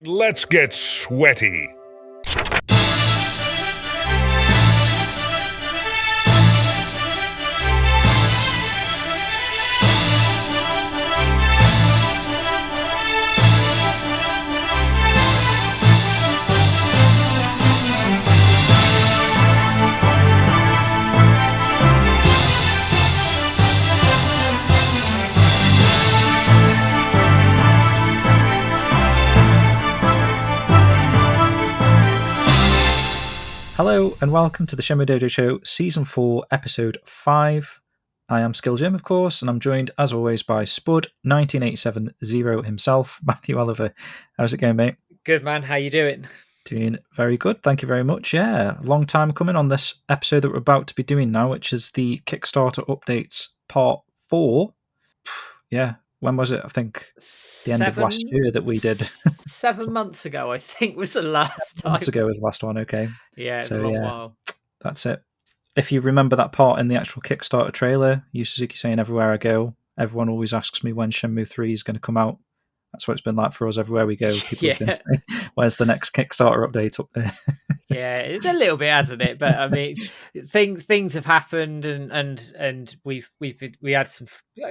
Let's get sweaty. Hello and welcome to the Shenmue Dojo Show, Season 4, Episode 5. I am Skill Jim, of course, and I'm joined, as always, by Spud 1987 Zero himself, Matthew Oliver. How's it going, mate? Good, man. How you doing? Doing very good, thank you very much. Yeah, long time coming on this episode that we're about to be doing now, which is the Kickstarter Updates Part 4. Yeah, when was it? I think the end of last year that we did. 7 months ago, I think, was the last time. Months ago was the last one, okay. Yeah, it's a long while. That's it. If you remember that part in the actual Kickstarter trailer, Yu Suzuki saying, "Everywhere I go, everyone always asks me when Shenmue 3 is going to come out." That's what it's been like for us everywhere we go. People have been saying, "Where's the next Kickstarter update up there?" Yeah, it's a little bit, hasn't it? But I mean, things have happened, and we had some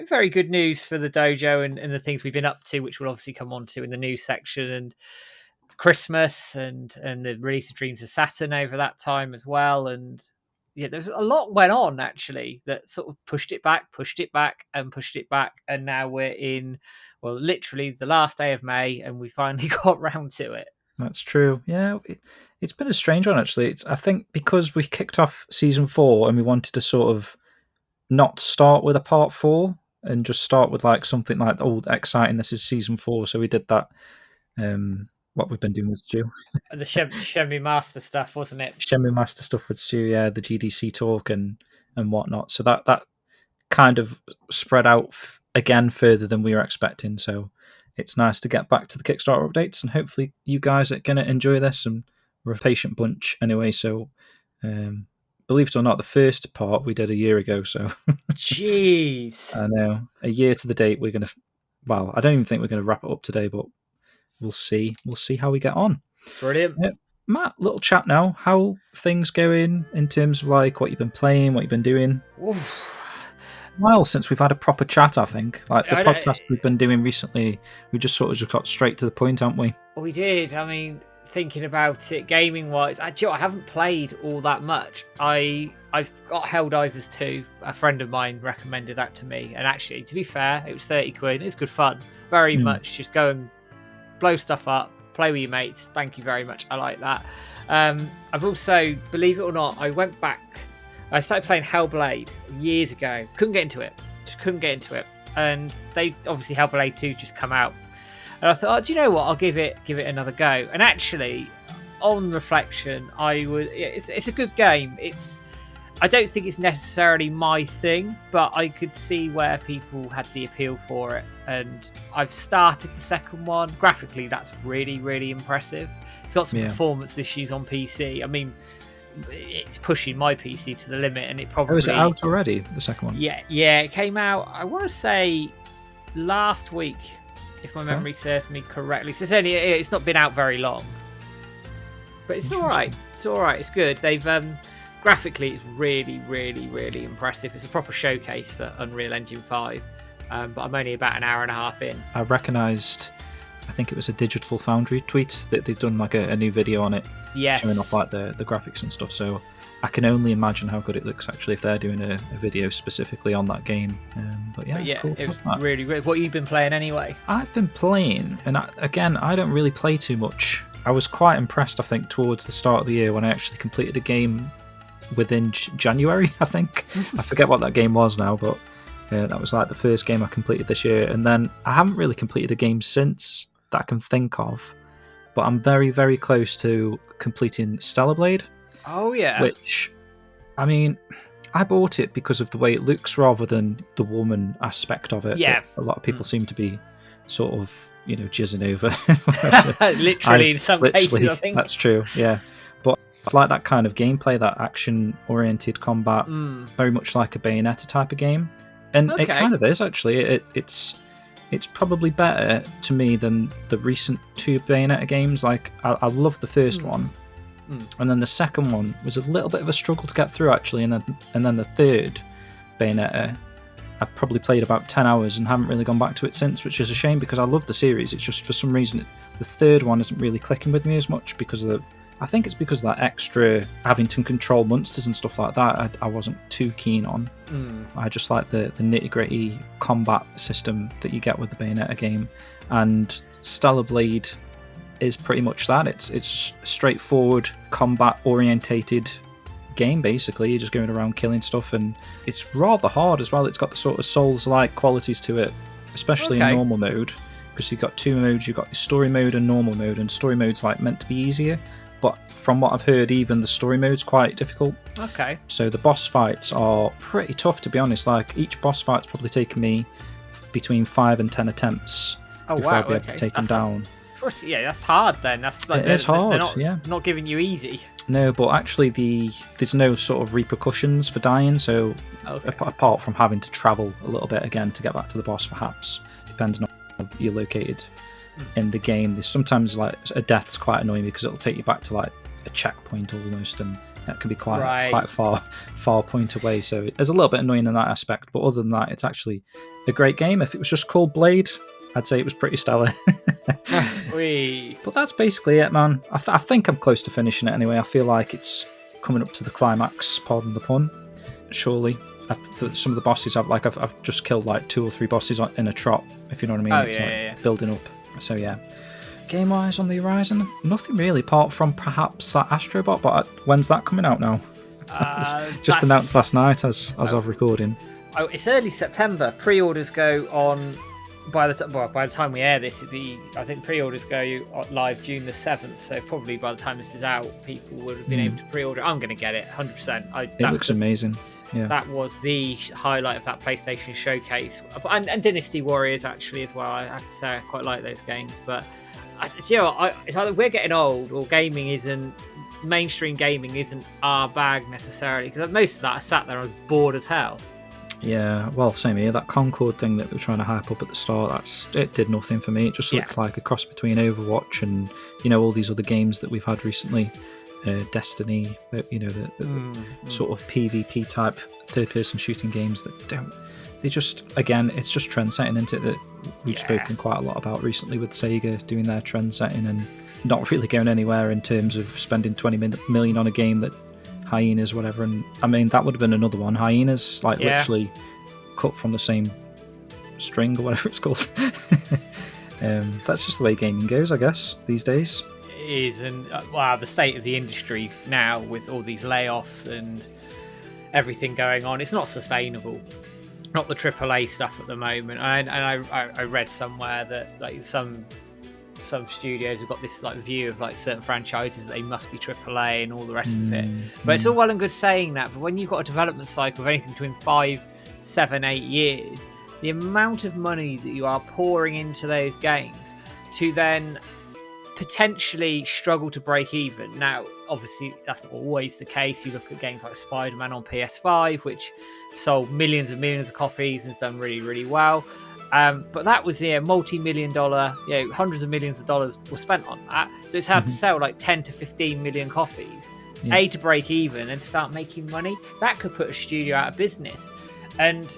very good news for the dojo and the things we've been up to, which we'll obviously come on to in the news section, and Christmas and the release of Dreams of Saturn over that time as well. And yeah, there's a lot went on actually that sort of pushed it back, and now we're in, well, literally the last day of May, and we finally got round to it. That's true. Yeah, it's been a strange one actually. I think because we kicked off Season 4 and we wanted to sort of not start with a Part 4 and just start with like something like, oh, exciting, this is Season 4. So we did that. What we've been doing with Stu. The Shenmue Master stuff, wasn't it? Shenmue Master stuff with Stu, yeah, the GDC talk and whatnot. So that kind of spread out again further than we were expecting. So it's nice to get back to the Kickstarter updates, and hopefully you guys are going to enjoy this. And we're a patient bunch anyway. So believe it or not, the first part we did a year ago. So jeez, I know, a year to the date. We're going to, well, I don't even think we're going to wrap it up today, but we'll see. We'll see how we get on. Brilliant. Matt, little chat now. How things going in terms of like what you've been playing, what you've been doing? Oof. Well, since we've had a proper chat, I think. Like the podcast we've been doing recently, we just sort of just got straight to the point, haven't we? We did. I mean, thinking about it gaming-wise, I haven't played all that much. I've got Helldivers 2. A friend of mine recommended that to me. And actually, to be fair, it was 30 quid. It's good fun. Very much. Just go and blow stuff up, play with your mates. Thank you very much. I like that. I've also, believe it or not, I started playing Hellblade years ago. Couldn't get into it. Just couldn't get into it. And they obviously Hellblade 2 just come out. And I thought, do you know what? I'll give it another go. And actually, on reflection, it's a good game. I don't think it's necessarily my thing, but I could see where people had the appeal for it. And I've started the second one. Graphically, that's really, really impressive. It's got some performance issues on PC. I mean, it's pushing my PC to the limit, and it probably... Oh, is it out already, the second one? Yeah, it came out, I want to say, last week, if my memory serves me correctly. So it's not been out very long. But it's all right. It's good. They've... graphically, it's really, really, really impressive. It's a proper showcase for Unreal Engine 5, but I'm only about an hour and a half in. I recognised, I think it was a Digital Foundry tweet, that they've done like a new video on it, showing off like the graphics and stuff. So I can only imagine how good it looks actually if they're doing a video specifically on that game. But yeah, cool. It was really great. What have you been playing anyway? I've been playing, and I don't really play too much. I was quite impressed, I think, towards the start of the year when I actually completed a game within January, I think. I forget what that game was now, but that was like the first game I completed this year. And then I haven't really completed a game since that I can think of, but I'm very, very close to completing Stellar Blade. Oh, yeah. Which, I mean, I bought it because of the way it looks rather than the woman aspect of it. Yeah. A lot of people seem to be sort of, jizzing over. Literally, in some cases, I think. That's true, yeah. But I like that kind of gameplay, that action-oriented combat, very much like a Bayonetta type of game. And it kind of is, actually. It's it's probably better to me than the recent 2 Bayonetta games. Like, I love the first one, and then the second one was a little bit of a struggle to get through, actually, and then the third Bayonetta, I've probably played about 10 hours and haven't really gone back to it since, which is a shame because I love the series. It's just for some reason the third one isn't really clicking with me as much because of I think it's because of that extra having to control monsters and stuff like that. I wasn't too keen on. I just like the nitty-gritty combat system that you get with the Bayonetta game, and Stellar Blade is pretty much that. It's just a straightforward combat orientated game. Basically, you're just going around killing stuff, and it's rather hard as well. It's got the sort of Souls-like qualities to it, especially in normal mode, because you've got 2 modes. You've got story mode and normal mode, and story mode's like meant to be easier, but from what I've heard, even the story mode's quite difficult. Okay. So the boss fights are pretty tough, to be honest. Like, each boss fight's probably taken me between 5 and 10 attempps before I'll be able to take them down. Yeah, that's hard then. That's like, it's hard, they're not giving you easy. No, but actually there's no sort of repercussions for dying, so apart from having to travel a little bit again to get back to the boss, perhaps, depending on where you're located in the game. There's sometimes like a death's quite annoying because it'll take you back to like a checkpoint almost, and that can be quite far point away, so there's a little bit annoying in that aspect, but other than that, it's actually a great game. If it was just called Blade, I'd say it was pretty stellar. But that's basically it, man. I think I'm close to finishing it anyway. I feel like it's coming up to the climax, pardon the pun, surely. Some of the bosses I've just killed like 2 or 3 bosses in a trot, if you know what I mean. Building up. So yeah. Game wise on the horizon, nothing really apart from perhaps that Astrobot, but when's that coming out now? Just announced last night as of recording. Oh, it's early September. Pre-orders go on by the time we air this, I think pre-orders go live June the 7th, so probably by the time this is out, people would have been able to pre-order. I'm going to get it 100%. It looks amazing. Yeah. That was the highlight of that PlayStation showcase, and Dynasty Warriors actually as well. I have to say I quite like those games, but it's either we're getting old or mainstream gaming isn't our bag necessarily, because most of that I sat there, I was bored as hell. Yeah, well, same here. That Concord thing that we were trying to hype up at the start, it did nothing for me. It just looked like a cross between Overwatch and all these other games that we've had recently. Destiny, the sort of PvP type third-person shooting games it's just trend setting, isn't it? That we've spoken quite a lot about recently with Sega doing their trend setting and not really going anywhere in terms of spending 20 million on a game that Hyenas, whatever. And I mean, that would have been another one. Hyenas, literally cut from the same string or whatever it's called. That's just the way gaming goes, I guess, these days. Is, and the state of the industry now with all these layoffs and everything going on, it's not sustainable. Not the AAA stuff at the moment. And I read somewhere that like some studios have got this like view of like certain franchises that they must be AAA and all the rest of it. But it's all well and good saying that, but when you've got a development cycle of anything between 5, 7, 8 years, the amount of money that you are pouring into those games to then potentially struggle to break even. Now, obviously, that's not always the case. You look at games like Spider-Man on PS5, which sold millions and millions of copies and has done really, really well. But that was multi-million-dollar, hundreds of millions of dollars were spent on that. So it's hard to sell like 10 to 15 million copies, to break even and to start making money. That could put a studio out of business. And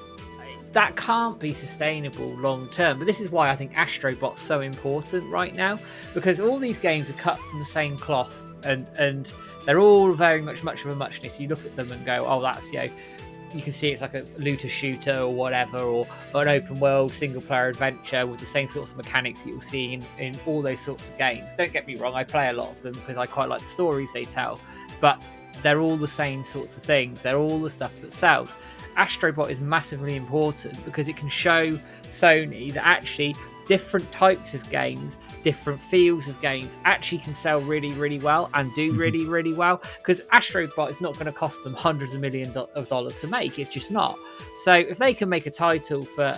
that can't be sustainable long term. But this is why I think Astrobot's so important right now, because all these games are cut from the same cloth and they're all very much of a muchness. You look at them and go, oh, that's, you can see it's like a looter shooter or whatever, or an open world single player adventure with the same sorts of mechanics that you'll see in all those sorts of games. Don't get me wrong, I play a lot of them because I quite like the stories they tell, but they're all the same sorts of things. They're all the stuff that sells. Astrobot is massively important because it can show Sony that actually different types of games, different feels of games actually can sell really, really well and do really, really well, because Astrobot is not going to cost them hundreds of millions of dollars to make. It's just not. So if they can make a title for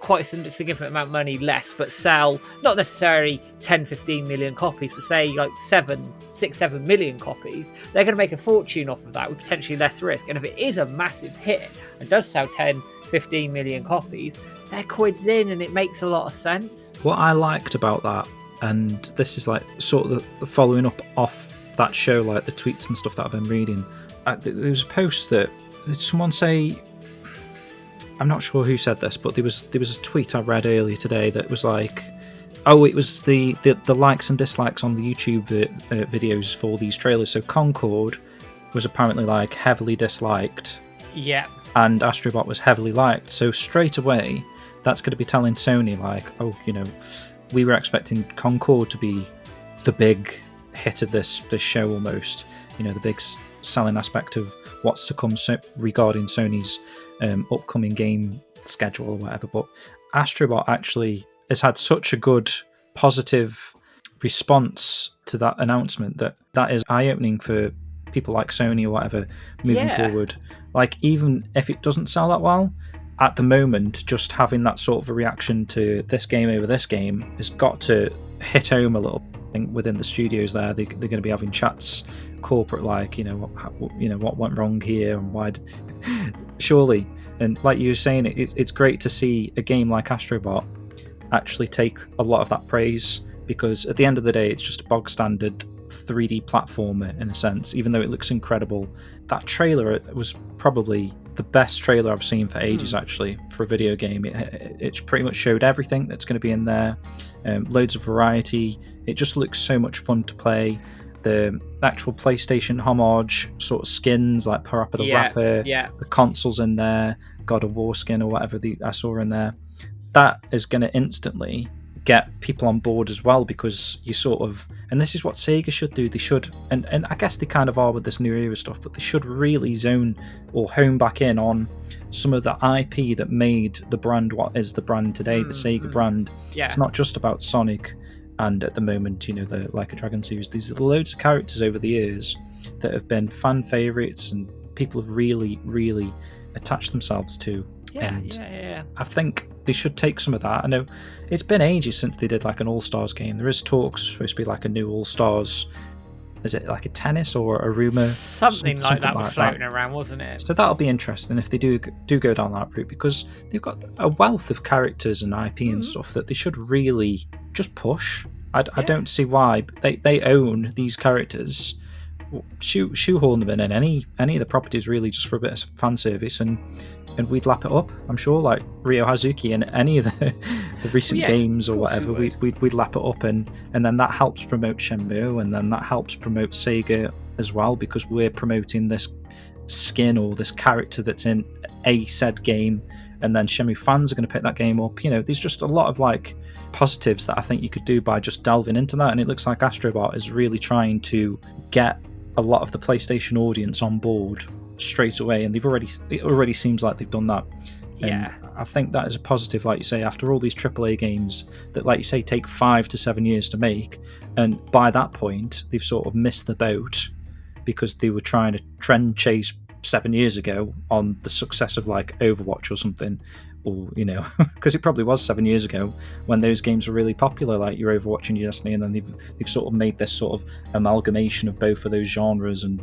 quite a significant amount of money less, but sell not necessarily 10, 15 million copies, but say like 7 million copies, they're going to make a fortune off of that with potentially less risk. And if it is a massive hit and does sell 10, 15 million copies, they're quids in, and it makes a lot of sense. What I liked about that, and this is like sort of the following up off that show, like the tweets and stuff that I've been reading, there was a post that, did someone say, I'm not sure who said this, but there was a tweet I read earlier today that was like, oh, it was the likes and dislikes on the YouTube videos for these trailers. So Concord was apparently like heavily disliked, yeah, and Astrobot was heavily liked. So straight away, that's going to be telling Sony like, oh, we were expecting Concord to be the big hit of this show almost. The big selling aspect of what's to come regarding Sony's upcoming game schedule or whatever. But Astrobot actually has had such a good positive response to that announcement that is eye-opening for people like Sony or whatever moving forward. Like, even if it doesn't sell that well at the moment, just having that sort of a reaction to this game over this game has got to hit home a little. I think within the studios there, they're going to be having chats corporate, like, what went wrong here and why surely. And like you were saying, it's great to see a game like Astrobot actually take a lot of that praise, because at the end of the day, it's just a bog standard 3D platformer in a sense. Even though it looks incredible, that trailer was probably the best trailer I've seen for ages, actually, for a video game. It pretty much showed everything that's going to be in there, loads of variety. It just looks so much fun to play. The actual PlayStation homage sort of skins, like Parappa the Rapper, the consoles in there, God of War skin or whatever I saw in there, that is going to instantly get people on board as well, because you sort of, and this is what Sega should do, they should, and I guess they kind of are with this new era stuff, but they should really zone or home back in on some of the IP that made the brand what is the brand today, the Sega brand. It's not just about Sonic and at the moment, the Like a Dragon series. These are loads of characters over the years that have been fan favourites and people have really, really attached themselves to. I think they should take some of that. I know it's been ages since they did like an All-Stars game. There is talks, it's supposed to be like a new All-Stars. Is it like a tennis or a rumor? Something like that was floating around, wasn't it? So that'll be interesting if they do go down that route, because they've got a wealth of characters and IP and stuff that they should really just push. I don't see why. They own these characters. Shoehorn them in any of the properties really, just for a bit of fan service, and we'd lap it up. I'm sure, like Ryo Hazuki and any of the recent games or whatever, we'd lap it up, and then that helps promote Shenmue, and then that helps promote Sega as well, because we're promoting this skin or this character that's in a said game, and then Shenmue fans are going to pick that game up. There's just a lot of like positives that I think you could do by just delving into that, and it looks like Astrobot is really trying to get a lot of the PlayStation audience on board straight away, and it already seems like they've done that. I think that is a positive, like you say, after all these AAA games that, like you say, take 5 to 7 years to make, and by that point they've sort of missed the boat because they were trying to trend chase 7 years ago on the success of like Overwatch or something, or because it probably was 7 years ago when those games were really popular, like your Overwatch and your Destiny, and then they've sort of made this sort of amalgamation of both of those genres and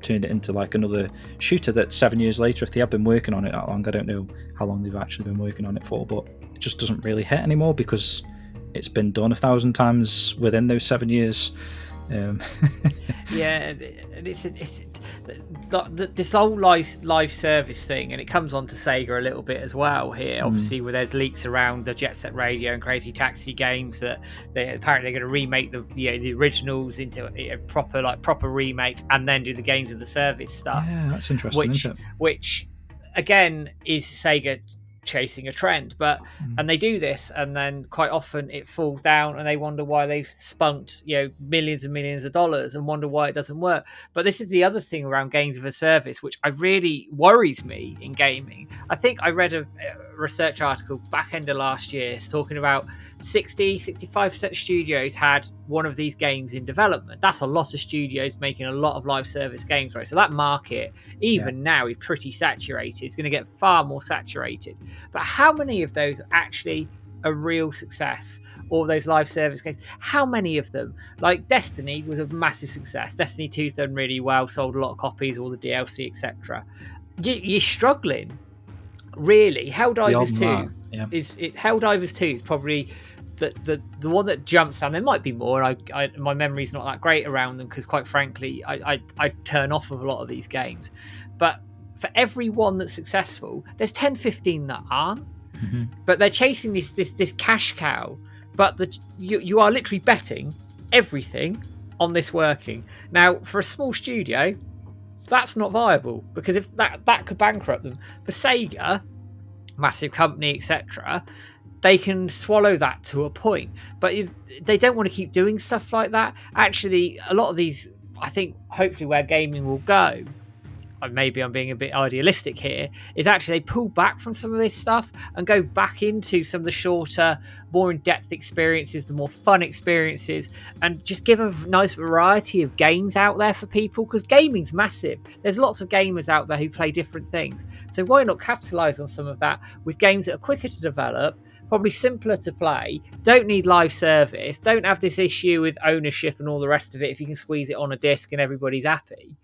turned it into like another shooter that 7 years later, if they have been working on it that long, I don't know how long they've actually been working on it for, but it just doesn't really hit anymore because it's been done 1,000 times within those 7 years. And it's this whole live service thing, and it comes on to Sega a little bit as well here, obviously, where there's leaks around the Jet Set Radio and Crazy Taxi games that they're going to remake the originals into proper remakes, and then do the games of the service stuff. That's interesting, isn't it? Which again is Sega chasing a trend, but and they do this, and then quite often it falls down, and they wonder why they've spunked millions and millions of dollars, and wonder why it doesn't work. But this is the other thing around games of a service, which really worries me in gaming. I think I read research article back end of last year. It's talking about 65% of studios had one of these games in development. That's a lot of studios making a lot of live service games, right? So that market, even now, is pretty saturated. It's going to get far more saturated. But how many of those are actually a real success? All those live service games, how many of them? Like Destiny was a massive success. Destiny 2's done really well, sold a lot of copies, all the DLC, etc. You're struggling, really. Helldivers 2 Helldivers 2 is probably the one that jumps down. There might be more. My memory's not that great around them because, quite frankly, I turn off of a lot of these games. But for every one that's successful, there's 10, 15 that aren't. Mm-hmm. But they're chasing this cash cow. But you are literally betting everything on this working. Now, for a small studio, that's not viable, because if that could bankrupt them. For Sega, massive company, etc., they can swallow that to a point. But they don't want to keep doing stuff like that. Actually, a lot of these, I think, hopefully where gaming will go, and maybe I'm being a bit idealistic here, is actually they pull back from some of this stuff and go back into some of the shorter, more in-depth experiences, the more fun experiences, and just give a nice variety of games out there for people, because gaming's massive. There's lots of gamers out there who play different things. So why not capitalize on some of that with games that are quicker to develop, probably simpler to play, don't need live service, don't have this issue with ownership and all the rest of it if you can squeeze it on a disc and everybody's happy.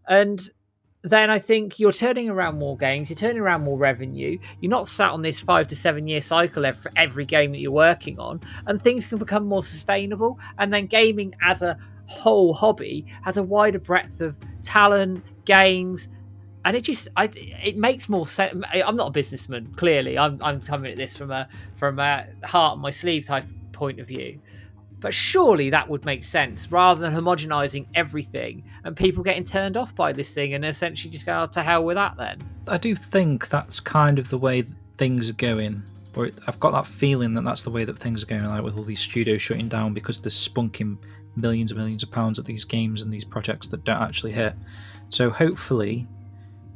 And then I think you're turning around more games, you're turning around more revenue, you're not sat on this 5 to 7 year cycle for every game that you're working on, and things can become more sustainable. And then gaming as a whole hobby has a wider breadth of talent, games, and it makes more sense. I'm not a businessman, clearly. I'm coming at this from a heart on my sleeve type point of view. But surely that would make sense, rather than homogenizing everything and people getting turned off by this thing and essentially just go, oh, to hell with that then. I do think that's kind of the way things are going. Or I've got that feeling that that's the way that things are going, like with all these studios shutting down because they're spunking millions and millions of pounds at these games and these projects that don't actually hit. So hopefully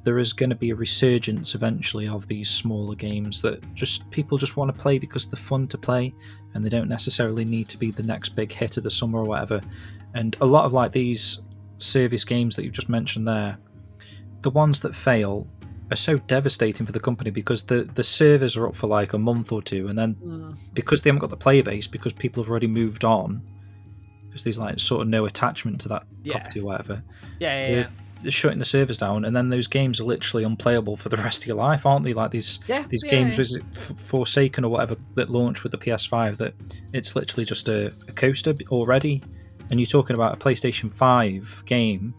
there is going to be a resurgence eventually of these smaller games that people just want to play because they're fun to play, and they don't necessarily need to be the next big hit of the summer or whatever. And a lot of like these service games that you've just mentioned there, the ones that fail are so devastating for the company, because the servers are up for like a month or two, and then because they haven't got the player base, because people have already moved on, because there's like sort of no attachment to that property or whatever. They're shutting the servers down, and then those games are literally unplayable for the rest of your life, aren't they? Like these games, was it Forsaken or whatever, that launched with the PS5, that it's literally just a coaster already. And you're talking about a PlayStation 5 game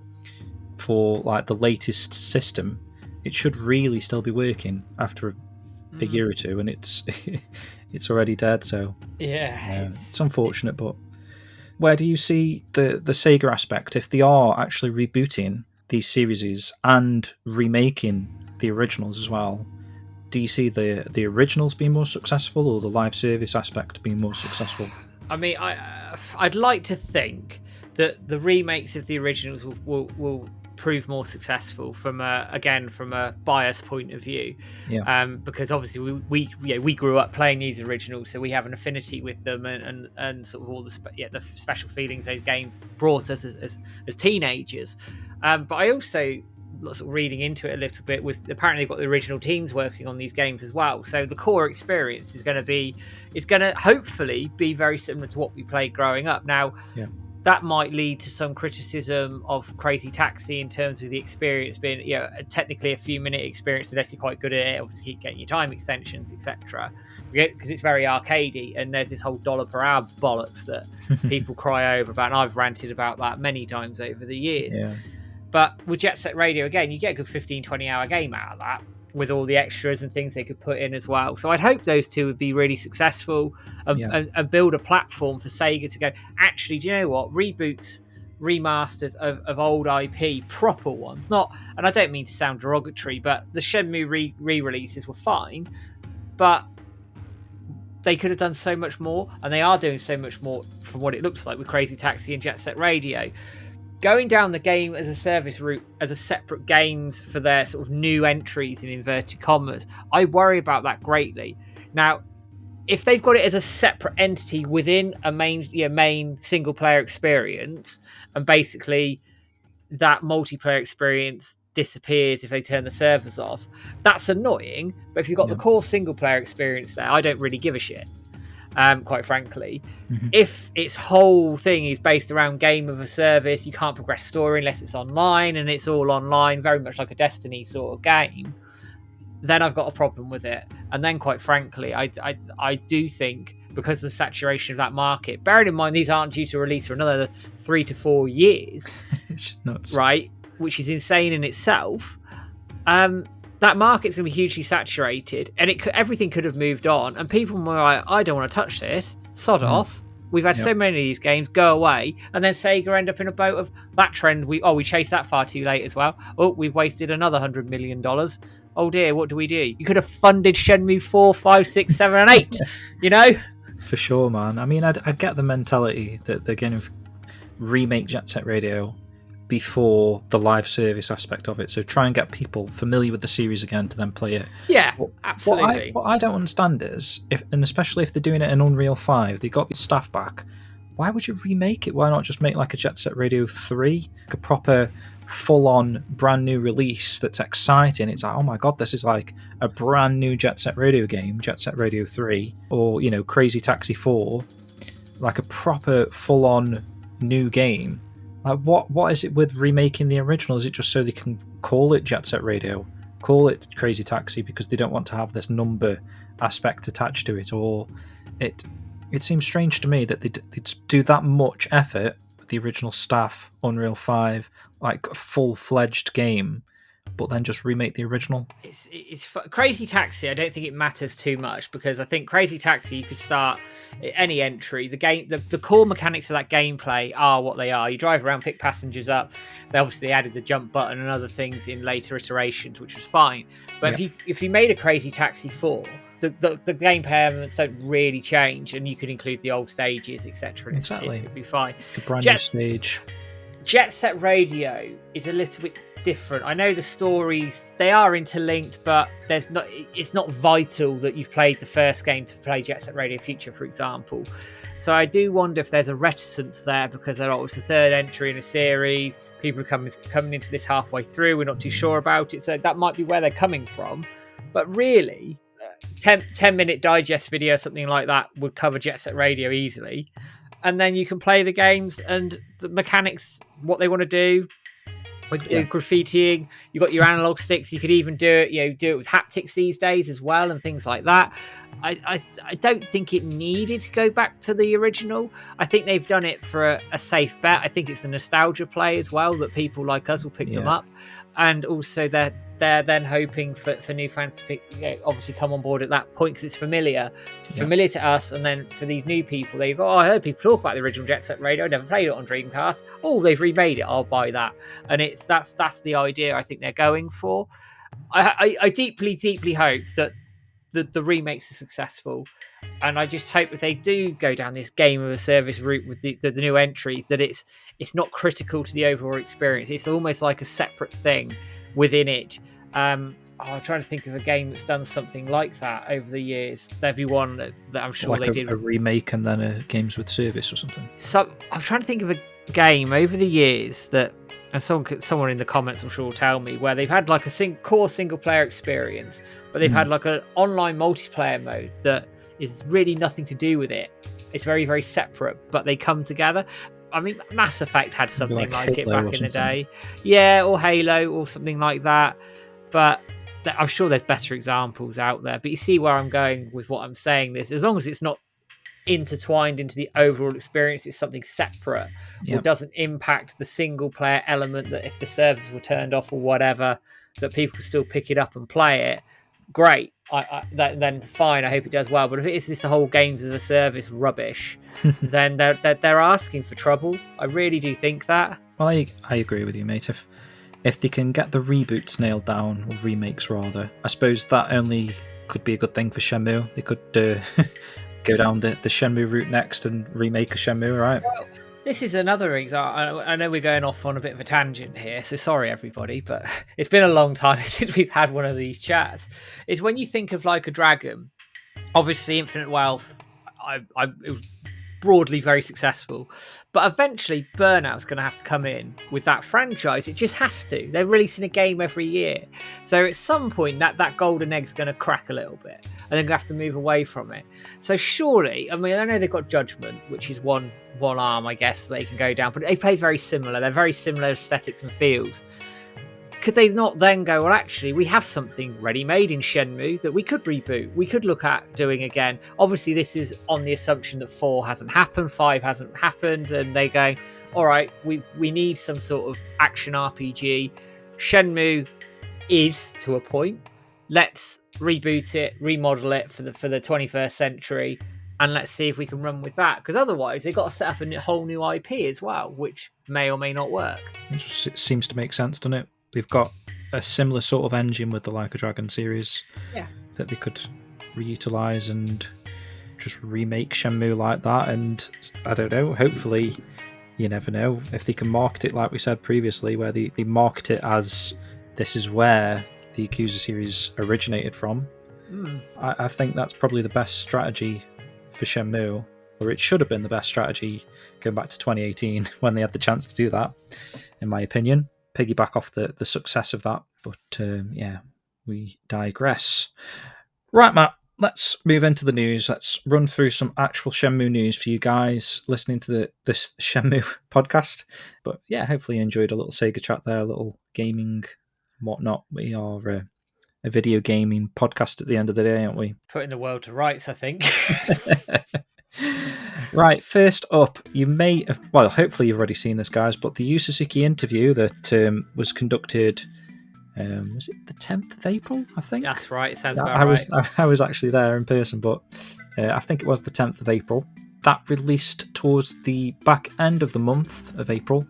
for like the latest system. It should really still be working after a year or two, and it's already dead. So it's unfortunate. But where do you see the Sega aspect if they are actually rebooting these series and remaking the originals as well? Do you see the originals being more successful, or the live service aspect being more successful? I mean, I'd like to think that the remakes of the originals will prove more successful from a bias point of view, because obviously we grew up playing these originals, so we have an affinity with them, and sort of all the special feelings those games brought us as teenagers. But I also, sort of reading into it a little bit, with apparently they've got the original teams working on these games as well, so the core experience is going to hopefully be very similar to what we played growing up. Now that might lead to some criticism of Crazy Taxi in terms of the experience being, technically a few minute experience, unless you're quite good at it. Obviously, keep getting your time extensions, etc. Because it's very arcadey, and there's this whole dollar per hour bollocks that people cry over about, and I've ranted about that many times over the years. But with Jet Set Radio, again, you get a good 15-20 hour game out of that, with all the extras and things they could put in as well. So I'd hope those two would be really successful and build a platform for Sega to go, actually, do you know what? Reboots, remasters of old IP, proper ones. Not, and I don't mean to sound derogatory, but the Shenmue re-releases were fine, but they could have done so much more, and they are doing so much more from what it looks like with Crazy Taxi and Jet Set Radio. going down the game as a service route as a separate games for their sort of new entries in inverted commas, I worry about that greatly. Now, if they've got it as a separate entity within a main single player experience, and basically that multiplayer experience disappears if they turn the servers off, that's annoying. But if you've got the core single player experience there, I don't really give a shit. Quite frankly, if its whole thing is based around game of a service, you can't progress story unless it's online, and it's all online, very much like a Destiny sort of game, then I've got a problem with it. And then, quite frankly, I do think, because of the saturation of that market, bearing in mind these aren't due to release for another 3 to 4 years, nuts, right? Which is insane in itself. That market's going to be hugely saturated, and everything could have moved on, and people were like, I don't want to touch this, sod off. We've had so many of these games, go away. And then Sega end up in a boat of that trend. We chased that far too late as well. Oh, we've wasted another $100 million. Oh dear, what do we do? You could have funded Shenmue 4, 5, 6, 7, and 8, you know? For sure, man. I mean, I get the mentality that they're going to remake Jet Set Radio before the live service aspect of it, so try and get people familiar with the series again to then play it. Yeah, absolutely. What I don't understand is, and especially if they're doing it in Unreal 5, they got the staff back, why would you remake it? Why not just make like a Jet Set Radio 3, like a proper full-on brand new release that's exciting? It's like, oh my god, this is like a brand new Jet Set Radio game, Jet Set Radio 3, or, you know, Crazy Taxi 4, like a proper full-on new game. Like, what is it with remaking the original? Is it just so they can call it Jet Set Radio, call it Crazy Taxi, because they don't want to have this number aspect attached to it? Or it seems strange to me that they'd do that much effort with the original staff, Unreal 5, like a full-fledged game, but then just remake the original. It's Crazy Taxi. I don't think it matters too much, because I think Crazy Taxi, you could start any entry. The game, the core mechanics of that gameplay are what they are. You drive around, pick passengers up. They obviously added the jump button and other things in later iterations, which was fine. But if you made a Crazy Taxi 4, the gameplay elements don't really change, and you could include the old stages, etc. Exactly, it'd be fine. The brand new stage. Jet Set Radio is a little bit different. I know the stories, they are interlinked, but it's not vital that you've played the first game to play Jet Set Radio Future, for example. So I do wonder if there's a reticence there, because it's the third entry in a series. People are coming into this halfway through. We're not too sure about it, so that might be where they're coming from. But really, 10-minute digest video, something like that, would cover Jet Set Radio easily. And then you can play the games and the mechanics, what they want to do. With graffitiing, you've got your analog sticks. You could even do it with haptics these days as well, and things like that. I don't think it needed to go back to the original. I think they've done it for a safe bet. I think it's the nostalgia play as well, that people like us will pick them up, and also they're then hoping for new fans to obviously come on board at that point, because it's familiar to us, and then for these new people, they go, oh, I heard people talk about the original Jet Set Radio, I never played it on Dreamcast. Oh, they've remade it, I'll buy that. And that's the idea I think they're going for. I deeply hope that the remakes are successful, and I just hope if they do go down this game of a service route with the new entries, that it's not critical to the overall experience. It's almost like a separate thing within it. I'm trying to think of a game that's done something like that over the years. There'd be one that I'm sure they did. A remake and then a games with service or something. So I'm trying to think of a game over the years that, and someone in the comments I'm sure will tell me, where they've had like a core single player experience, but they've had like an online multiplayer mode that is really nothing to do with it. It's very, very separate, but they come together. I mean, Mass Effect had something like it back in the day. Yeah, or Halo or something like that. But I'm sure there's better examples out there. But you see where I'm going with what I'm saying. This, as long as it's not intertwined into the overall experience, it's something separate, or doesn't impact the single player element, that if the servers were turned off or whatever, that people still pick it up and play it. Great. Then fine. I hope it does well. But if it is this whole games as a service rubbish, then they're asking for trouble. I really do think that. Well, I agree with you, mate. If they can get the reboots nailed down, or remakes rather, I suppose that only could be a good thing for Shenmue. They could go down the Shenmue route next and remake a Shenmue, right? This is another example. I know we're going off on a bit of a tangent here, so sorry everybody, but it's been a long time since we've had one of these chats. Is when you think of Like a Dragon, obviously Infinite Wealth, it was broadly very successful, but eventually Burnout's going to have to come in with that franchise. It just has to. They're releasing a game every year, so at some point that golden egg's going to crack a little bit, and they're going to have to move away from it. So surely, I mean, I know they've got Judgment, which is one arm, I guess, they can go down, but they play very similar. They're very similar aesthetics and feels. Could they not then go, well, actually, we have something ready-made in Shenmue that we could reboot, we could look at doing again? Obviously, this is on the assumption that 4 hasn't happened, 5 hasn't happened, and they go, all right, we need some sort of action RPG. Shenmue is, to a point. Let's reboot it, remodel it for the 21st century, and let's see if we can run with that. Because otherwise, they've got to set up a whole new IP as well, which may or may not work. It just seems to make sense, doesn't it? They've got a similar sort of engine with the Like a Dragon series that they could reutilise and just remake Shenmue like that. And I don't know, hopefully, you never know, if they can market it like we said previously, where they market it as this is where the Yakuza series originated from. I think that's probably the best strategy for Shenmue, or it should have been the best strategy going back to 2018 when they had the chance to do that, in my opinion. Piggyback off the success of that, but we digress. Right, Matt, let's move into the news. Let's run through some actual Shenmue news for you guys listening to this Shenmue podcast. But yeah, hopefully you enjoyed a little Sega chat there, a little gaming and whatnot. We are a video gaming podcast at the end of the day, aren't we? Putting the world to rights, I think. Right, first up, you may have, well, hopefully you've already seen this, guys, but the Yu Suzuki interview that was conducted, was it the 10th of April, I think? That's right, it sounds about right. I was actually there in person, but I think it was the 10th of April. That released towards the back end of the month of April,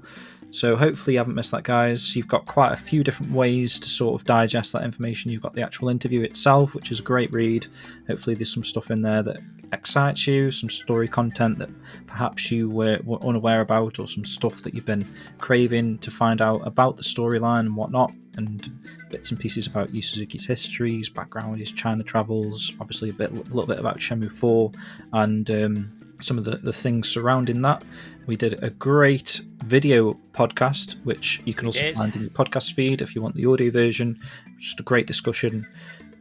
so hopefully you haven't missed that, guys. You've got quite a few different ways to sort of digest that information. You've got the actual interview itself, which is a great read. Hopefully there's some stuff in there that excites you, some story content that perhaps you were unaware about, or some stuff that you've been craving to find out about the storyline and whatnot, and bits and pieces about Yu Suzuki's history, his background, his China travels, obviously a little bit about Shenmue 4, and some of the things surrounding that. We did a great video podcast, which you can also find in your podcast feed if you want the audio version. Just a great discussion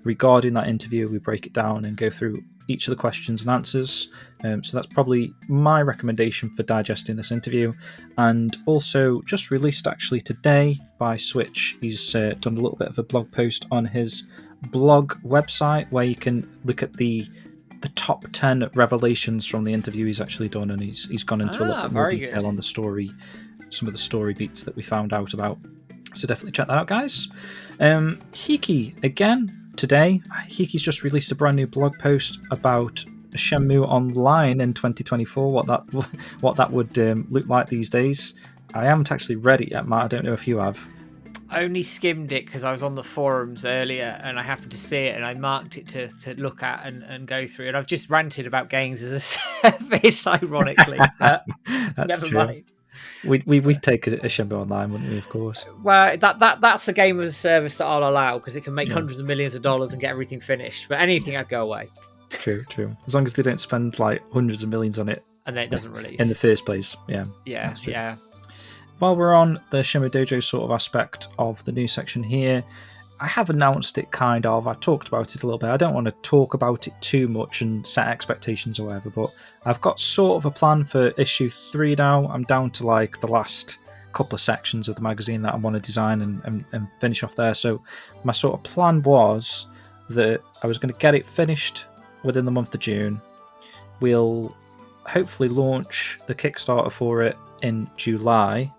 regarding that interview. We break it down and go through each of the questions and answers. So that's probably my recommendation for digesting this interview. And also just released actually today by Switch. He's done a little bit of a blog post on his blog website where you can look at the top 10 revelations from the interview he's actually done, and he's gone into a little bit more detail on the story, some of the story beats that we found out about. So definitely check that out, guys. Hiki, again, today, Hiki's just released a brand new blog post about Shenmue Online in 2024, what that would look like these days. I haven't actually read it yet, Matt. I don't know if you have. I only skimmed it because I was on the forums earlier and I happened to see it and I marked it to look at and go through. And I've just ranted about games as a service, ironically. That's true. Mind. We take a Shenmue Online, wouldn't we? Of course. Well, that's a game as a service that I'll allow because it can make hundreds of millions of dollars and get everything finished. But anything, I'd go away. True. As long as they don't spend like hundreds of millions on it, and then it doesn't release in the first place. Yeah. That's true. Yeah. While we're on the Shenmue Dojo sort of aspect of the news section here, I have announced it kind of. I talked about it a little bit. I don't want to talk about it too much and set expectations or whatever, but I've got sort of a plan for issue 3 now. I'm down to like the last couple of sections of the magazine that I want to design and finish off there. So my sort of plan was that I was going to get it finished within the month of June. We'll hopefully launch the Kickstarter for it in July.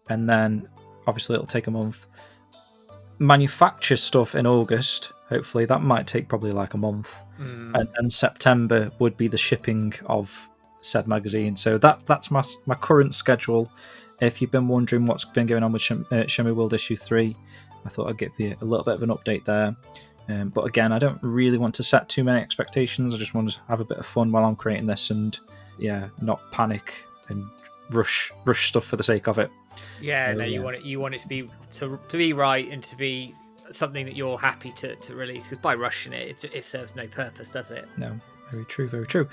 And then, obviously, it'll take a month. Manufacture stuff in August. Hopefully, that might take probably like a month. And September would be the shipping of said magazine. So that's my current schedule. If you've been wondering what's been going on with Shenmue World Issue 3, I thought I'd give you a little bit of an update there. But again, I don't really want to set too many expectations. I just want to have a bit of fun while I'm creating this and, not panic and rush stuff for the sake of it. Yeah, So, no, yeah. you want it to be right and to be something that you're happy to release, because by rushing it serves no purpose, does it? No, very true, very true.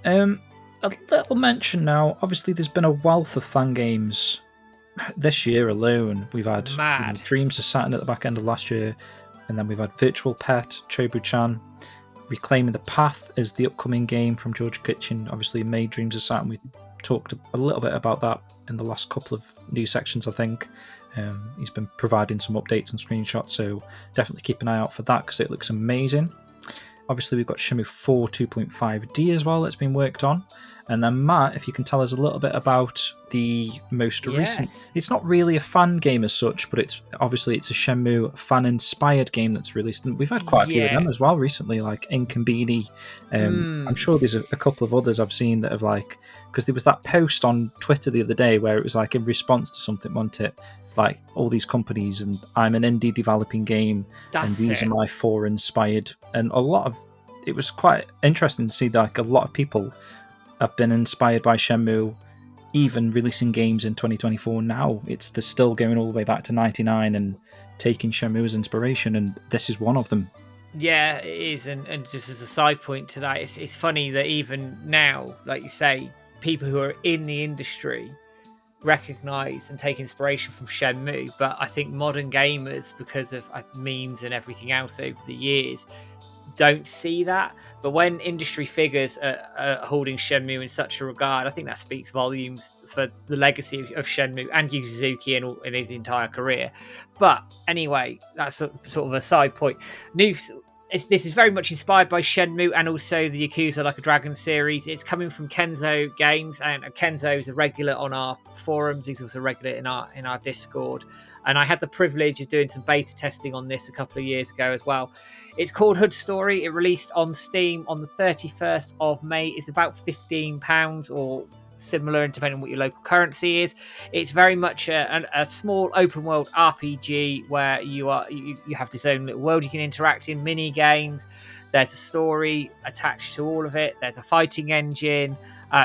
A little mention now. Obviously, there's been a wealth of fan games this year alone. We've had Mad. Dreams of Saturn at the back end of last year, and then we've had Virtual Pet, Chobu-chan. Reclaiming the Path is the upcoming game from George Kitchen. Obviously, made Dreams of Saturn. We talked a little bit about that in the last couple of news sections, I think. He's been providing some updates and screenshots, so definitely keep an eye out for that because it looks amazing. Obviously, we've got Shenmue 4 2.5D as well that's been worked on. And then, Matt, if you can tell us a little bit about the most recent... It's not really a fan game as such, but it's a Shenmue fan-inspired game that's released. And we've had quite a few of them as well recently, like Incombini. I'm sure there's a couple of others I've seen that have like... Because there was that post on Twitter the other day where it was like in response to something, wasn't it? Like all these companies, and I'm an indie developing game, and these are my 4 inspired. And a lot of... It was quite interesting to see that like a lot of people have been inspired by Shenmue, even releasing games in 2024 now. They're still going all the way back to 99 and taking Shenmue as inspiration, and this is one of them. Yeah, it is. And just as a side point to that, it's funny that even now, like you say, people who are in the industry recognise and take inspiration from Shenmue, but I think modern gamers, because of memes and everything else over the years, don't see that. But when industry figures are holding Shenmue in such a regard, I think that speaks volumes for the legacy of Shenmue and Yu Suzuki in his entire career. But anyway, that's sort of a side point. This is very much inspired by Shenmue and also the Yakuza Like a Dragon series. It's coming from Kenzo Games, and Kenzo is a regular on our forums. He's also regular in our Discord. And I had the privilege of doing some beta testing on this a couple of years ago as well. It's called Hood Story. It released on Steam on the 31st of May. It's about £15 or similar, depending on what your local currency is. It's very much a small open world RPG where you have this own little world you can interact in, mini games. There's a story attached to all of it. There's a fighting engine.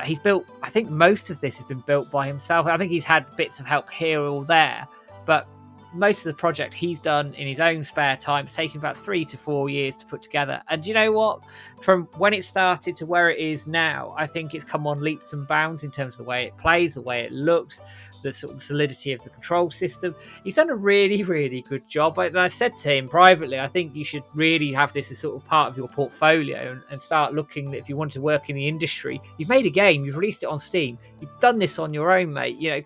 He's built, I think most of this has been built by himself. I think he's had bits of help here or there, but most of the project he's done in his own spare time. It's taken about 3 to 4 years to put together. And do you know what? From when it started to where it is now, I think it's come on leaps and bounds in terms of the way it plays, the way it looks, the sort of solidity of the control system. He's done a really, really good job. And I said to him privately, I think you should really have this as sort of part of your portfolio and start looking that if you want to work in the industry, you've made a game, you've released it on Steam, you've done this on your own, mate. You know,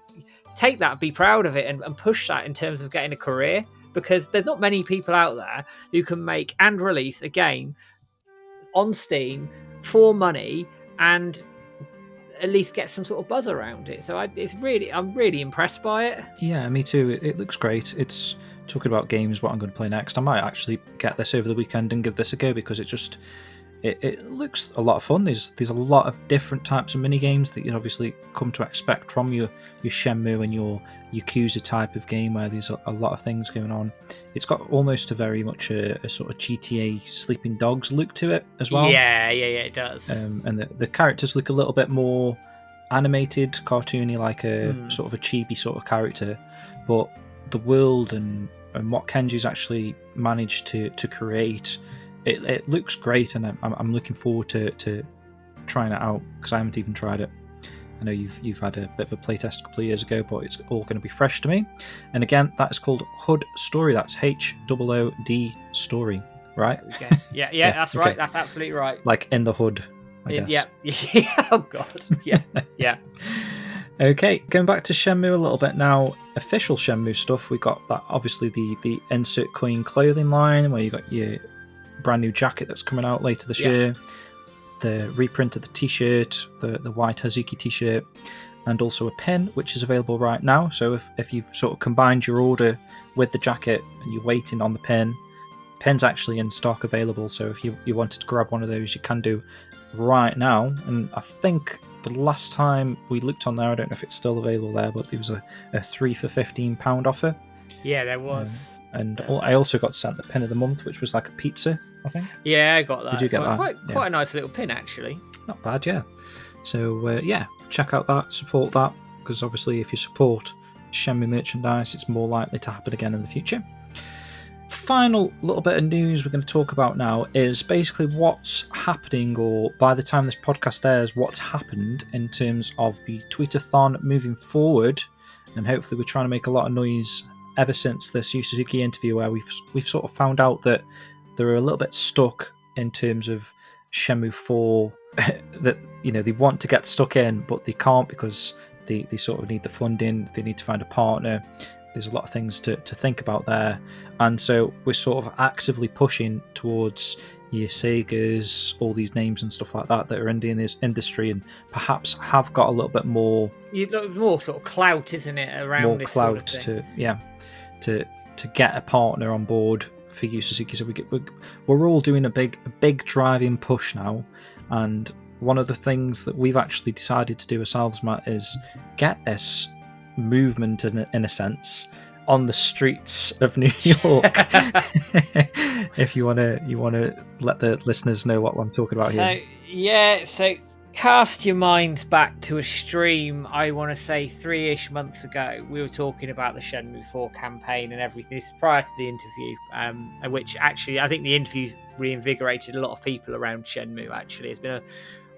take that, be proud of it, and push that in terms of getting a career, because there's not many people out there who can make and release a game on Steam for money and at least get some sort of buzz around it. So I'm really impressed by it. Yeah, me too. It looks great. It's talking about games, what I'm going to play next. I might actually get this over the weekend and give this a go, because it looks a lot of fun. There's a lot of different types of mini games that you'd obviously come to expect from your Shenmue and your Yakuza type of game, where there's a lot of things going on. It's got almost a very much a sort of GTA Sleeping Dogs look to it as well. Yeah, it does. And the characters look a little bit more animated, cartoony, like a sort of a chibi sort of character. But the world and what Kenji's actually managed to create, it looks great, and I'm looking forward to trying it out, because I haven't even tried it. I know you've had a bit of a playtest a couple of years ago, but it's all going to be fresh to me. And again, that is called Hood Story. That's HOOD Story, right? Okay. Yeah, that's right. Okay. That's absolutely right. Like in the hood, I guess. Yeah. Oh god. Yeah. Okay, going back to Shenmue a little bit now. Official Shenmue stuff. We got that, obviously the insert coin clothing line, where you got your brand new jacket that's coming out later this year, the reprint of the t-shirt, the white Hazuki t-shirt, and also a pin, which is available right now. So if you've sort of combined your order with the jacket and you're waiting on the pin's actually in stock available. So if you wanted to grab one of those, you can do right now. And I think the last time we looked on there, I don't know if it's still available there, but there was a 3 for £15 offer. Yeah, there was. And I also got sent the pin of the month, which was like a pizza, I think. Yeah, I got that. Did you get that? Quite a nice little pin, actually. Not bad, yeah. So, check out that, support that, because obviously if you support Shenmue merchandise, it's more likely to happen again in the future. Final little bit of news we're going to talk about now is basically what's happening, or by the time this podcast airs, what's happened in terms of the tweetathon moving forward. And hopefully we're trying to make a lot of noise ever since this Yu Suzuki interview, where we've sort of found out that they're a little bit stuck in terms of Shenmue 4, that they want to get stuck in, but they can't because they sort of need the funding, they need to find a partner. There's a lot of things to think about there. And so we're sort of actively pushing towards Sega's, all these names and stuff like that are in this industry and perhaps have got a little bit more... more sort of clout, isn't it, around more this clout sort of to get a partner on board for Yu Suzuki. So we're all doing a big driving push now. And one of the things that we've actually decided to do ourselves, Matt, is get this movement in a sense on the streets of New York. If you want to let the listeners know what I'm talking about here. So cast your minds back to a stream, I want to say 3-ish months ago. We were talking about the Shenmue 4 campaign and everything. This is prior to the interview, which actually I think the interview's reinvigorated a lot of people around Shenmue. Actually, it's been a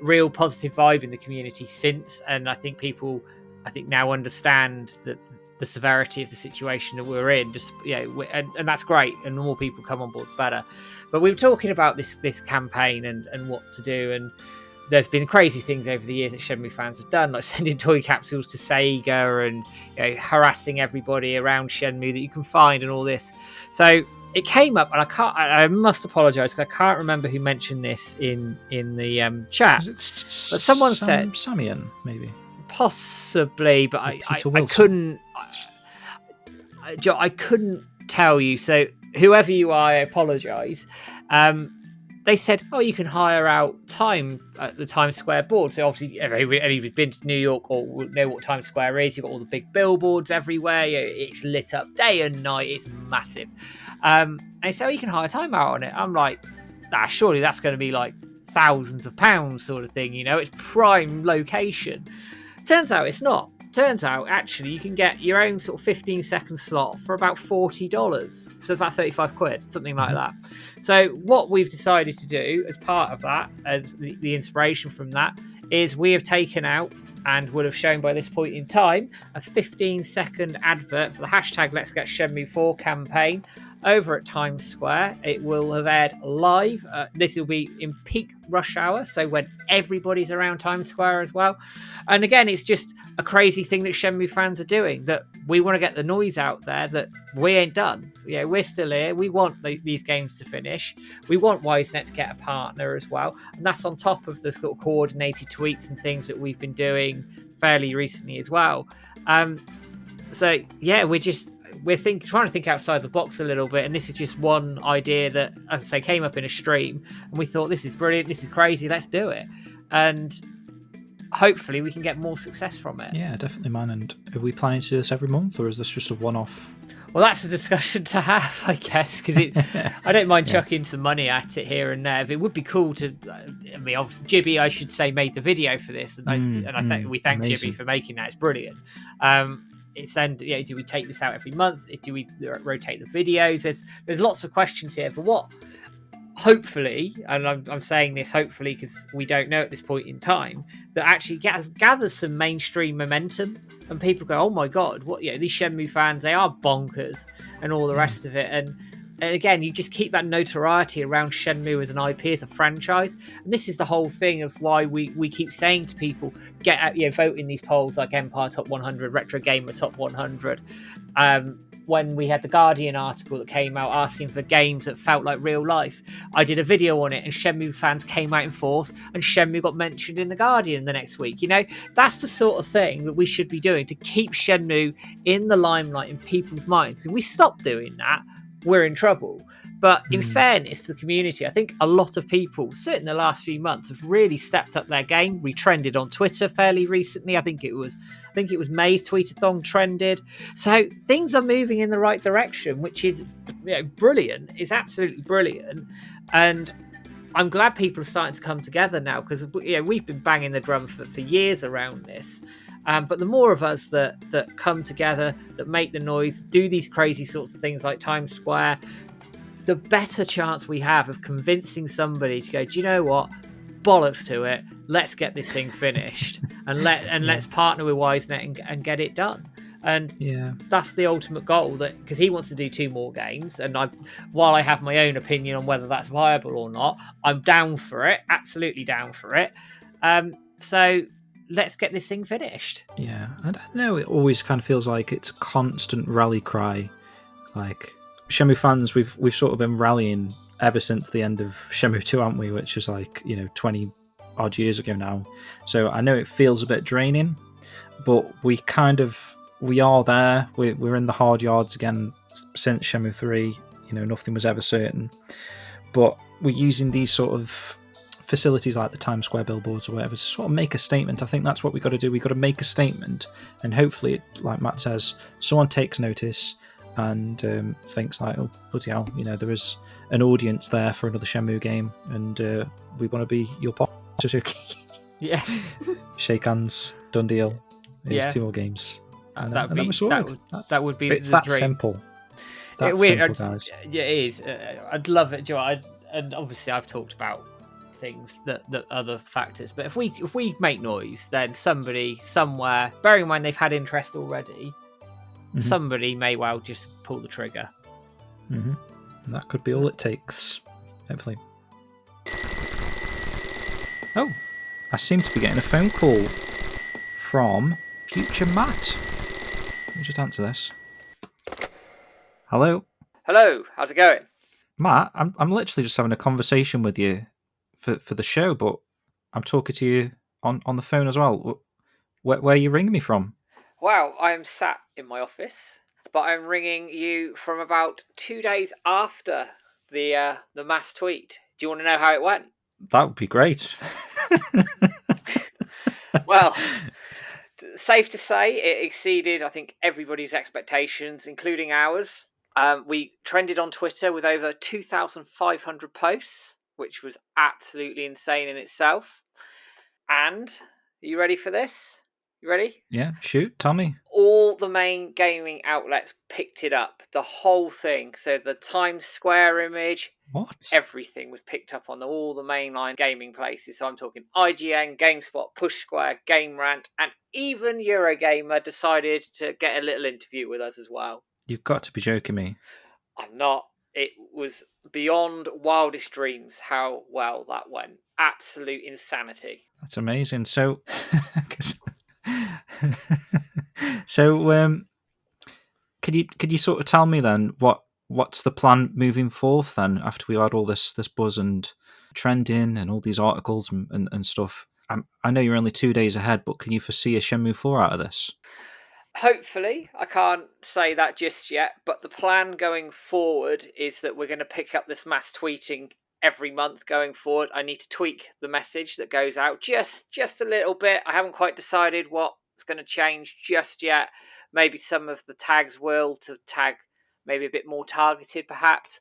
real positive vibe in the community since, and I think people now understand that the severity of the situation that we're in. And that's great, and the more people come on board, the better. But we were talking about this campaign and what to do, and there's been crazy things over the years that Shenmue fans have done, like sending toy capsules to Sega and harassing everybody around Shenmue that you can find and all this. So it came up, and I must apologise because I can't remember who mentioned this in the chat. But someone said Samian, maybe. Possibly, but I couldn't. I couldn't tell you. So whoever you are, I apologise. They said, "Oh, you can hire out time at the Times Square board." So obviously, anybody's been to New York or will know what Times Square is. You've got all the big billboards everywhere. It's lit up day and night. It's massive. And they say, "Oh, you can hire time out on it." I'm like, surely that's going to be like thousands of pounds sort of thing. It's prime location. Turns out it's not. Turns out, actually, you can get your own sort of 15-second slot for about $40. So about 35 quid, something like that. So what we've decided to do as part of that, as the inspiration from that, is we have taken out, and would have shown by this point in time, a 15-second advert for the hashtag Let's Get Shenmue 4 campaign over at Times Square. It will have aired live. This will be in peak rush hour, so when everybody's around Times Square as well. And again, it's just a crazy thing that Shenmue fans are doing, that we want to get the noise out there that we ain't done. We're still here. We want these games to finish. We want Wisenet to get a partner as well. And that's on top of the sort of coordinated tweets and things that we've been doing fairly recently as well. So yeah, we're trying to think outside the box a little bit, and this is just one idea that, as I say, came up in a stream, and we thought, this is brilliant, this is crazy, let's do it, and hopefully we can get more success from it. Yeah, definitely, man. And are we planning to do this every month, or is this just a one-off? Well, that's a discussion to have, I guess, because I don't mind chucking some money at it here and there. But it would be cool to. I mean, obviously, Jibby, I should say, made the video for this, and we thank amazing. Jibby for making that. It's brilliant. Do we take this out every month? Do we rotate the videos? There's lots of questions here, but what hopefully, and I'm saying this hopefully because we don't know at this point in time, that actually gathers some mainstream momentum, and people go, oh my god, what? These Shenmue fans, they are bonkers, and all the rest of it, and again, you just keep that notoriety around Shenmue as an IP, as a franchise. And this is the whole thing of why we keep saying to people, get out, vote in these polls like Empire Top 100, Retro Gamer Top 100. When we had the Guardian article that came out asking for games that felt like real life, I did a video on it, and Shenmue fans came out in force, and Shenmue got mentioned in the Guardian the next week. That's the sort of thing that we should be doing to keep Shenmue in the limelight in people's minds. If we stop doing that, we're in trouble. But in fairness to the community, I think a lot of people, certainly in the last few months, have really stepped up their game. We trended on Twitter fairly recently. I think it was May's tweetathon trended. So things are moving in the right direction, which is brilliant. It's absolutely brilliant. And I'm glad people are starting to come together now, because we've been banging the drum for years around this. But the more of us that come together, that make the noise, do these crazy sorts of things like Times Square, the better chance we have of convincing somebody to go, do you know what? Bollocks to it. Let's get this thing finished, and let's partner with Wisenet and get it done. And that's the ultimate goal. That because he wants to do 2 more games, and while I have my own opinion on whether that's viable or not, I'm down for it. Absolutely down for it. So let's get this thing finished. Yeah, I don't know. It always kind of feels like it's a constant rally cry. Like Shenmue fans, we've sort of been rallying ever since the end of Shenmue 2, haven't we? Which is like 20 odd years ago now. So I know it feels a bit draining, but we are there. We're in the hard yards again since Shenmue 3. Nothing was ever certain, but we're using these sort of facilities like the Times Square billboards or whatever to sort of make a statement. I think that's what we got to do. We got to make a statement, and hopefully, like Matt says, someone takes notice and thinks like, oh bloody hell, there is an audience there for another Shenmue game, and we want to be your Yu Suzuki. Yeah. Shake hands, done deal. Here's 2 more games, and then we're sorted. That would be it's the that dream. Simple. That's simple, guys. Yeah, it is. I'd love it, Joe. And obviously, I've talked about things that other factors, but if we make noise, then somebody somewhere, bearing in mind they've had interest already, somebody may well just pull the trigger. And that could be all it takes, hopefully. Oh, I seem to be getting a phone call from future Matt. Let me just answer this. Hello, how's it going? Matt? I'm literally just having a conversation with you for the show, but I'm talking to you on the phone as well. Where are you ringing me from? Well, I'm sat in my office, but I'm ringing you from about 2 days after the mass tweet. Do you want to know how it went? That would be great. Well, safe to say it exceeded, I think, everybody's expectations, including ours. We trended on Twitter with over 2,500 posts, which was absolutely insane in itself. And, are you ready for this? You ready? Yeah, shoot, tell me. All the main gaming outlets picked it up, the whole thing. So the Times Square image, everything was picked up on all the mainline gaming places. So I'm talking IGN, GameSpot, Push Square, Game Rant, and even Eurogamer decided to get a little interview with us as well. You've got to be joking me. I'm not. It was beyond wildest dreams how well that went. Absolute insanity. That's amazing. So, could you sort of tell me then what's the plan moving forth then after we had all this buzz and trending and all these articles and stuff? I know you're only 2 days ahead, but can you foresee a Shenmue 4 out of this? Hopefully, I can't say that just yet, but the plan going forward is that we're going to pick up this mass tweeting every month going forward. I need to tweak the message that goes out just a little bit. I haven't quite decided what's going to change just yet. Maybe some of the tags will to tag maybe a bit more targeted perhaps,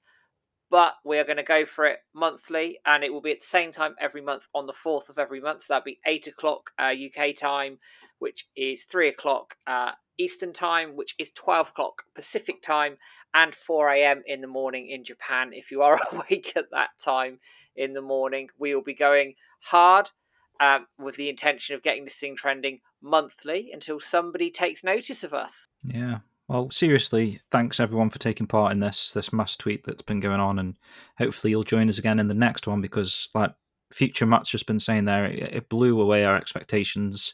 but we are going to go for it monthly, and it will be at the same time every month on the 4th of every month. So that'll be 8 o'clock UK time, which is 3 o'clock Eastern time, which is 12 o'clock Pacific time, and 4 a.m. in the morning in Japan. If you are awake at that time in the morning, we will be going hard with the intention of getting this thing trending monthly until somebody takes notice of us. Yeah. Well, seriously, thanks everyone for taking part in this mass tweet that's been going on, and hopefully you'll join us again in the next one, because like future Matt's just been saying there, it blew away our expectations.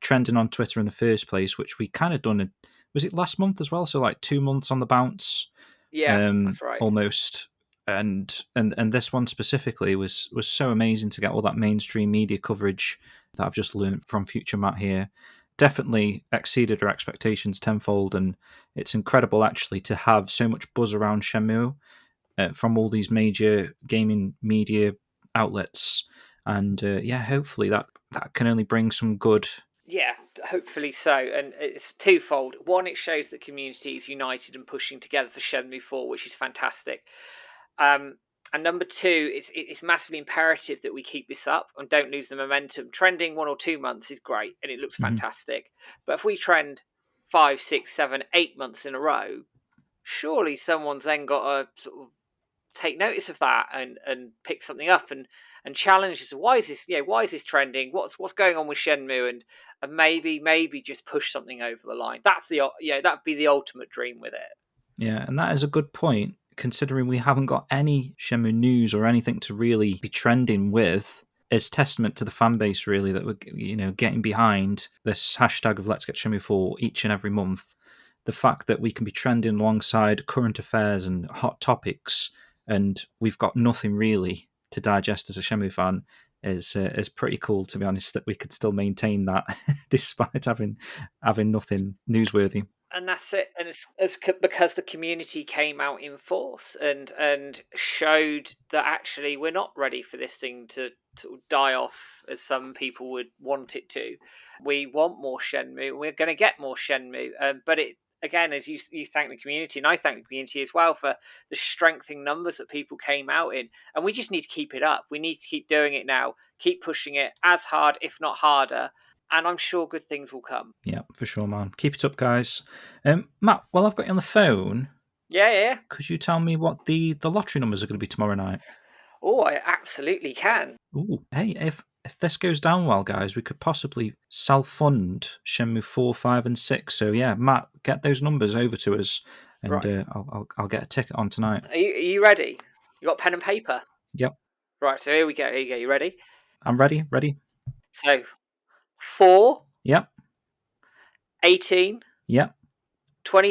Trending on Twitter in the first place, which we kind of done, was it last month as well? So like 2 months on the bounce. Yeah, that's right. Almost. And this one specifically was so amazing to get all that mainstream media coverage that I've just learned from future Matt here. Definitely exceeded our expectations tenfold, and it's incredible actually to have so much buzz around Shenmue from all these major gaming media outlets, and hopefully that can only bring some good. Yeah, hopefully so, and it's twofold. One, it shows that community is united and pushing together for Shenmue 4, which is fantastic. And And number two, it's massively imperative that we keep this up and don't lose the momentum. Trending 1 or 2 months is great and it looks fantastic. But if we trend 5, 6, 7, 8 months in a row, surely someone's then got to sort of take notice of that and pick something up and challenge us. Why is this trending? What's going on with Shenmue? And maybe just push something over the line. That'd be the ultimate dream with it. Yeah, and that is a good point, considering we haven't got any Shenmue news or anything to really be trending with. It's testament to the fan base, really, that we're getting behind this hashtag of Let's Get Shenmue 4 each and every month. The fact that we can be trending alongside current affairs and hot topics, and we've got nothing really to digest as a Shenmue fan is pretty cool, to be honest, that we could still maintain that despite having nothing newsworthy. And that's it. And it's because the community came out in force and showed that actually we're not ready for this thing to die off as some people would want it to. We want more Shenmue. We're going to get more Shenmue. But it, again, as you thank the community, and I thank the community as well for the strengthening numbers that people came out in. And we just need to keep it up. We need to keep doing it now. Keep pushing it as hard, if not harder. And I'm sure good things will come. Yeah, for sure, man. Keep it up, guys. Matt, while I've got you on the phone, yeah, could you tell me what the lottery numbers are going to be tomorrow night? Oh, I absolutely can. Ooh, hey, if this goes down well, guys, we could possibly self-fund Shenmue 4, 5, and 6. So yeah, Matt, get those numbers over to us, and Right. I'll get a ticket on tonight. Are you ready? You got pen and paper? Yep. Right, so here we go. You ready? I'm ready. So 4, Yep. 18, Yep. 20.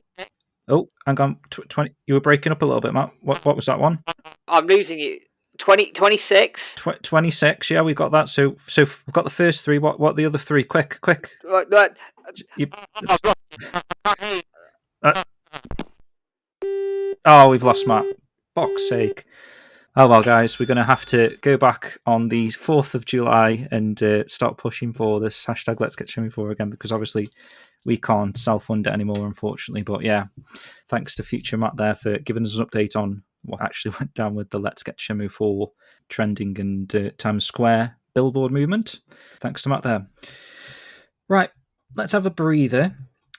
Oh, hang on. 20. You were breaking up a little bit, Matt. What was that one? I'm losing you. 26. 26. Yeah, we've got that. So we've got the first three. What are the other three? Quick. Right. You- Oh, we've lost Matt. Fuck's sake. Oh well, guys, we're going to have to go back on the 4th of July and start pushing for this hashtag Let's Get Shenmue 4 again, because obviously we can't self-fund it anymore, unfortunately. But yeah, thanks to future Matt there for giving us an update on what actually went down with the Let's Get Shenmue 4 trending and Times Square billboard movement. Thanks to Matt there. Right, let's have a breather.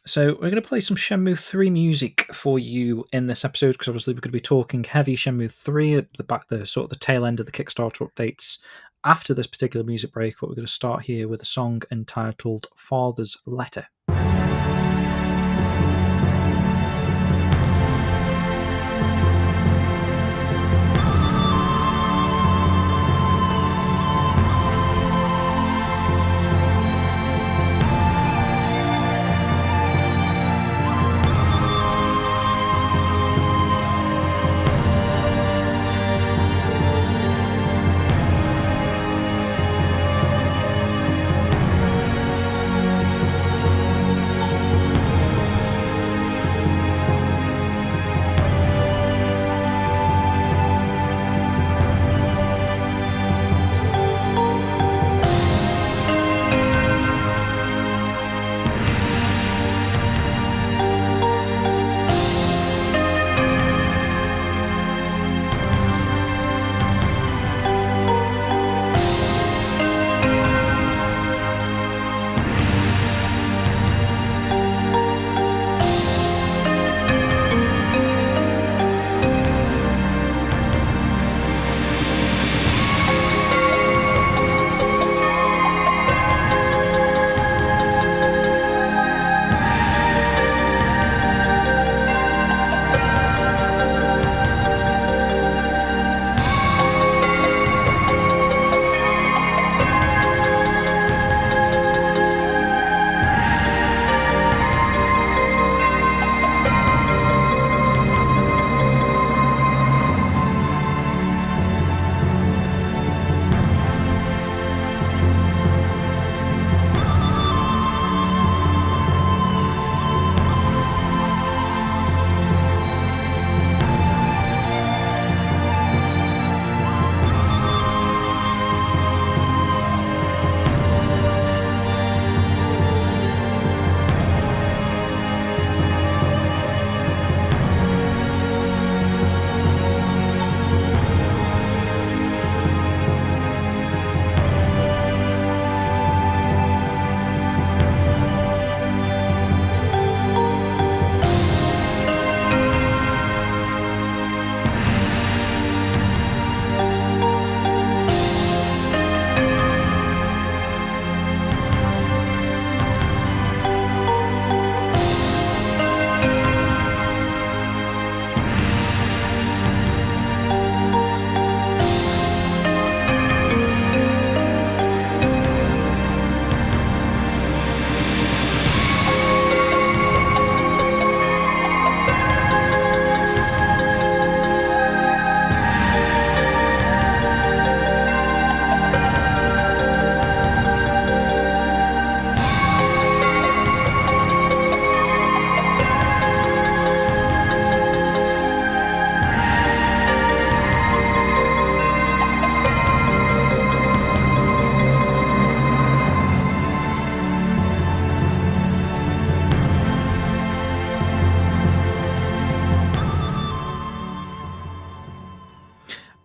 So we're going to play some Shenmue 3 music for you in this episode, because obviously we're going to be talking heavy Shenmue 3 at the sort of the tail end of the Kickstarter updates after this particular music break. But we're going to start here with a song entitled Father's Letter.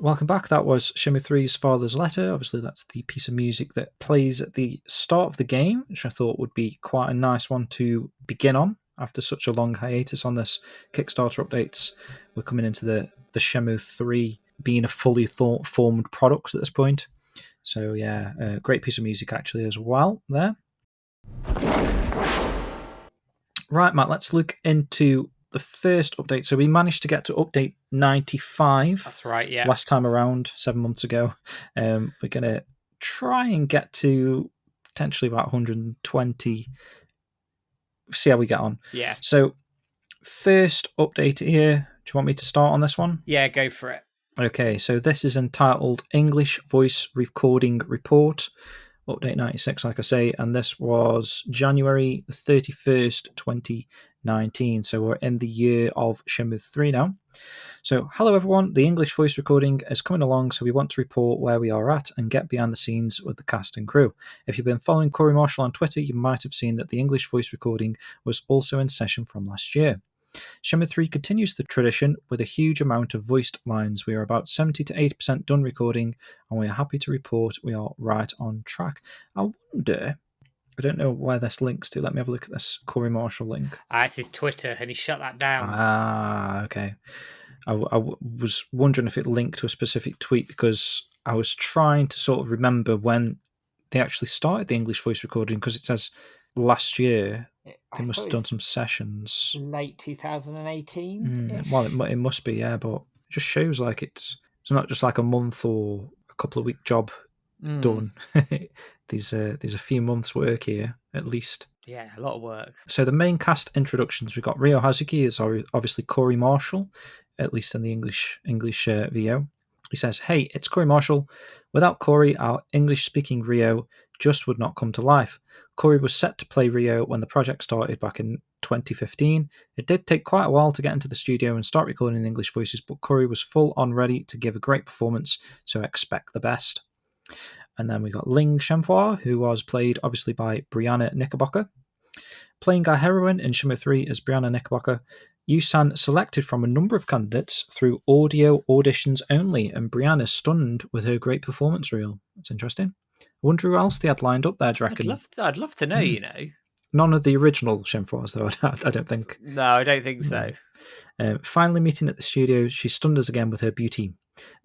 welcome back. That was Shenmue 3's Father's Letter. Obviously, that's the piece of music that plays at the start of the game, which I thought would be quite a nice one to begin on after such a long hiatus on this Kickstarter updates. We're coming into the Shenmue 3 being a fully formed product at this point. So yeah, a great piece of music actually as well there. Right, Matt, let's look into the first update. So we managed to get to update 95. That's right, yeah. Last time around, 7 months ago. We're going to try and get to potentially about 120. See how we get on. Yeah. So first update here. Do you want me to start on this one? Yeah, go for it. Okay, so this is entitled English Voice Recording Report. Update 96, like I say, and this was January 31st, 2019. So we're in the year of Shenmue 3 now. So, hello everyone, the English voice recording is coming along, so we want to report where we are at and get behind the scenes with the cast and crew. If you've been following Corey Marshall on Twitter, you might have seen that the English voice recording was also in session from last year. Shenmue 3 continues the tradition with a huge amount of voiced lines. We are about 70 to 80% done recording, and we are happy to report we are right on track. I wonder, I don't know where this links to. Let me have a look at this Corey Marshall link. It's his Twitter, and he shut that down. Ah, okay. I was wondering if it linked to a specific tweet because I was trying to sort of remember when they actually started the English voice recording, because it says last year they must have done some sessions. Late 2018. Well, it must be, yeah, but it just shows like it's not just like a month or a couple of week job done. There's a few months work here at least. Yeah, a lot of work. So the main cast introductions, we've got Ryo Hazuki as obviously Corey Marshall, at least in the English VO. He says, "Hey, it's Corey Marshall. Without Corey, our English-speaking Ryo just would not come to life. Corey was set to play Ryo when the project started back in 2015. It did take quite a while to get into the studio and start recording the English voices, but Corey was full on ready to give a great performance, so expect the best." And then we got Ling Shenhua, who was played obviously by Brianna Knickerbocker. Playing our heroine in Shenmue 3 as Brianna Knickerbocker, Yu-san selected from a number of candidates through audio auditions only, and Brianna stunned with her great performance reel. That's interesting. I wonder who else they had lined up there, do you reckon? I'd love to know, you know. None of the original Shenhuas, though, I don't think. No, I don't think so. Finally meeting at the studio, she stunned us again with her beauty.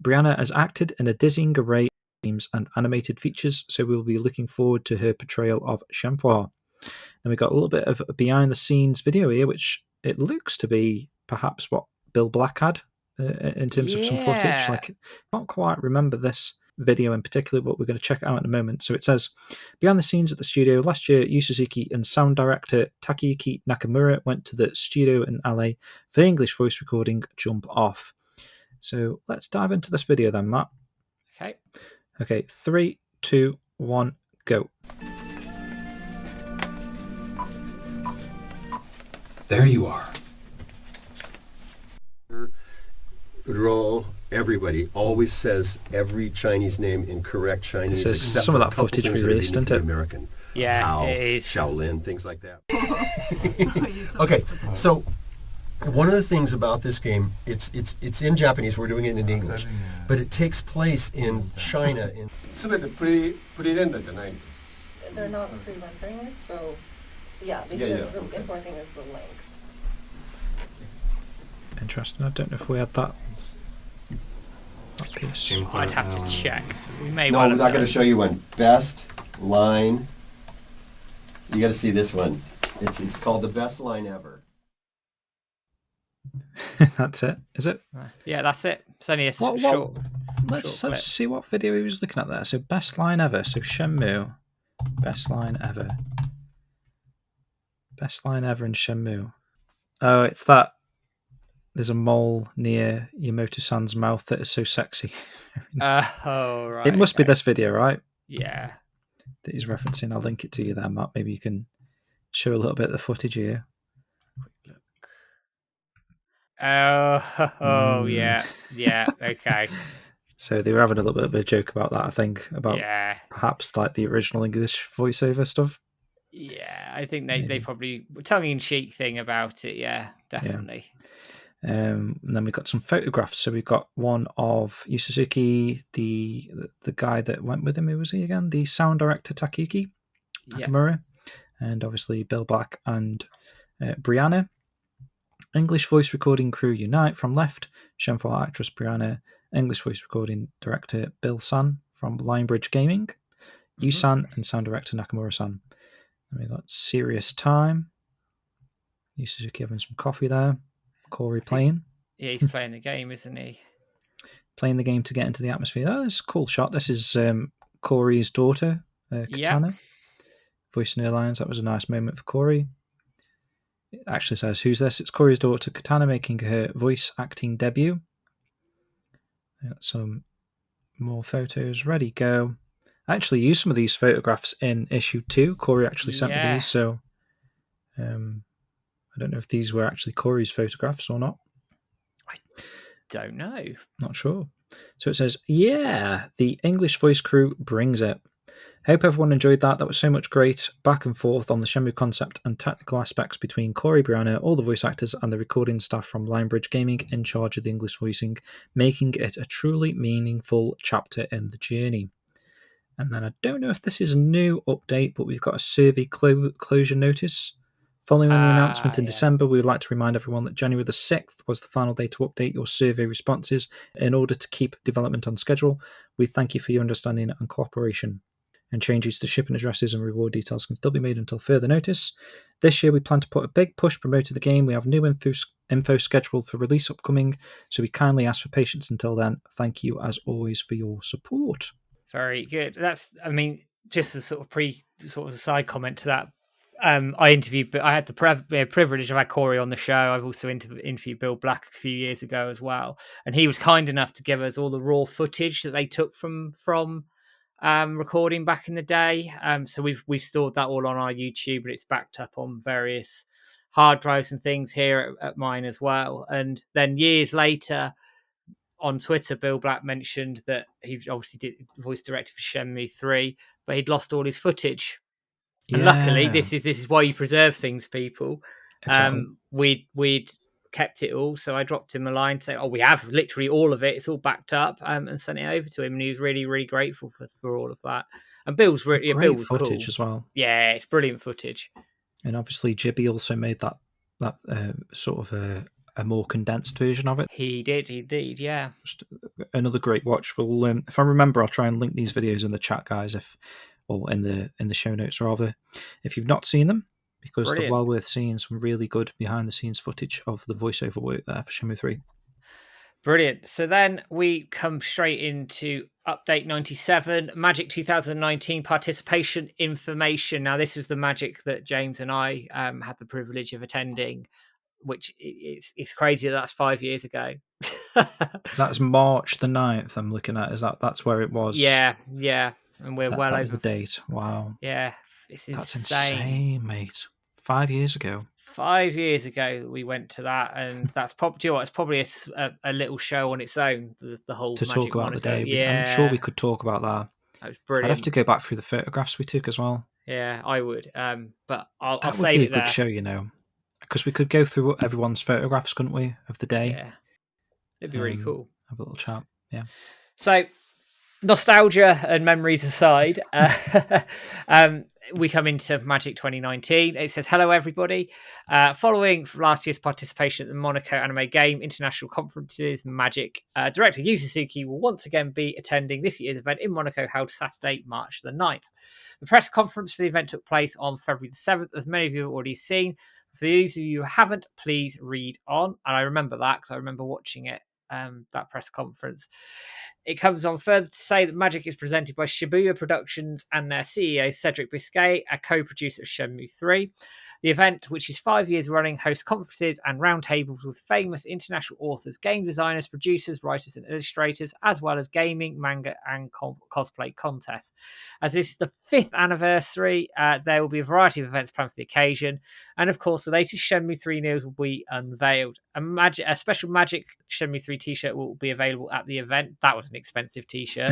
Brianna has acted in a dizzying array of games and animated features, so we'll be looking forward to her portrayal of Shenhua. Then we got a little bit of behind-the-scenes video here, which it looks to be perhaps what Bill Black had in terms of some footage. Like, I can't quite remember this video in particular, but we're going to check it out in a moment. So it says, behind the scenes at the studio, last year, Yu Suzuki and sound director Takayuki Nakamura went to the studio in LA for the English voice recording Jump Off. So let's dive into this video then, Matt. Okay, 3, 2, 1, go. There you are. Everybody always says every Chinese name in correct Chinese. So except some of for a that couple footage things we that are released, unique isn't to it? American. Yeah, Tao, it is. Shaolin, things like that. Okay, so one of the things about this game, it's in Japanese. We're doing it in English, but it takes place in China. They're not pre-rendering it, so yeah, the important thing is the length. Interesting. I don't know if we had that piece. I'd have to check. We may No, well I'm have not going done. to show you one. Best line. You got to see this one. It's called the best line ever. That's it, is it? Yeah, that's it. It's only a What- short. Let's clip. see what video he was looking at there. So best line ever. So Shenmue, best line ever. Best line ever in Shenmue. Oh, it's that. There's a mole near Yamato-san's mouth that is so sexy. Oh, right. It must be okay. this video, right? Yeah. That he's referencing. I'll link it to you there, Matt. Maybe you can show a little bit of the footage here. Oh, yeah. Yeah, okay. So they were having a little bit of a joke about that, I think, about Yeah. perhaps like the original English voiceover stuff. Yeah, I think they Maybe. probably tongue-in-cheek thing about it. Yeah, definitely. And then we've got some photographs. So we've got one of Yu Suzuki, the guy that went with him. Who was he again? The sound director Takayuki Nakamura, and obviously Bill Black and Brianna. English voice recording crew unite from left. Shenmue actress Brianna. English voice recording director Bill San from Lionbridge Gaming. Yu San and sound director Nakamura San. And we've got Serious Time. Yu Suzuki having some coffee there. Corey playing. Yeah, he's playing the game, isn't he? Playing the game to get into the atmosphere. Oh, it's a cool shot. This is Corey's daughter, Katana. Voicing her lines. That was a nice moment for Corey. It actually says, who's this? It's Corey's daughter, Katana, making her voice acting debut. Got some more photos. Ready, go. I actually used some of these photographs in issue 2. Corey actually sent me these, so I don't know if these were actually Corey's photographs or not. I don't know. Not sure. So it says, yeah, the English voice crew brings it. Hope everyone enjoyed that. That was so much great back and forth on the Shenmue concept and technical aspects between Corey, Brianna, all the voice actors, and the recording staff from Lionbridge Gaming in charge of the English voicing, making it a truly meaningful chapter in the journey. And then I don't know if this is a new update, but we've got a survey closure notice. Following the announcement in December, we would like to remind everyone that January the 6th was the final day to update your survey responses in order to keep development on schedule. We thank you for your understanding and cooperation. And changes to shipping addresses and reward details can still be made until further notice. This year, we plan to put a big push promoting the game. We have new info scheduled for release upcoming, so we kindly ask for patience until then. Thank you, as always, for your support. Very good. Just a sort of a side comment to that. I had the privilege of having Corey on the show. I've also interviewed Bill Black a few years ago as well, and he was kind enough to give us all the raw footage that they took from recording back in the day. So we've stored that all on our YouTube, but it's backed up on various hard drives and things here at mine as well. And then years later, on Twitter, Bill Black mentioned that he obviously did voice director for Shenmue 3, but he'd lost all his footage. And luckily, this is why you preserve things, people. Exactly. We'd kept it all, so I dropped him a line saying, "Oh, we have literally all of it. It's all backed up," and sent it over to him, and he was really, really grateful for all of that. And Bill's great footage cool as well. Yeah, it's brilliant footage. And obviously, Jibby also made that sort of a more condensed version of it. He did, indeed, yeah. Just another great watch. We'll, if I remember, I'll try and link these videos in the chat, guys, or in the show notes rather, if you've not seen them, because they're well worth seeing. Some really good behind the scenes footage of the voiceover work there for Shenmue 3. Brilliant. So then we come straight into update 97, Magic 2019 participation information. Now, this was the Magic that James and I had the privilege of attending, which it's crazy that's 5 years ago. That's March the 9th I'm looking at. That's where it was? Yeah. And we're well over the date. Wow. Yeah, it's insane. That's insane, mate. 5 years ago. 5 years ago we went to that, and that's probably it's probably a little show on its own. The whole to Magic talk about Monaco. the day. I'm sure we could talk about that. That was brilliant. I'd have to go back through the photographs we took as well. Yeah, I would. But I'll that save would be it a good show, because we could go through everyone's photographs, couldn't we, of the day? Yeah, it'd be really cool. Have a little chat. Yeah. So, nostalgia and memories aside, we come into Magic 2019. It says, hello, everybody. Following last year's participation at the Monaco Anime Game International Conferences, Magic director Yu Suzuki will once again be attending this year's event in Monaco, held Saturday, March the 9th. The press conference for the event took place on February the 7th, as many of you have already seen. For those of you who haven't, please read on. And I remember that because I remember watching it, that press conference. It comes on further to say that Magic is presented by Shibuya Productions and their CEO, Cedric Biscay, a co-producer of Shenmue 3. The event, which is 5 years running, hosts conferences and roundtables with famous international authors, game designers, producers, writers, and illustrators, as well as gaming, manga, and cosplay contests. As this is the 5th anniversary, there will be a variety of events planned for the occasion. And of course, the latest Shenmue 3 news will be unveiled. A special Magic Shenmue 3 t-shirt will be available at the event. That was an expensive t-shirt.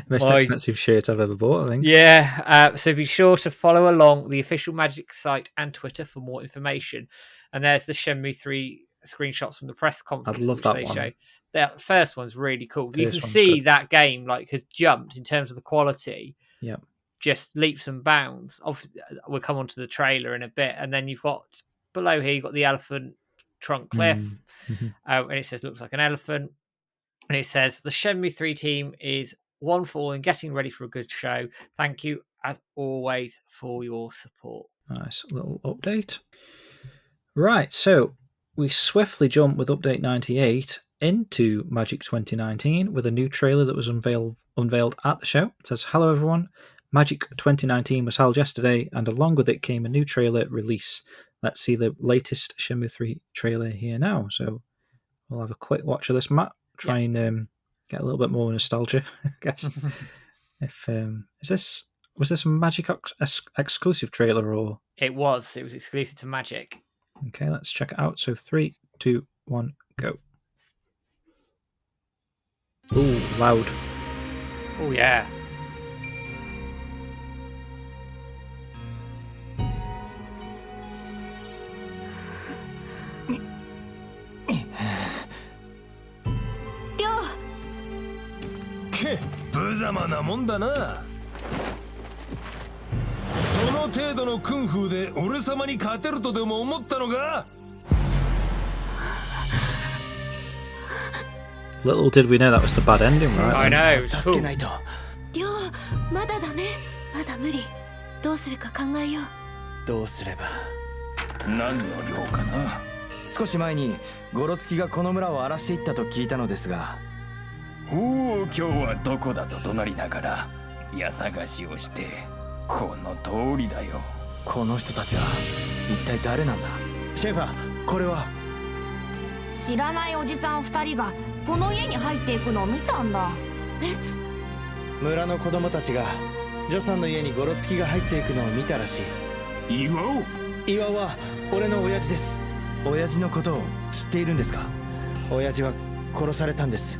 Most expensive shirt I've ever bought, I think. Yeah, so be sure to follow along the official Magic site and Twitter for more information. And there's the Shenmue 3 screenshots from the press conference, love which that they one. show. The first one's really cool. You First can one's see good. that game like has jumped in terms of the quality. Yeah. Just leaps and bounds. We'll come on to the trailer in a bit, and then you've got below here, you've got the elephant trunk cliff, Mm-hmm. and it says looks like an elephant, and it says the Shenmue 3 team is one for all and getting ready for a good show. Thank you as always for your support. Nice little update. Right, so we swiftly jump with update 98 into Magic 2019 with a new trailer that was unveiled at the show. It says, "Hello everyone, Magic 2019 was held yesterday, and along with it came a new trailer release. Let's see the latest Shenmue 3 trailer here now." So we'll have a quick watch of this, Matt. Try and get a little bit more nostalgia, I guess. Was this a Magic exclusive trailer or? It was exclusive to Magic. Okay, let's check it out. So 3, 2, 1, go. Ooh, loud. Oh yeah.け無様なもんだな。その程度のクンフーで俺様に勝てるとでも思ったのか。 Little did we know that was the bad ending, right? I know. It was 助け cool. ないと。りょう、まだダメ。まだ無理。どうするか考えよう。どうすれば。何の量かな。少し前にゴロツキがこの村を荒らしていったと聞いたのですが。おお、今日はどこだと怒鳴りながら家探しをしてこの通りだよ。この人たちは一体誰なんだ。シェファー、これは。知らないおじさん2人がこの家に入っていくのを見たんだ。村の子供たちがジョさんの家にゴロツキが入っていくのを見たらしい。岩尾。岩尾は俺の親父です。親父のことを知っているんですか。親父は殺されたんです。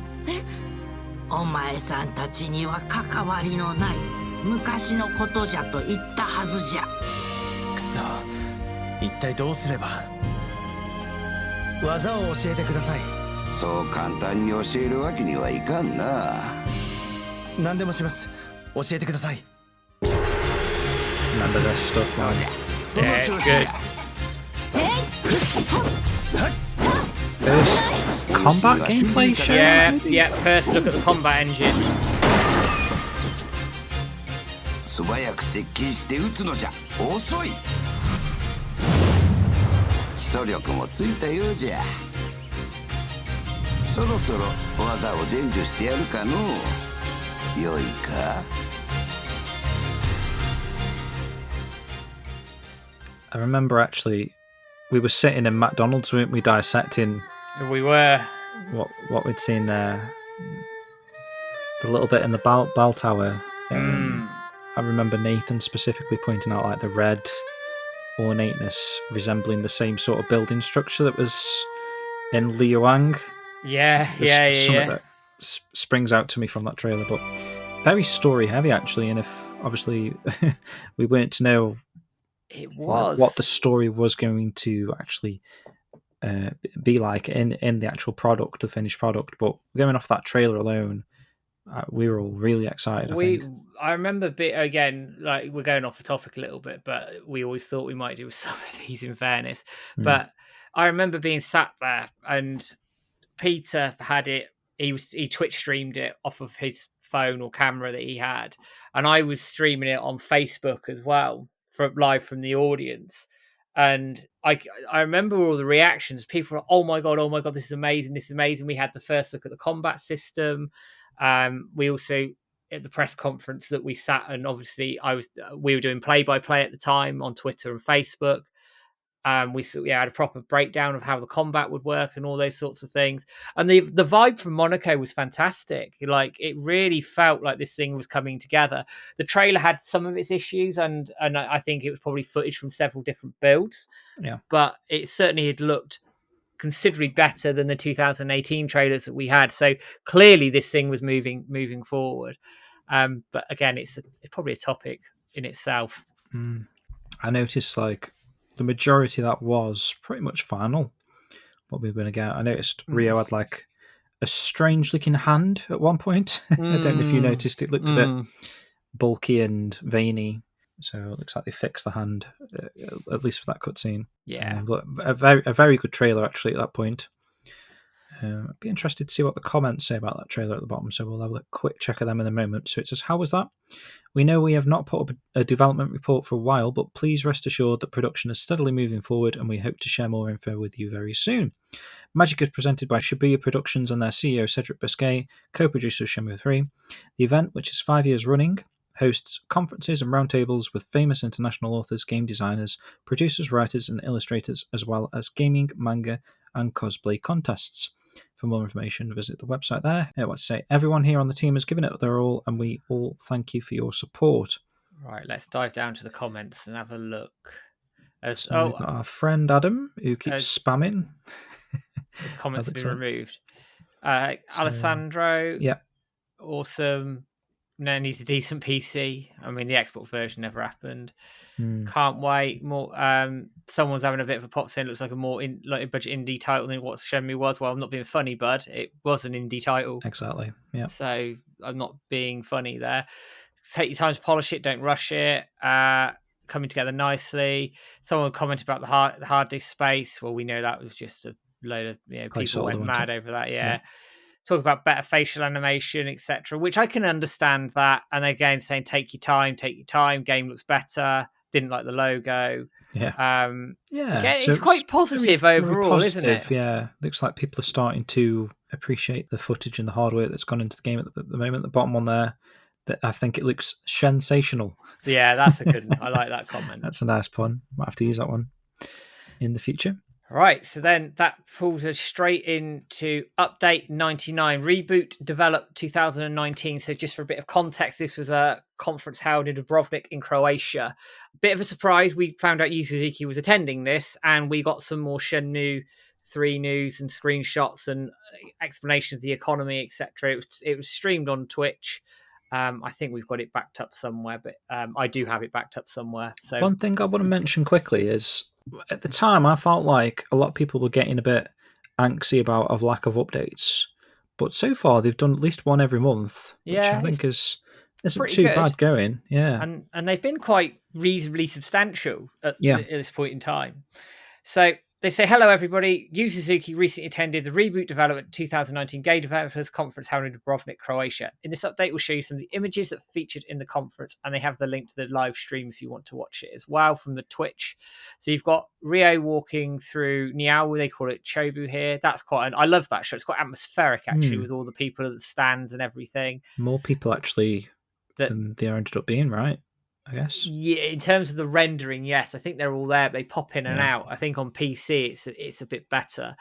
お前さんたちには関わりのない昔のことじゃと言ったはずじゃ。くそ、一体どうすれば。技を教えてください。そう簡単に教えるわけにはいかんな。何でもします。教えてください。 Remember this stuff, man. Yeah, it's good. First combat gameplay show? Yeah. First look at the combat engine. 素早く接近して撃つのじゃ。遅い。基礎力もついたようじゃ。そろそろ技を伝授してやるかのう。よいか。I remember actually, we were sitting in McDonald's, weren't we, dissecting We were. what we'd seen there. The little bit in the bell tower. I remember Nathan specifically pointing out like the red ornateness resembling the same sort of building structure that was in Liuang. Yeah. Something that springs out to me from that trailer, but very story heavy actually. And if obviously we weren't to know It was what the story was going to actually be like in the actual product, the finished product, but going off that trailer alone, we were all really excited. I remember again, like we're going off the topic a little bit, but we always thought we might do some of these in fairness. But I remember being sat there and Peter had it. He Twitch streamed it off of his phone or camera that he had, and I was streaming it on Facebook as well, live from the audience. And I remember all the reactions. People were like, oh my god, this is amazing. We had the first look at the combat system. We also, at the press conference that we sat, and obviously we were doing play-by-play at the time on Twitter and Facebook. We had a proper breakdown of how the combat would work and all those sorts of things. And the vibe from Monaco was fantastic. Like, it really felt like this thing was coming together. The trailer had some of its issues, and I think it was probably footage from several different builds. Yeah. But it certainly had looked considerably better than the 2018 trailers that we had. So clearly this thing was moving forward. But again, it's probably a topic in itself. I noticed like the majority of that was pretty much final what we were going to get. I noticed Rio had like a strange looking hand at one point. I don't know if you noticed. It looked a bit bulky and veiny. So it looks like they fixed the hand, at least for that cutscene. Yeah. But a very good trailer, actually, at that point. I'd be interested to see what the comments say about that trailer at the bottom, so we'll have a quick check of them in a moment. So it says, how was that? We know we have not put up a development report for a while, but please rest assured that production is steadily moving forward and we hope to share more info with you very soon. Magic is presented by Shibuya Productions and their CEO Cedric Biscay, co-producer of Shenmue 3. The event, which is 5 years running, hosts conferences and roundtables with famous international authors, game designers, producers, writers and illustrators, as well as gaming, manga and cosplay contests. For more information, visit the website there. I want to say everyone here on the team has given it their all, and we all thank you for your support. Right, let's dive down to the comments and have a look. We've got our friend Adam, who keeps spamming. His comments have been removed. Alessandro, yeah, awesome. No, needs a decent PC. I mean, the Xbox version never happened. Can't wait. More. Someone's having a bit of a pop saying it looks like a more budget indie title than what Shenmue was. Well, I'm not being funny, bud. It was an indie title. Exactly. Yeah. So I'm not being funny there. Take your time to polish it. Don't rush it. Coming together nicely. Someone commented about the hard disk space. Well, we know that was just a load of people went mad over that. Yeah. Talk about better facial animation, etc., which I can understand that. And again, saying take your time. Game looks better. Didn't like the logo. Yeah, Again, so it's quite positive overall, isn't it? Yeah, looks like people are starting to appreciate the footage and the hardware that's gone into the game at the moment. The bottom one there, that I think it looks sensational. Yeah, that's a good one. I like that comment. That's a nice pun. Might have to use that one in the future. Right, so then that pulls us straight into Update 99, Reboot, Develop 2019. So just for a bit of context, this was a conference held in Dubrovnik in Croatia. A bit of a surprise, we found out Yu Suzuki was attending this, and we got some more Shenmue 3 news and screenshots and explanation of the economy, etc. It was streamed on Twitch. I think we've got it backed up somewhere, but I do have it backed up somewhere. So one thing I want to mention quickly is, at the time, I felt like a lot of people were getting a bit antsy about a lack of updates, but so far they've done at least one every month, which I think isn't too bad going. Yeah, and they've been quite reasonably substantial at this point in time. So they say, hello, everybody. Yu Suzuki recently attended the Reboot Development 2019 Game Developers Conference held in Dubrovnik, Croatia. In this update, we'll show you some of the images that featured in the conference, and they have the link to the live stream if you want to watch it as well from the Twitch. So you've got Rio walking through Niao, they call it Chobu here. That's I love that show. It's quite atmospheric, actually, with all the people at the stands and everything. More people, actually, than there ended up being, right? I guess. Yeah, in terms of the rendering, yes, I think they're all there. But they pop in and out. I think on PC it's a bit better.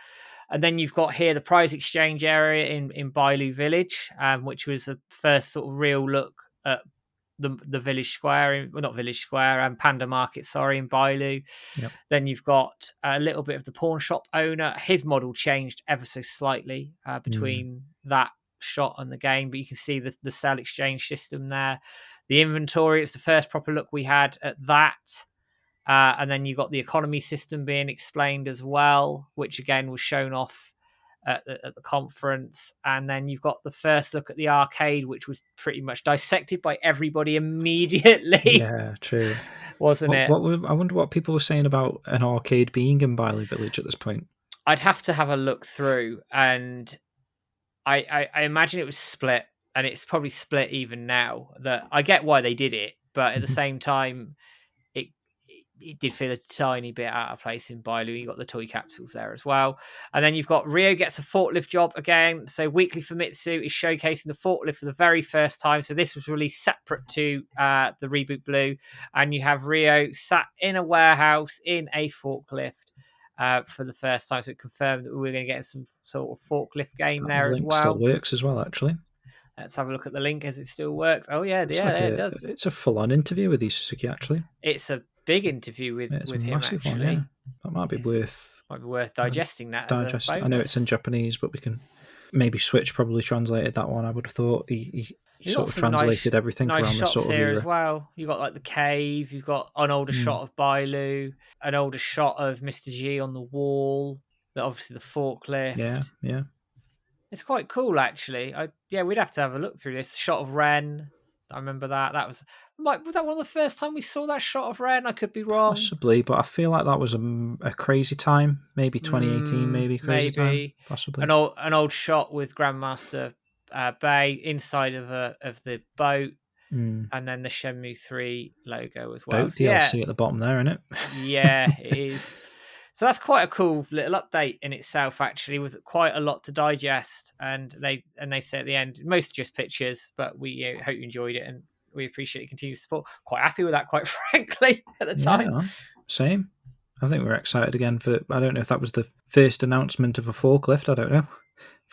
And then you've got here the prize exchange area in Bailu Village, which was the first sort of real look at the village square, not village square, Panda Market, in Bailu. Yep. Then you've got a little bit of the pawn shop owner. His model changed ever so slightly between that shot and the game, but you can see the sell exchange system there. The inventory, it's the first proper look we had at that. And then you got the economy system being explained as well, which again was shown off at the conference. And then you've got the first look at the arcade, which was pretty much dissected by everybody immediately. Yeah, true. Wasn't it? I wonder what people were saying about an arcade being in Bailu Village at this point. I'd have to have a look through, and I imagine it was split. And it's probably split even now. That I get why they did it, but at the same time, it did feel a tiny bit out of place in Bailu. You got the toy capsules there as well, and then you've got Rio gets a forklift job again. So Weekly Famitsu is showcasing the forklift for the very first time. So this was released separate to the Reboot Blue, and you have Rio sat in a warehouse in a forklift. For the first time, so it confirmed that we're going to get some sort of forklift game there as well. Still works as well, actually. Let's have a look at the link as it still works. Oh, yeah, it does. It's a full-on interview with Yu Suzuki, actually. It's a big interview with him, actually. One, yeah. That might be worth digesting that. I know it's in Japanese, but we can maybe Switch probably translated that one. I would have thought he sort of translated everything around the sort of here era. As well. You got like the cave. You've got an older shot of Bailu, an older shot of Mr. G on the wall. obviously the forklift. Yeah. It's quite cool, actually. We'd have to have a look through this. Shot of Ren. I remember that. Was that one of the first time we saw that shot of Ren? I could be wrong. Possibly, but I feel like that was a crazy time. Maybe 2018, maybe crazy time. Possibly. An old shot with Grandmaster Bay inside of the boat, and then the Shenmue 3 logo as well. Boat DLC at the bottom there, isn't it? Yeah, it is. So that's quite a cool little update in itself, actually, with quite a lot to digest. And they say at the end, most just pictures, but we hope you enjoyed it and we appreciate your continued support. Quite happy with that, quite frankly, at the time. Yeah, same. I think we're excited again for. I don't know if that was the first announcement of a forklift. I don't know.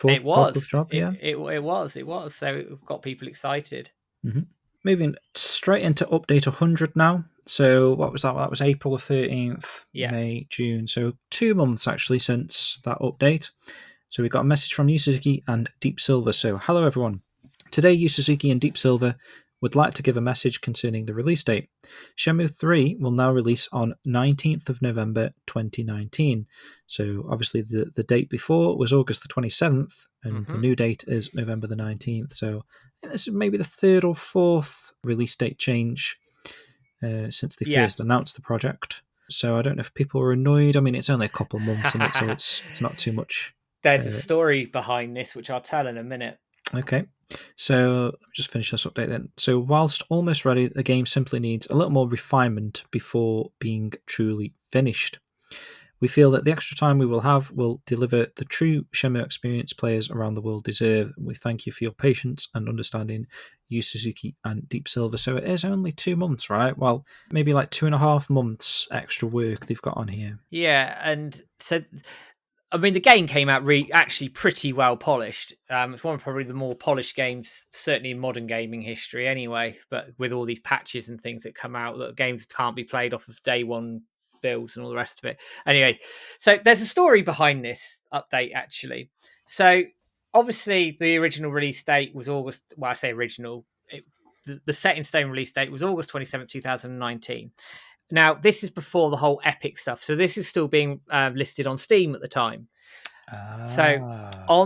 It was. Forklift drop, yeah. It was. So it got people excited. Mm-hmm. Moving straight into update 100 now. So what was that? That was April 13th, May, June. So 2 months actually since that update. So we got a message from Yu Suzuki and Deep Silver. So hello everyone. Today Yu Suzuki and Deep Silver would like to give a message concerning the release date. Shenmue 3 will now release on 19th of November 2019. So obviously the date before was August the 27th and the new date is November the 19th. So this is maybe the third or fourth release date change since they first announced the project. So I don't know if people were annoyed. I mean, it's only a couple of months in it, so it's not too much. There's a story behind this, which I'll tell in a minute. Okay, so let me just finish this update then. So whilst almost ready, the game simply needs a little more refinement before being truly finished. We feel that the extra time we will have will deliver the true Shenmue experience players around the world deserve. We thank you for your patience and understanding, Yu Suzuki and Deep Silver. So it is only 2 months, right? Well, maybe like 2.5 months extra work they've got on here. Yeah, and so, I mean, the game came out actually pretty well polished. It's one of probably the more polished games, certainly in modern gaming history anyway, but with all these patches and things that come out, that games can't be played off of day one builds and all the rest of it. Anyway, so there's a story behind this update, actually. So obviously the original release date was August. Well, I say original. The set in stone release date was August 27th, 2019. Now, this is before the whole Epic stuff. So this is still being listed on Steam at the time.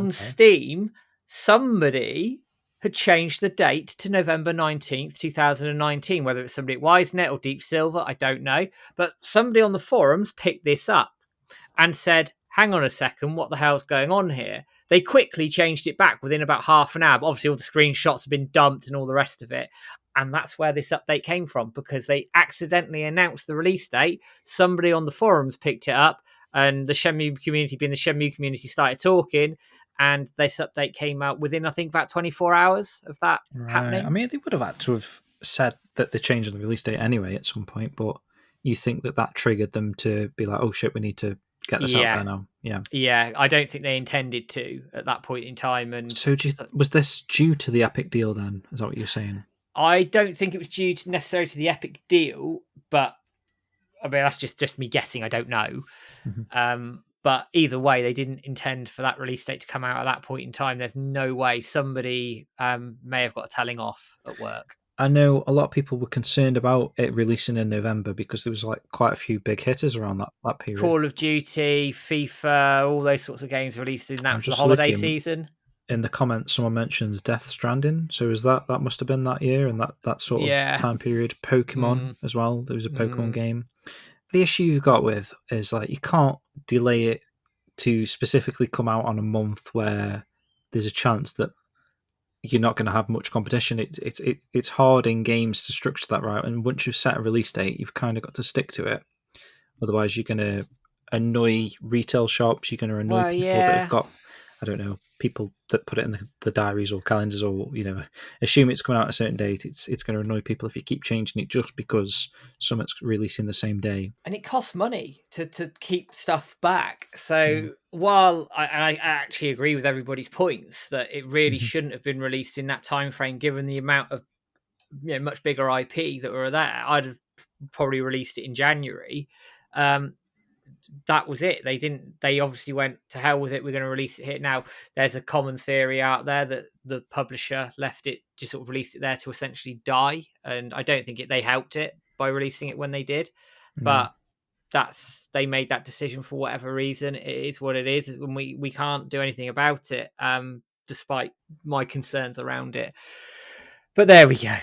Steam, somebody had changed the date to November 19th, 2019. Whether it's somebody at Wisenet or Deep Silver, I don't know. But somebody on the forums picked this up and said, hang on a second, what the hell's going on here? They quickly changed it back within about half an hour. But obviously, all the screenshots have been dumped and all the rest of it. And that's where this update came from, because they accidentally announced the release date. Somebody on the forums picked it up, and the Shenmue community, being the Shenmue community, started talking. And this update came out within, I think, about 24 hours of that happening. I mean, they would have had to have said that they changed the release date anyway at some point, but you think that triggered them to be like, oh shit, we need to get this out there now. Yeah, I don't think they intended to at that point in time. And so was this due to the Epic deal then? Is that what you're saying? I don't think it was due to necessarily to the Epic deal, but I mean, that's just me guessing. I don't know. Mm-hmm. But either way, they didn't intend for that release date to come out at that point in time. There's no way. Somebody may have got a telling off at work. I know a lot of people were concerned about it releasing in November because there was like quite a few big hitters around that period. Call of Duty, FIFA, all those sorts of games released in that for the holiday season. In the comments, someone mentions Death Stranding. So is that must have been that year and that sort of time period. Pokemon as well. There was a Pokemon game. The issue you've got with is like you can't delay it to specifically come out on a month where there's a chance that you're not going to have much competition. It's hard in games to structure that right, and once you've set a release date, you've kind of got to stick to it. Otherwise, you're going to annoy retail shops. You're going to annoy people that have got, I don't know, people that put it in the diaries or calendars, or assume it's coming out a certain date. It's going to annoy people if you keep changing it just because something's releasing the same day. And it costs money to keep stuff back. So while I actually agree with everybody's points that it really shouldn't have been released in that time frame, given the amount of much bigger IP that were there, I'd have probably released it in January. That was it. They obviously went to hell with it. We're going to release it here. Now, there's a common theory out there that the publisher left it, just sort of released it there to essentially die. And I don't think they helped it by releasing it when they did. But they made that decision for whatever reason. It is what it is, and we can't do anything about it, despite my concerns around it. But there we go.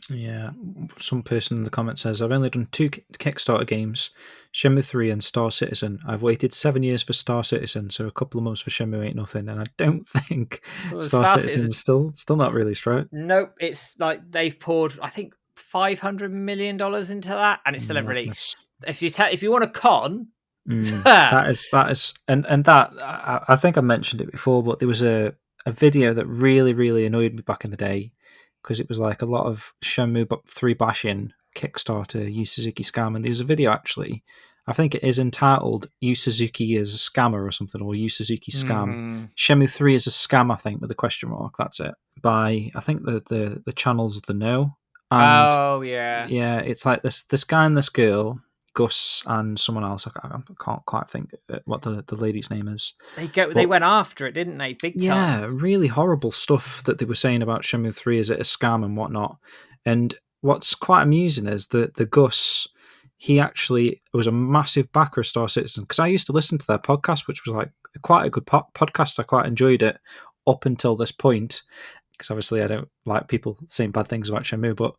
Yeah, some person in the comments says, I've only done 2 Kickstarter games, Shenmue 3 and Star Citizen. I've waited 7 years for Star Citizen, so a couple of months for Shenmue ain't nothing, and I don't think Star Citizen's still not released, right? Nope, it's like they've poured, I think, $500 million into that, and it's still in release. If you want a con... that is, and that, I think I mentioned it before, but there was a video that really, really annoyed me back in the day, because it was like a lot of Shenmue 3 bashing, Kickstarter, Yu Suzuki scam, and there's a video actually, I think it is entitled Yu Suzuki is a scammer or something, or Yu Suzuki scam. Shenmue 3 is a scam, I think, with a question mark, that's it. By, I think the channel's The Know. And yeah, it's like this guy and this girl, Gus and someone else, I can't quite think what the lady's name is. They went after it, didn't they? Big time. Yeah, really horrible stuff that they were saying about Shenmue 3, is it a scam and whatnot. And what's quite amusing is the Gus, he actually was a massive backer of Star Citizen, because I used to listen to their podcast, which was like quite a good podcast. I quite enjoyed it up until this point, because obviously I don't like people saying bad things about Shenmue, but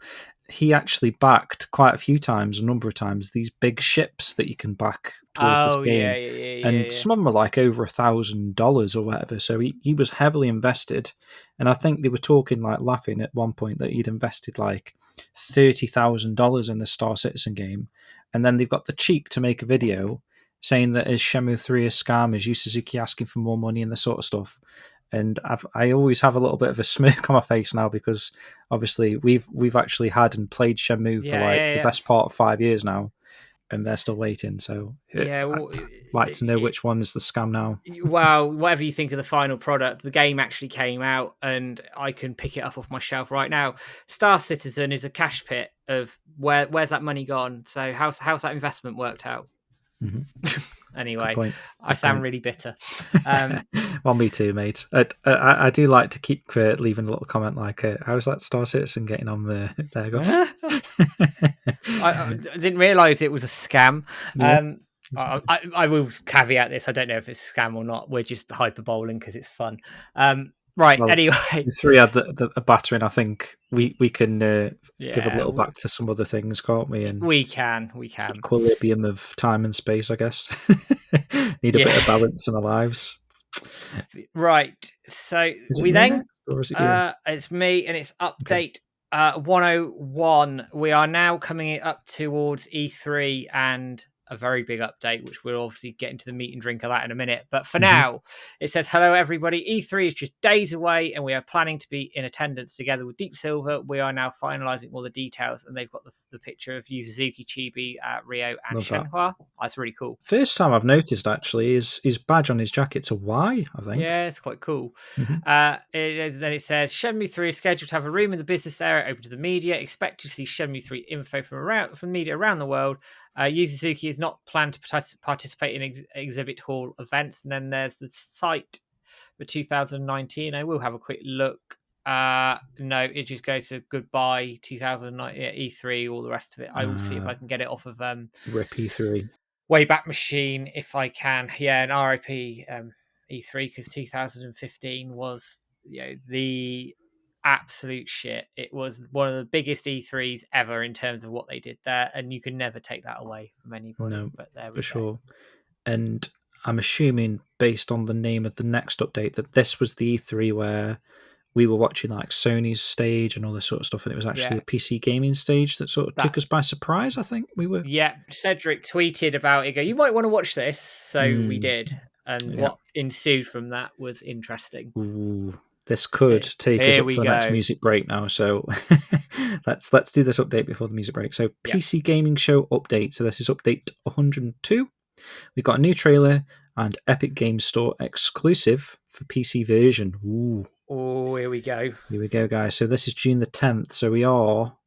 he actually backed quite a few times, a number of times, these big ships that you can back towards this game. And some of them were like over $1,000 or whatever. So he was heavily invested. And I think they were talking, like laughing at one point, that he'd invested like $30,000 in the Star Citizen game. And then they've got the cheek to make a video saying that is Shenmue 3 a scam, is Yu Suzuki asking for more money and this sort of stuff. And I always have a little bit of a smirk on my face now, because obviously we've actually had and played Shenmue for the best part of 5 years now, and they're still waiting. So I'd like to know which one is the scam now. Well, whatever you think of the final product, the game actually came out, and I can pick it up off my shelf right now. Star Citizen is a cash pit of where's that money gone? So how's that investment worked out? Mm-hmm. Anyway, I sound really bitter. Well, me too, mate. I do like to keep leaving a little comment like, how's that Star Citizen getting on there, Gus? I didn't realise it was a scam. Yeah. I will caveat this. I don't know if it's a scam or not. We're just hyperboling because it's fun. Right, well, anyway. 3 had a battering. I think we can give a little back to some other things, can't we? And we can. Equilibrium of time and space, I guess. Need a bit of balance in our lives. Right, so we then... it's me, and it's update 101. We are now coming up towards E3 and a very big update, which we'll obviously get into the meat and drink of that in a minute. But for now, it says, hello, everybody. E3 is just days away, and we are planning to be in attendance together with Deep Silver. We are now finalising all the details, and they've got the picture of Yu Suzuki, Chibi, Rio, and Shenhua. That's really cool. First time I've noticed, actually, is his badge on his jacket's a Y, I think. Yeah, it's quite cool. Then it says, Shenmue 3 is scheduled to have a room in the business area open to the media. Expect to see Shenmue 3 info from media around the world. Yu Suzuki is not planned to participate in exhibit hall events. And then there's the site for 2019. I will have a quick look. No, it just goes to goodbye 2009 E3, all the rest of it. I will see if I can get it off of RIP E3 Wayback Machine if I can. Yeah, and RIP E3, because 2015 was the absolute shit. It was one of the biggest E3s ever in terms of what they did there, and you can never take that away from anybody. No, but there we for go. Sure. And I'm assuming, based on the name of the next update, that this was the E3 where we were watching like Sony's stage and all this sort of stuff, and it was actually a PC gaming stage that sort of took us by surprise. I think we were. Yeah, Cedric tweeted about it. You might want to watch this, so we did, and what ensued from that was interesting. Ooh. This could take us up to the next music break now, so let's do this update before the music break. So PC Gaming Show update. So this is update 102. We've got a new trailer and Epic Games Store exclusive for PC version. Ooh. Oh, here we go. Here we go, guys. So this is June the 10th. So we are,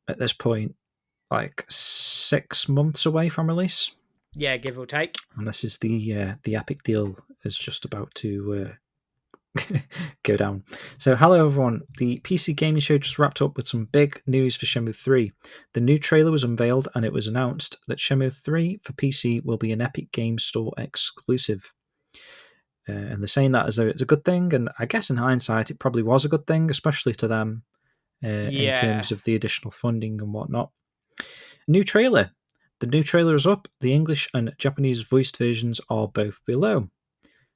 at this point, like 6 months away from release. Yeah, give or take. And this is the Epic deal is just about to go down. So, hello everyone. The PC Gaming Show just wrapped up with some big news for Shenmue 3. The new trailer was unveiled, and it was announced that Shenmue 3 for PC will be an Epic Games Store exclusive. And they're saying that as though it's a good thing, and I guess in hindsight it probably was a good thing, especially to them in terms of the additional funding and whatnot. New trailer. The new trailer is up. The English and Japanese voiced versions are both below.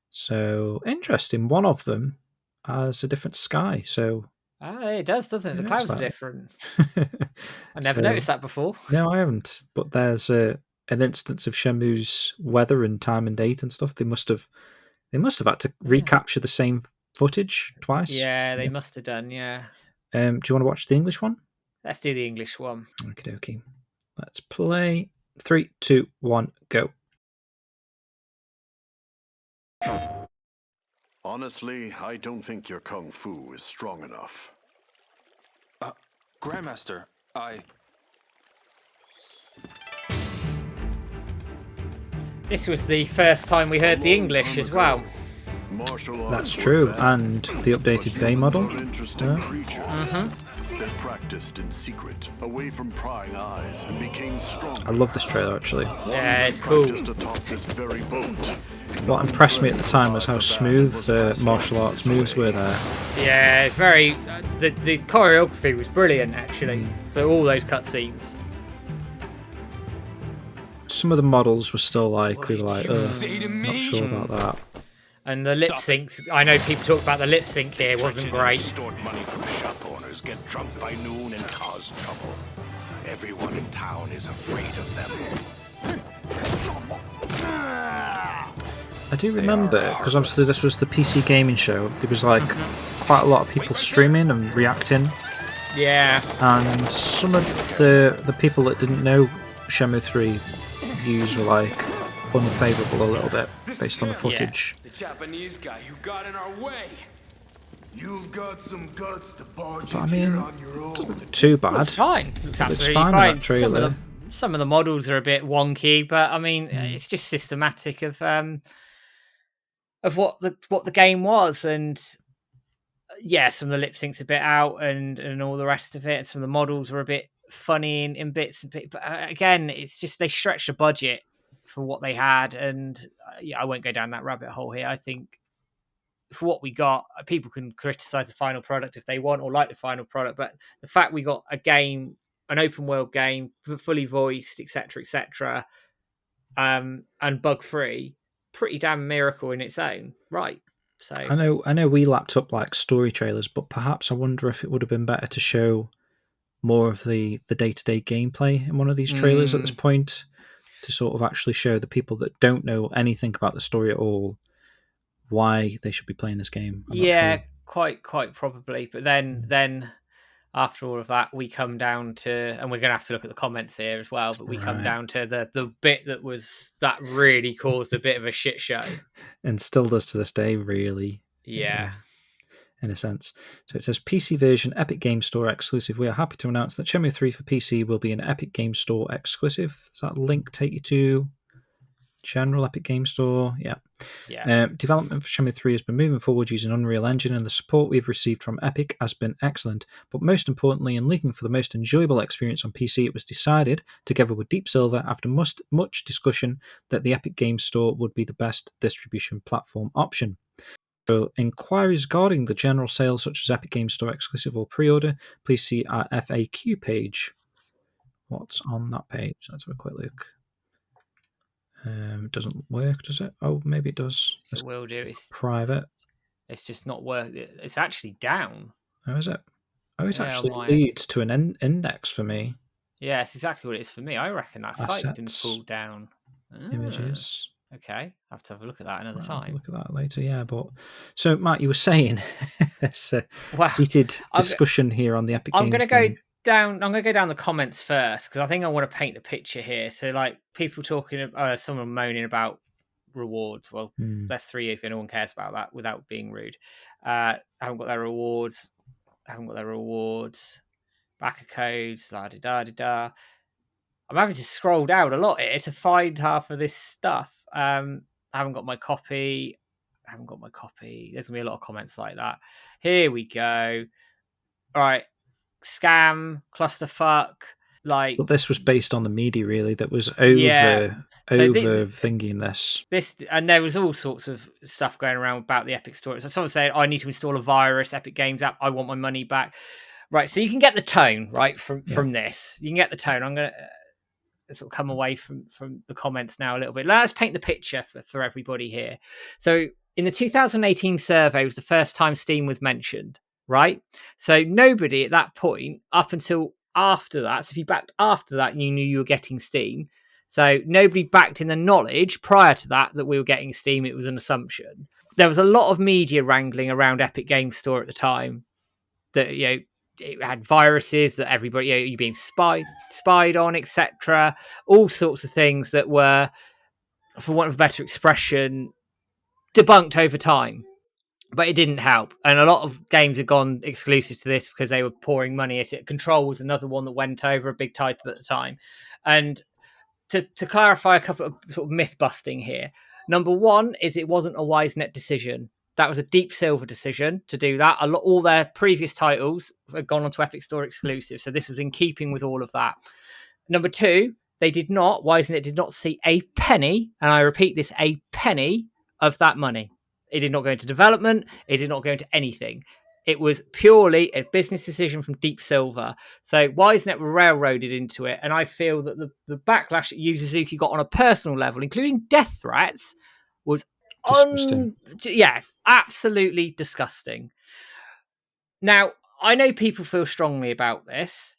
So, interesting. One of them has a different sky. So it does, doesn't it? The clouds are different. I never noticed that before. No, I haven't. But there's an instance of Shenmue's weather and time and date and stuff. They must have had to recapture the same footage twice. Yeah, they must have done. Yeah. Do you want to watch the English one? Let's do the English one. Okie dokie. Let's play. 3, 2, 1, go. Honestly, I don't think your kung fu is strong enough. Grandmaster, This was the first time we heard the English as well. That's true, and the updated Bay model. They practiced in secret, away from prying eyes, and became strong. I love this trailer, actually. Yeah, it's cool. What impressed me at the time was how smooth the martial arts moves were there. Yeah, it's very. The choreography was brilliant, actually, for all those cutscenes. Some of the models were still like, not sure about that. And the lip syncs, I know people talk about the lip sync here, wasn't great. Money from shop owners, get drunk by noon and cause trouble. Everyone in town is afraid of them. I do remember, because obviously this was the PC Gaming Show, there was like quite a lot of people streaming and reacting. Yeah. And some of the people that didn't know Shenmue 3 views were like unfavourable a little bit based on the footage. The Japanese guy who got in our way. You've got some guts to barge But I in mean, here on your own. too bad. It's fine. It's absolutely fine. fine. In that trailer. Some of the models are a bit wonky, but I mean, it's just systematic of what the game was, and yeah, some of the lip syncs a bit out, and all the rest of it. Some of the models were a bit funny in bits, but again, it's just they stretched the budget for what they had, and I won't go down that rabbit hole here. I think for what we got, people can criticize the final product if they want or like the final product, but the fact we got a game, an open world game, fully voiced, etc., and bug free, pretty damn miracle in its own right. So I know we lapped up like story trailers, but perhaps I wonder if it would have been better to show more of the day-to-day gameplay in one of these trailers at this point, to sort of actually show the people that don't know anything about the story at all why they should be playing this game. I'm not sure. quite probably. But then after all of that, we come down to, and we're going to have to look at the comments here as well, but we come down to the bit that really caused a bit of a shit show. And still does to this day, really. Yeah. In a sense. So it says PC version Epic Games Store exclusive. We are happy to announce that Shenmue 3 for PC will be an Epic Games Store exclusive. Does that link take you to General Epic Games Store? Yeah. Development for Shenmue 3 has been moving forward using Unreal Engine, and the support we've received from Epic has been excellent. But most importantly, in looking for the most enjoyable experience on PC, it was decided, together with Deep Silver, after much discussion, that the Epic Games Store would be the best distribution platform option. So, inquiries regarding the general sales, such as Epic Games Store exclusive or pre-order, please see our FAQ page. What's on that page? Let's have a quick look. Doesn't work, does it? Oh, maybe it does. It will do. It's private. It's just not work. It's actually down. Oh, is it? Oh, it actually leads to an index for me. Yeah, it's exactly what it is for me. I reckon that site's been pulled down. Images. Okay, I'll have to have a look at that another time. Look at that later, yeah. But so, Matt, you were saying this heated discussion here on the Epic Games. I'm going to go down the comments first, because I think I want to paint a picture here. So, like, people talking, someone moaning about rewards. Well, that's 3 years ago. No one cares about that, without being rude. Haven't got their rewards. Backer codes. La-di-da-di-da. I'm having to scroll down a lot here to find half of this stuff. I haven't got my copy. I haven't got my copy. There's gonna be a lot of comments like that. Here we go. All right, scam, clusterfuck. Like, But this was based on the media, really. That was Yeah. So thinking this. And there was all sorts of stuff going around about the Epic Store. So someone saying, I need to install a virus, Epic Games app. I want my money back. Right. So you can get the tone right from this. You can get the tone. I'm gonna sort of come away from the comments now a little bit. Let's paint the picture for everybody here. So in the 2018 survey, it was the first time Steam was mentioned, right? So nobody at that point, up until after that, so if you backed after that, you knew you were getting Steam. So nobody backed in the knowledge prior to that we were getting Steam. It was an assumption. There was a lot of media wrangling around Epic Games Store at the time that, it had viruses, that everybody, you're being spied on, etc. All sorts of things that were, for want of a better expression, debunked over time. But it didn't help. And a lot of games have gone exclusive to this because they were pouring money at it. Control was another one that went over, a big title at the time. And to clarify a couple of sort of myth busting here. Number one is it wasn't a WiseNet decision. That was a Deep Silver decision to do that. All their previous titles had gone onto Epic Store exclusive. So this was in keeping with all of that. Number two, WiseNet did not see a penny, and I repeat this, a penny of that money. It did not go into development. It did not go into anything. It was purely a business decision from Deep Silver. So WiseNet were railroaded into it. And I feel that the backlash that Yu Suzuki got on a personal level, including death threats, was absolutely disgusting. Now, I know people feel strongly about this,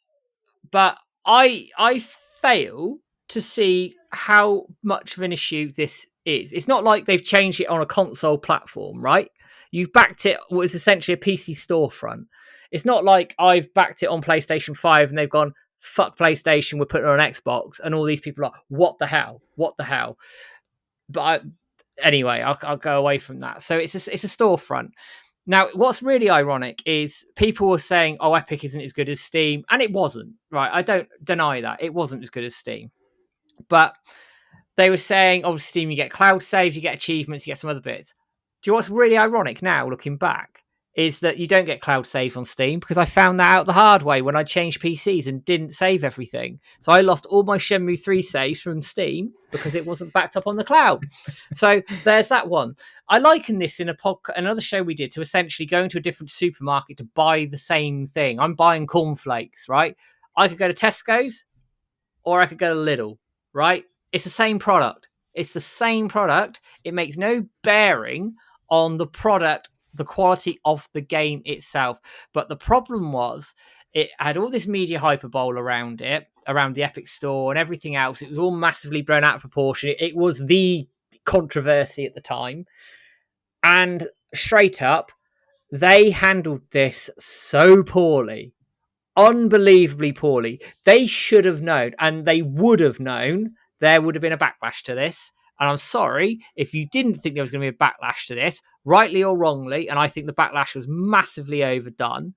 but I fail to see how much of an issue this is. It's not like they've changed it on a console platform, right? You've backed it what is essentially a PC storefront. It's not like I've backed it on PlayStation 5 and they've gone, fuck PlayStation, we're putting it on Xbox, and all these people are, what the hell? But anyway, I'll go away from that. So it's a storefront. Now, what's really ironic is people were saying, oh, Epic isn't as good as Steam, and it wasn't, right? I don't deny that. It wasn't as good as Steam. But they were saying, oh, Steam, you get cloud saves, you get achievements, you get some other bits. Do you know what's really ironic now, looking back, is that you don't get cloud saves on Steam, because I found that out the hard way when I changed PCs and didn't save everything. So I lost all my Shenmue 3 saves from Steam because it wasn't backed up on the cloud. So there's that one. I liken this in another show we did to essentially going to a different supermarket to buy the same thing. I'm buying cornflakes, right? I could go to Tesco's or I could go to Lidl, right? It's the same product. It makes no bearing on the product, the quality of the game itself. But the problem was it had all this media hyperbole around it, around the Epic Store and everything else. It was all massively blown out of proportion. It was the controversy at the time. And straight up, they handled this so poorly. Unbelievably poorly. They should have known, and they would have known, there would have been a backlash to this. And I'm sorry if you didn't think there was going to be a backlash to this, rightly or wrongly, and I think the backlash was massively overdone.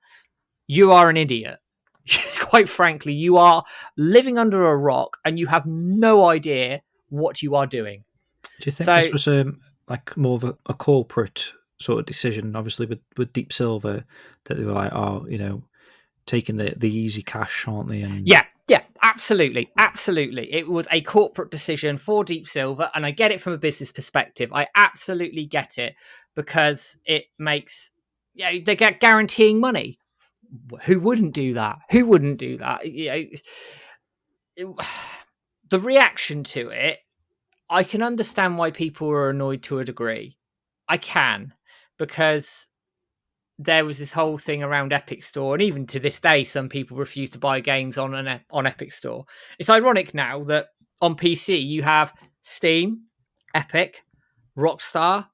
You are an idiot. Quite frankly, you are living under a rock and you have no idea what you are doing. Do you think this was like more of a corporate sort of decision, obviously with Deep Silver, that they were like, oh, taking the easy cash, aren't they? And yeah, absolutely. It was a corporate decision for Deep Silver, and I get it from a business perspective. I absolutely get it, because it makes, they get guaranteeing money. Who wouldn't do that? The reaction to it, I can understand why people were annoyed to a degree. I can, because there was this whole thing around Epic Store, and even to this day, some people refuse to buy games on Epic Store. It's ironic now that on PC you have Steam, Epic, Rockstar,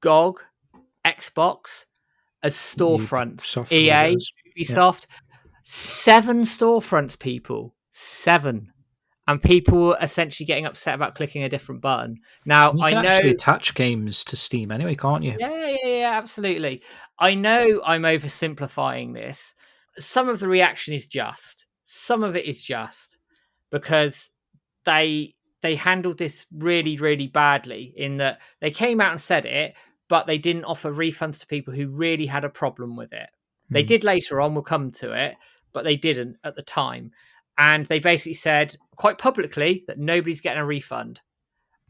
GOG, Xbox as storefronts. EA, Ubisoft, 7 storefronts, people. 7. And people were essentially getting upset about clicking a different button. Now, you can actually attach games to Steam anyway, can't you? Yeah, absolutely. I know I'm oversimplifying this. Some of the reaction is just. Some of it is just because they handled this really, really badly, in that they came out and said it, but they didn't offer refunds to people who really had a problem with it. They did later on, we'll come to it, but they didn't at the time. And they basically said quite publicly that nobody's getting a refund.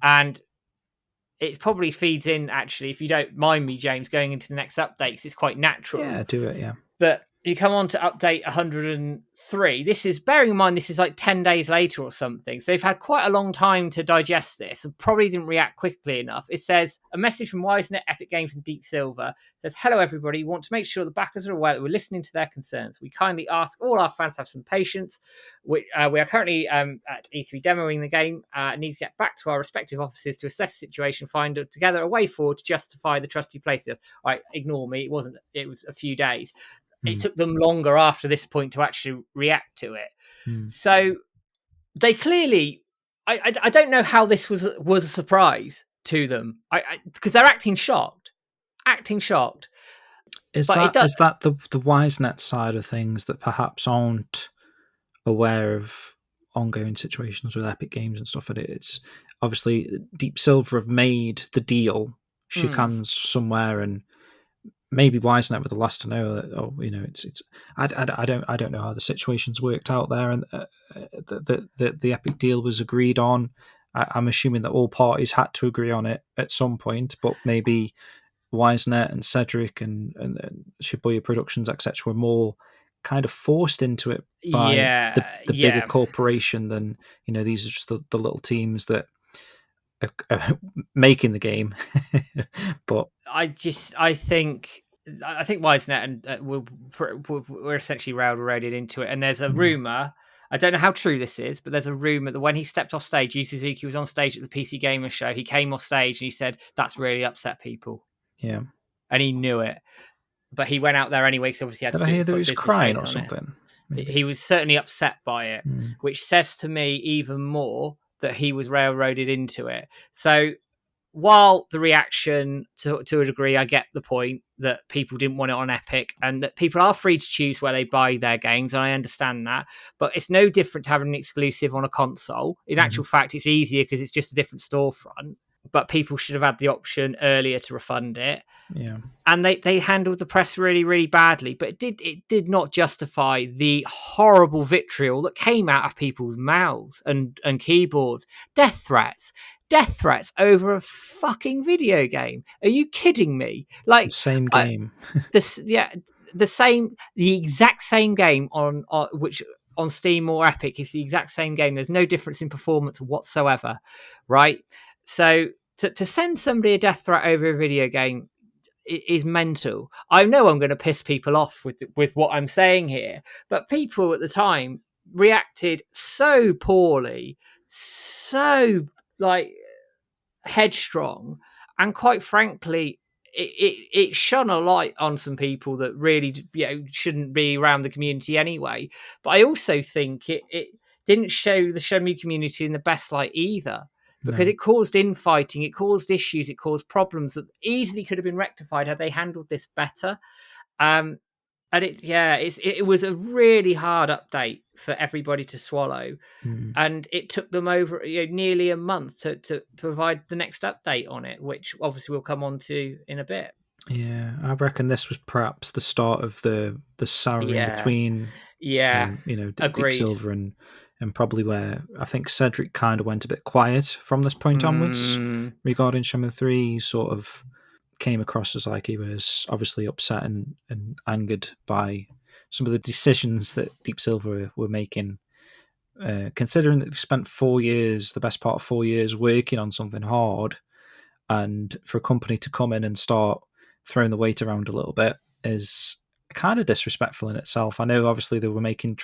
And it probably feeds in, actually, if you don't mind me, James, going into the next update, because it's quite natural. Yeah, do it, yeah. But you come on to update 103. This is, bearing in mind, this is like 10 days later or something. So they've had quite a long time to digest this and probably didn't react quickly enough. It says, a message from Wisenet, Epic Games and Deep Silver says, hello, everybody. We want to make sure the backers are aware that we're listening to their concerns. We kindly ask all our fans to have some patience. We are currently at E3 demoing the game. Need to get back to our respective offices to assess the situation, find together a way forward to justify the trust you place in us. All right, ignore me. It was a few days. It took them longer after this point to actually react to it. So they clearly, I don't know how this was a surprise to them, because they're acting shocked. Is that the Wisenet side of things that perhaps aren't aware of ongoing situations with Epic Games and stuff? And it's obviously Deep Silver have made the deal, shook hands somewhere, and maybe Wisenet were the last to know that. I don't know how the situation's worked out there, and the Epic deal was agreed on. I'm assuming that all parties had to agree on it at some point, but maybe Wisenet and Cedric and Shibuya Productions, etc., were more kind of forced into it by the bigger corporation than, these are just the little teams that are making the game. But I think Wisenet and we're essentially railroaded into it. And there's a rumor, I don't know how true this is, but there's a rumor that when he stepped off stage, Yu Suzuki was on stage at the PC Gamer show. He came off stage and he said, that's really upset people. Yeah. And he knew it. But he went out there anyway, because obviously he had to do it. Did I hear that he was crying or something? He was certainly upset by it, which says to me even more that he was railroaded into it. So while the reaction, to a degree, I get the point that people didn't want it on Epic and that people are free to choose where they buy their games, and I understand that, but it's no different to having an exclusive on a console. In actual fact, it's easier because it's just a different storefront, but people should have had the option earlier to refund it. Yeah. And they handled the press really, really badly, but it did not justify the horrible vitriol that came out of people's mouths and keyboards. Death threats over a fucking video game. Are you kidding me? Like, same game. The exact same game on which on Steam or Epic is the exact same game. There's no difference in performance whatsoever, right? So to send somebody a death threat over a video game is mental. I know I'm going to piss people off with what I'm saying here, but people at the time reacted so poorly, so headstrong, and quite frankly, it shone a light on some people that really shouldn't be around the community anyway. But I also think it didn't show the Shenmue community in the best light either, because it caused infighting, it caused issues, it caused problems that easily could have been rectified had they handled this better. And it was a really hard update for everybody to swallow, and it took them over nearly a month to provide the next update on it, which obviously we'll come on to in a bit. Yeah, I reckon this was perhaps the start of the souring between Deep Silver and probably where I think Cedric kind of went a bit quiet from this point onwards regarding Shenmue 3. He sort of came across as like he was obviously upset and angered by some of the decisions that Deep Silver were making, considering that they've spent 4 years, the best part of 4 years, working on something hard, and for a company to come in and start throwing the weight around a little bit is kind of disrespectful in itself. I know obviously they were making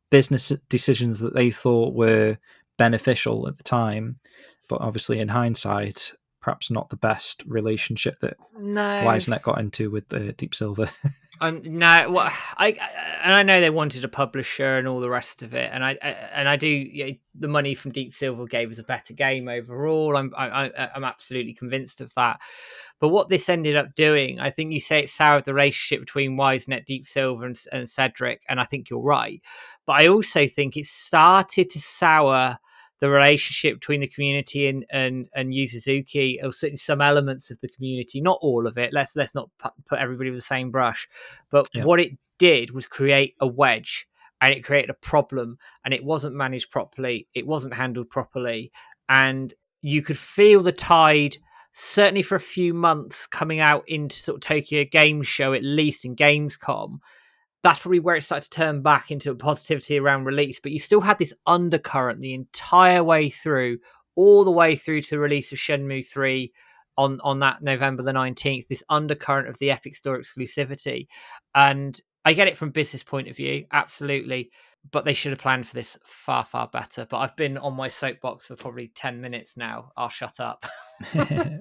business decisions that they thought were beneficial at the time, but obviously in hindsight, perhaps not the best relationship that Wisenet got into with the Deep Silver. I know they wanted a publisher and all the rest of it, and I do. The money from Deep Silver gave us a better game overall. I'm absolutely convinced of that. But what this ended up doing, I think you say it soured the relationship between Wisenet, Deep Silver, and Cedric, and I think you're right. But I also think it started to sour the relationship between the community and Yu Suzuki, or certainly some elements of the community, not all of it. Let's not put everybody with the same brush. But what it did was create a wedge, and it created a problem, and it wasn't managed properly. It wasn't handled properly, and you could feel the tide, certainly for a few months, coming out into sort of Tokyo Game Show, at least in Gamescom. That's probably where it started to turn back into a positivity around release. But you still had this undercurrent the entire way through, all the way through to the release of Shenmue 3 on that November the 19th, this undercurrent of the Epic Store exclusivity. And I get it from business point of view, absolutely. But they should have planned for this far, far better. But I've been on my soapbox for probably 10 minutes now. I'll shut up.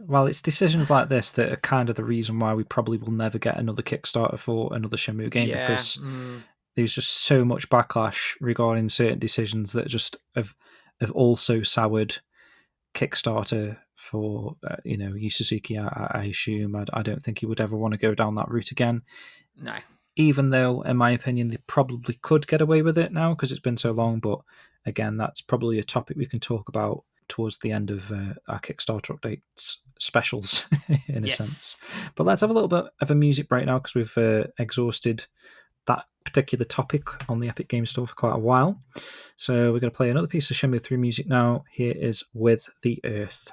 Well, it's decisions like this that are kind of the reason why we probably will never get another Kickstarter for another Shenmue game, because there's just so much backlash regarding certain decisions that just have also soured Kickstarter for Yu Suzuki. I assume I don't think he would ever want to go down that route again. No. Even though, in my opinion, they probably could get away with it now because it's been so long. But again, that's probably a topic we can talk about towards the end of our Kickstarter updates specials, in a sense. But let's have a little bit of a music break now, because we've exhausted that particular topic on the Epic Game Store for quite a while. So we're going to play another piece of Shenmue 3 music now. Here is With the Earth.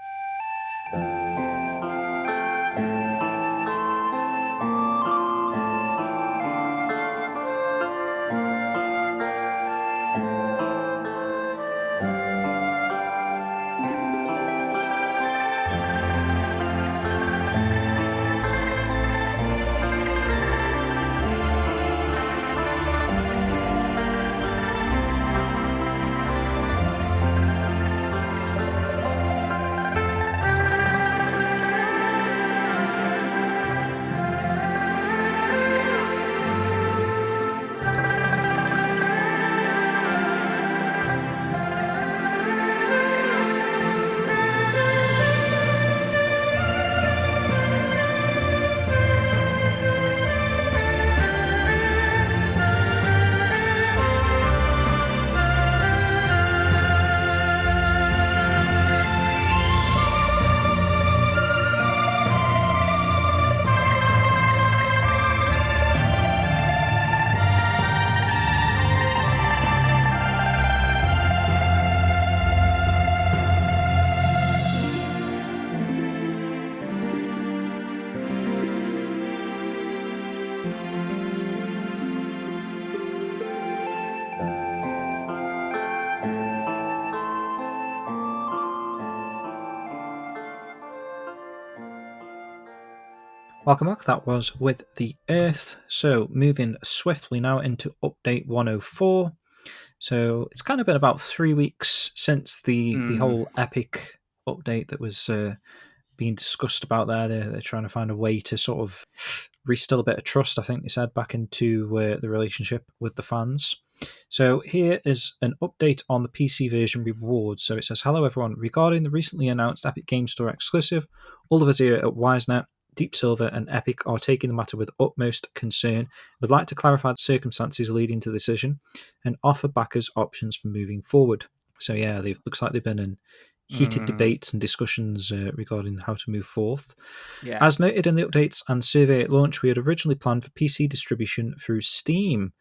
Welcome back. That was With the Earth. So moving swiftly now into update 104. So it's kind of been about 3 weeks since the whole Epic update that was being discussed about there. They're trying to find a way to sort of restill a bit of trust, I think they said, back into the relationship with the fans. So here is an update on the PC version rewards. So it says, hello everyone, regarding the recently announced Epic Game Store exclusive, all of us here at Wisenet, Deep Silver and Epic are taking the matter with utmost concern. Would like to clarify the circumstances leading to the decision and offer backers options for moving forward. So yeah, looks like they've been in heated debates and discussions regarding how to move forth. Yeah. As noted in the updates and survey at launch, we had originally planned for PC distribution through Steam.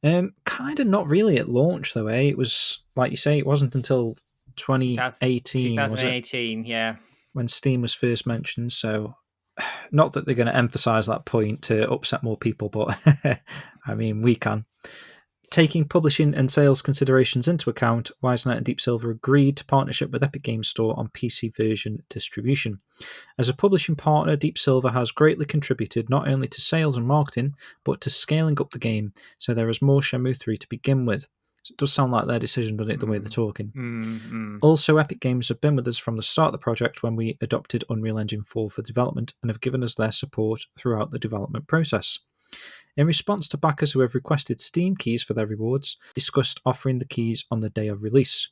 Kind of not really at launch though, eh? It was, like you say, it wasn't until 2018, 2018, yeah. When Steam was first mentioned, so not that they're going to emphasise that point to upset more people, but I mean, we can. Taking publishing and sales considerations into account, Wisenet and Deep Silver agreed to partnership with Epic Games Store on PC version distribution. As a publishing partner, Deep Silver has greatly contributed not only to sales and marketing, but to scaling up the game, so there is more Shenmue 3 to begin with. So it does sound like their decision, doesn't it, the way they're talking. Also, Epic Games have been with us from the start of the project when we adopted Unreal Engine 4 for development and have given us their support throughout the development process. In response to backers who have requested Steam keys for their rewards, discussed offering the keys on the day of release.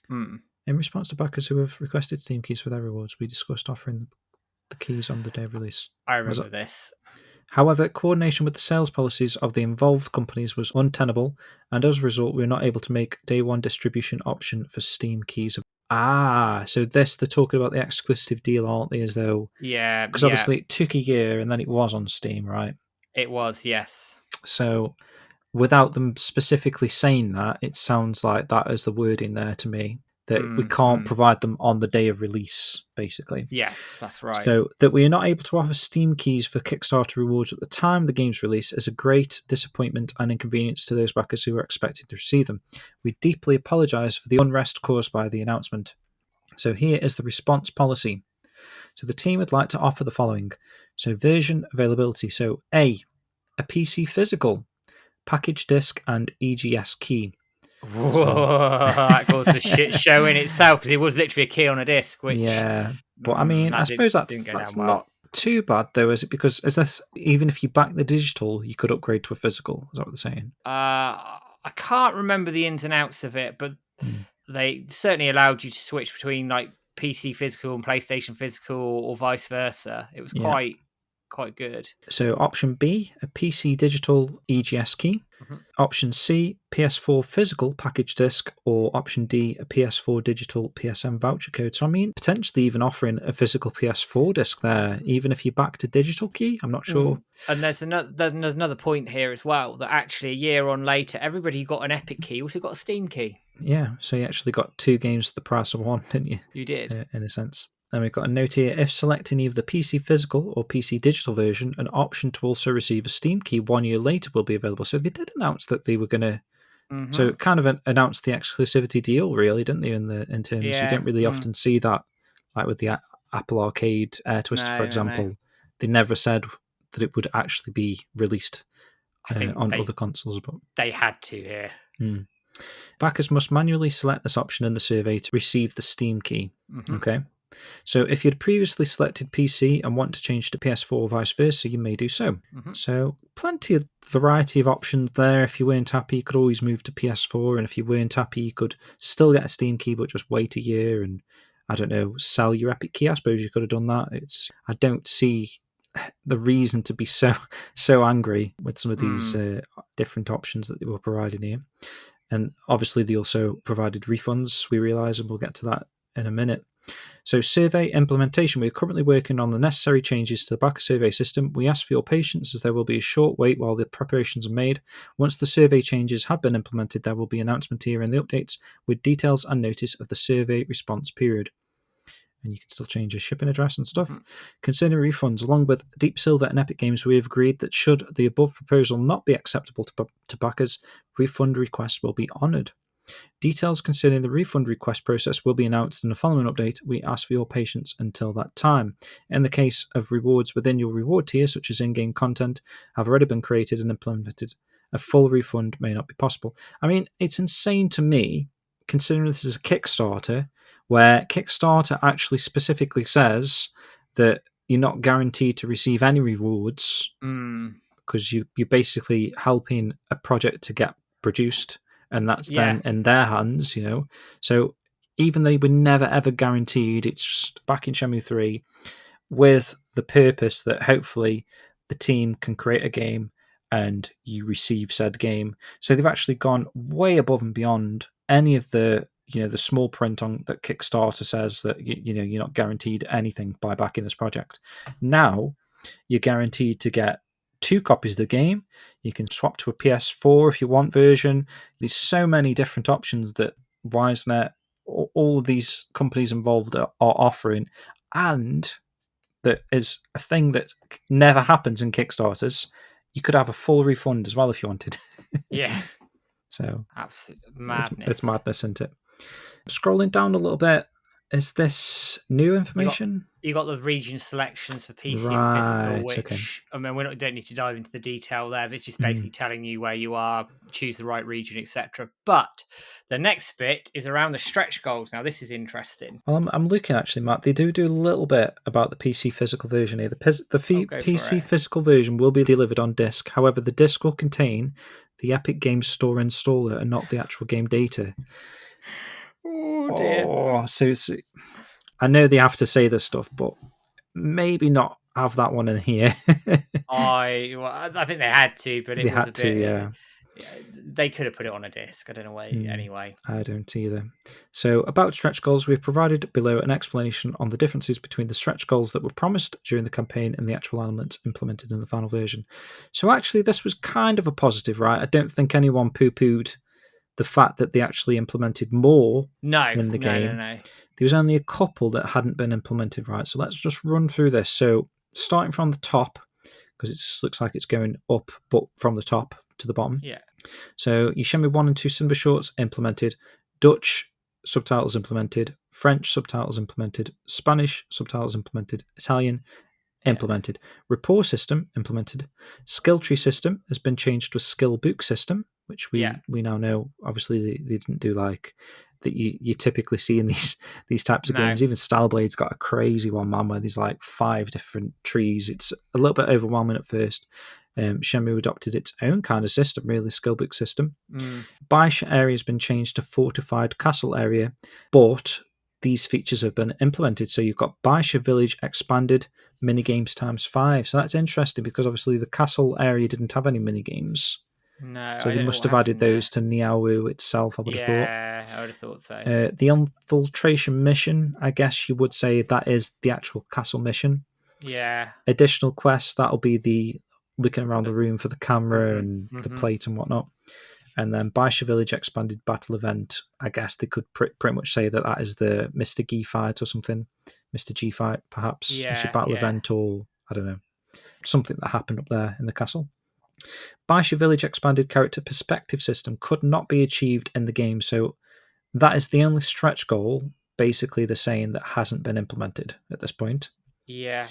In response to backers who have requested Steam keys for their rewards, we discussed offering the keys on the day of release. I remember this. However, coordination with the sales policies of the involved companies was untenable, and as a result, we were not able to make day one distribution option for Steam keys. So they're talking about the exclusive deal, aren't they? As though, Yeah, because obviously it took a year and then it was on Steam, right? It was, yes. So without them specifically saying that, it sounds like that is the wording there to me, that we can't provide them on the day of release, basically. Yes, that's right. So that we are not able to offer Steam keys for Kickstarter rewards at the time of the game's release is a great disappointment and inconvenience to those backers who were expecting to receive them. We deeply apologise for the unrest caused by the announcement. So here is the response policy. So the team would like to offer the following. So version availability. So A PC physical, package disc and EGS key. Whoa, that caused a shit show in itself, because it was literally a key on a disc. Which, but I mean, I suppose that's not too bad, though, is it? Because even if you back the digital, you could upgrade to a physical. Is that what they're saying? I can't remember the ins and outs of it, but they certainly allowed you to switch between like PC physical and PlayStation physical, or vice versa. It was quite good. So option B, a PC digital EGS key. Option C, PS4 physical package disc, or option D, a PS4 digital PSN voucher code. So I mean, potentially even offering a physical PS4 disc there, even if you backed a digital key. I'm not sure. And there's another point here as well, that actually a year on later, everybody who got an Epic key also got a Steam key. Yeah, so you actually got two games for the price of one, didn't you? You did. In a sense. Then we've got a note here, if selecting either the PC physical or PC digital version, an option to also receive a Steam key 1 year later will be available. So they did announce that they were going to... So it kind of announced the exclusivity deal, really, didn't they, in terms... You don't really often see that, like with the Apple Arcade Air Twister, for example. No. They never said that it would actually be released on other consoles. But they had to here. Backers must manually select this option in the survey to receive the Steam key. Okay. So if you'd previously selected PC and want to change to PS4 or vice versa, you may do so. So plenty of variety of options there. If you weren't happy, you could always move to PS4, and if you weren't happy, you could still get a Steam key, but just wait a year and, I don't know, sell your Epic key. I suppose you could have done that. I don't see the reason to be so angry with some of these different options that they were providing here. And obviously they also provided refunds, we realise, and we'll get to that in a minute. So survey implementation. We are currently working on the necessary changes to the backer survey system. We ask for your patience, as there will be a short wait while the preparations are made. Once the survey changes have been implemented, there will be an announcement here in the updates with details and notice of the survey response period. And you can still change your shipping address and stuff. Concerning refunds, along with Deep Silver and Epic Games, we have agreed that should the above proposal not be acceptable to backers, refund requests will be honoured. Details concerning the refund request process will be announced in the following update. We ask for your patience until that time. In the case of rewards within your reward tier, such as in-game content, have already been created and implemented, a full refund may not be possible. I mean, it's insane to me, considering this is a Kickstarter, where Kickstarter actually specifically says that you're not guaranteed to receive any rewards because you're basically helping a project to get produced. And that's then in their hands, you know. So even though we were never ever guaranteed, it's just back in Shenmue 3 with the purpose that hopefully the team can create a game and you receive said game. So they've actually gone way above and beyond any of the, you know, the small print on that Kickstarter says that you know you're not guaranteed anything by backing this project. Now you're guaranteed to get 2 copies of the game. You can swap to a PS4 if you want version. There's so many different options that Wisenet, all of these companies involved are offering, and that is a thing that never happens in Kickstarters. You could have a full refund as well if you wanted. Yeah. So absolute madness. It's madness, isn't it? Scrolling down a little bit, is this new information? You got the region selections for PC and physical, which I mean, we don't need to dive into the detail there, but it's just basically telling you where you are, choose the right region, etc. But the next bit is around the stretch goals. Now, this is interesting. Well, I'm looking actually, Matt. They do a little bit about the PC physical version here. The PC physical version will be delivered on disc. However, the disc will contain the Epic Games Store installer and not the actual game data. Oh dear. So I know they have to say this stuff, but maybe not have that one in here. I think they had to, but it They was had a to, bit. yeah. They could have put it on a disc. I don't know why. Anyway, I don't either. So, about stretch goals, we've provided below an explanation on the differences between the stretch goals that were promised during the campaign and the actual elements implemented in the final version. So, actually, this was kind of a positive, right? I don't think anyone poo-pooed the fact that they actually implemented more in the game. No. There was only a couple that hadn't been implemented right. So, let's just run through this. So, starting from the top, because it looks like it's going up, but from the top to the bottom. Yeah. So Shenmue 1 and 2 cinema shorts implemented, Dutch subtitles implemented, French subtitles implemented, Spanish subtitles implemented, Italian implemented, rapport system implemented, skill tree system has been changed to a skill book system, which we now know. Obviously, they didn't do like that you typically see in these types of games. Even Style Blade's got a crazy one, man, where there's like 5 different trees. It's a little bit overwhelming at first. Shenmue adopted its own kind of system, really, skill book system. Baisha area has been changed to fortified castle area, but these features have been implemented. So you've got Baisha Village expanded, minigames times 5. So that's interesting because obviously the castle area didn't have any minigames. No, so they must have added those to Niaowu itself, I would have thought. Yeah, I would have thought so. The infiltration mission, I guess you would say that is the actual castle mission. Yeah. Additional quests, that'll be the looking around the room for the camera and the plate and whatnot. And then Baisha Village expanded battle event, I guess they could pretty much say that is the Mr. G fight or something. Mr. G fight, perhaps. It's a battle event, or I don't know, something that happened up there in the castle. Baisha Village expanded character perspective system could not be achieved in the game, so that is the only stretch goal, basically they're saying, that hasn't been implemented at this point. Yeah.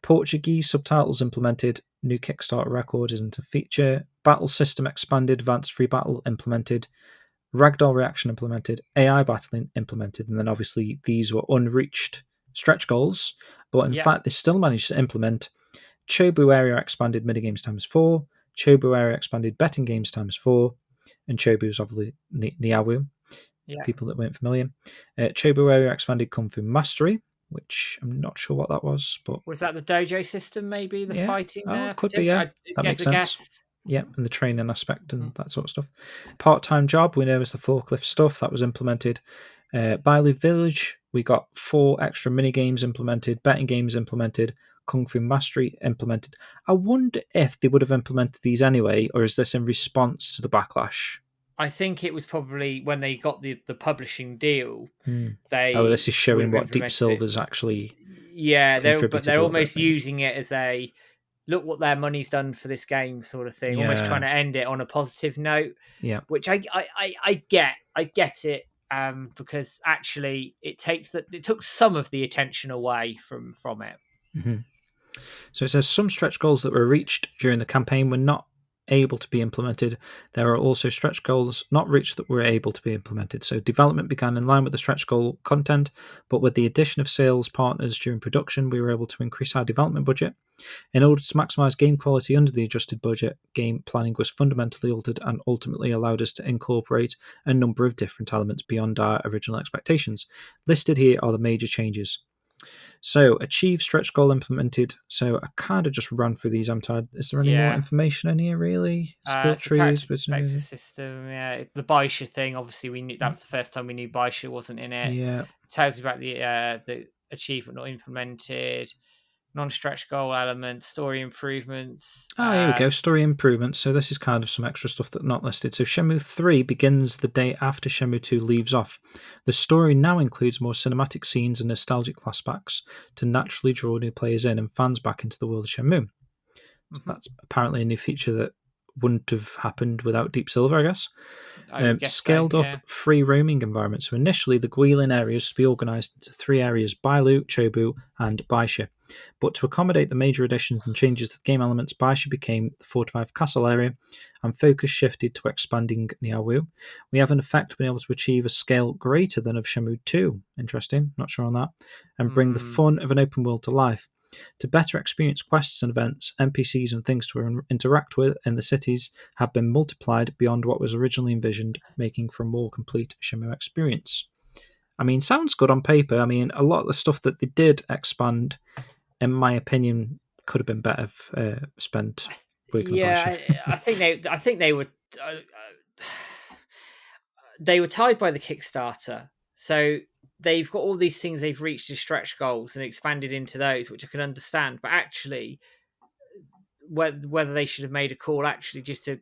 Portuguese subtitles implemented, new Kickstarter record isn't a feature, battle system expanded, advanced free battle implemented, ragdoll reaction implemented, AI battling implemented, and then obviously these were unreached stretch goals, but in fact they still managed to implement Chobu area expanded minigames times 4, Chobu area expanded betting games times 4, and Chobu is obviously Niaowu, people that weren't familiar. Chobu area expanded Kung Fu Mastery, which I'm not sure what that was, but was that the dojo system? Maybe the fighting there. It could be, yeah. That makes sense. Yeah, and the training aspect and that sort of stuff. Part-time job, we know is the forklift stuff that was implemented. Bailu Village, we got 4 extra mini games implemented, betting games implemented, Kung Fu Mastery implemented. I wonder if they would have implemented these anyway, or is this in response to the backlash? I think it was probably when they got the publishing deal. This is showing what Deep Silver's actually. Yeah, they're almost using it as a look what their money's done for this game sort of thing. Almost trying to end it on a positive note. Yeah, which I get it. Because actually, it took some of the attention away from it. Mm-hmm. So it says some stretch goals that were reached during the campaign were not able to be implemented. There are also stretch goals not reached that were able to be implemented. So development began in line with the stretch goal content, but with the addition of sales partners during production, we were able to increase our development budget. In order to maximize game quality under the adjusted budget, game planning was fundamentally altered and ultimately allowed us to incorporate a number of different elements beyond our original expectations. Listed here are the major changes. So, achieve stretch goal implemented. So, I kind of just ran through these. I'm tired. Is there any more information in here, really? Skill trees, perspective system. Yeah, the Baisha thing. Obviously, we knew that was the first time we knew Baisha wasn't in it. Yeah, it tells you about the achievement not implemented, non-stretch goal elements, story improvements. Here we go. Story improvements. So this is kind of some extra stuff that's not listed. So Shenmue 3 begins the day after Shenmue 2 leaves off. The story now includes more cinematic scenes and nostalgic flashbacks to naturally draw new players in and fans back into the world of Shenmue. So that's apparently a new feature that wouldn't have happened without Deep Silver, I guess. Scaled up free roaming environment. So initially the Guilin area used to be organised into 3 areas, Bailu, Chobu and Baisha. But to accommodate the major additions and changes to the game elements, Baisha became the fortified castle area and focus shifted to expanding Niaowu. We have in effect been able to achieve a scale greater than of Shenmue 2, interesting, not sure on that, and bring the fun of an open world to life. To better experience quests and events, NPCs and things to interact with in the cities have been multiplied beyond what was originally envisioned, making for a more complete Shenmue experience. I mean, sounds good on paper. I mean, a lot of the stuff that they did expand, in my opinion, could have been better spent working on. I think they were they were tied by the Kickstarter, so they've got all these things they've reached as stretch goals and expanded into those, which I can understand. But actually, whether they should have made a call actually just to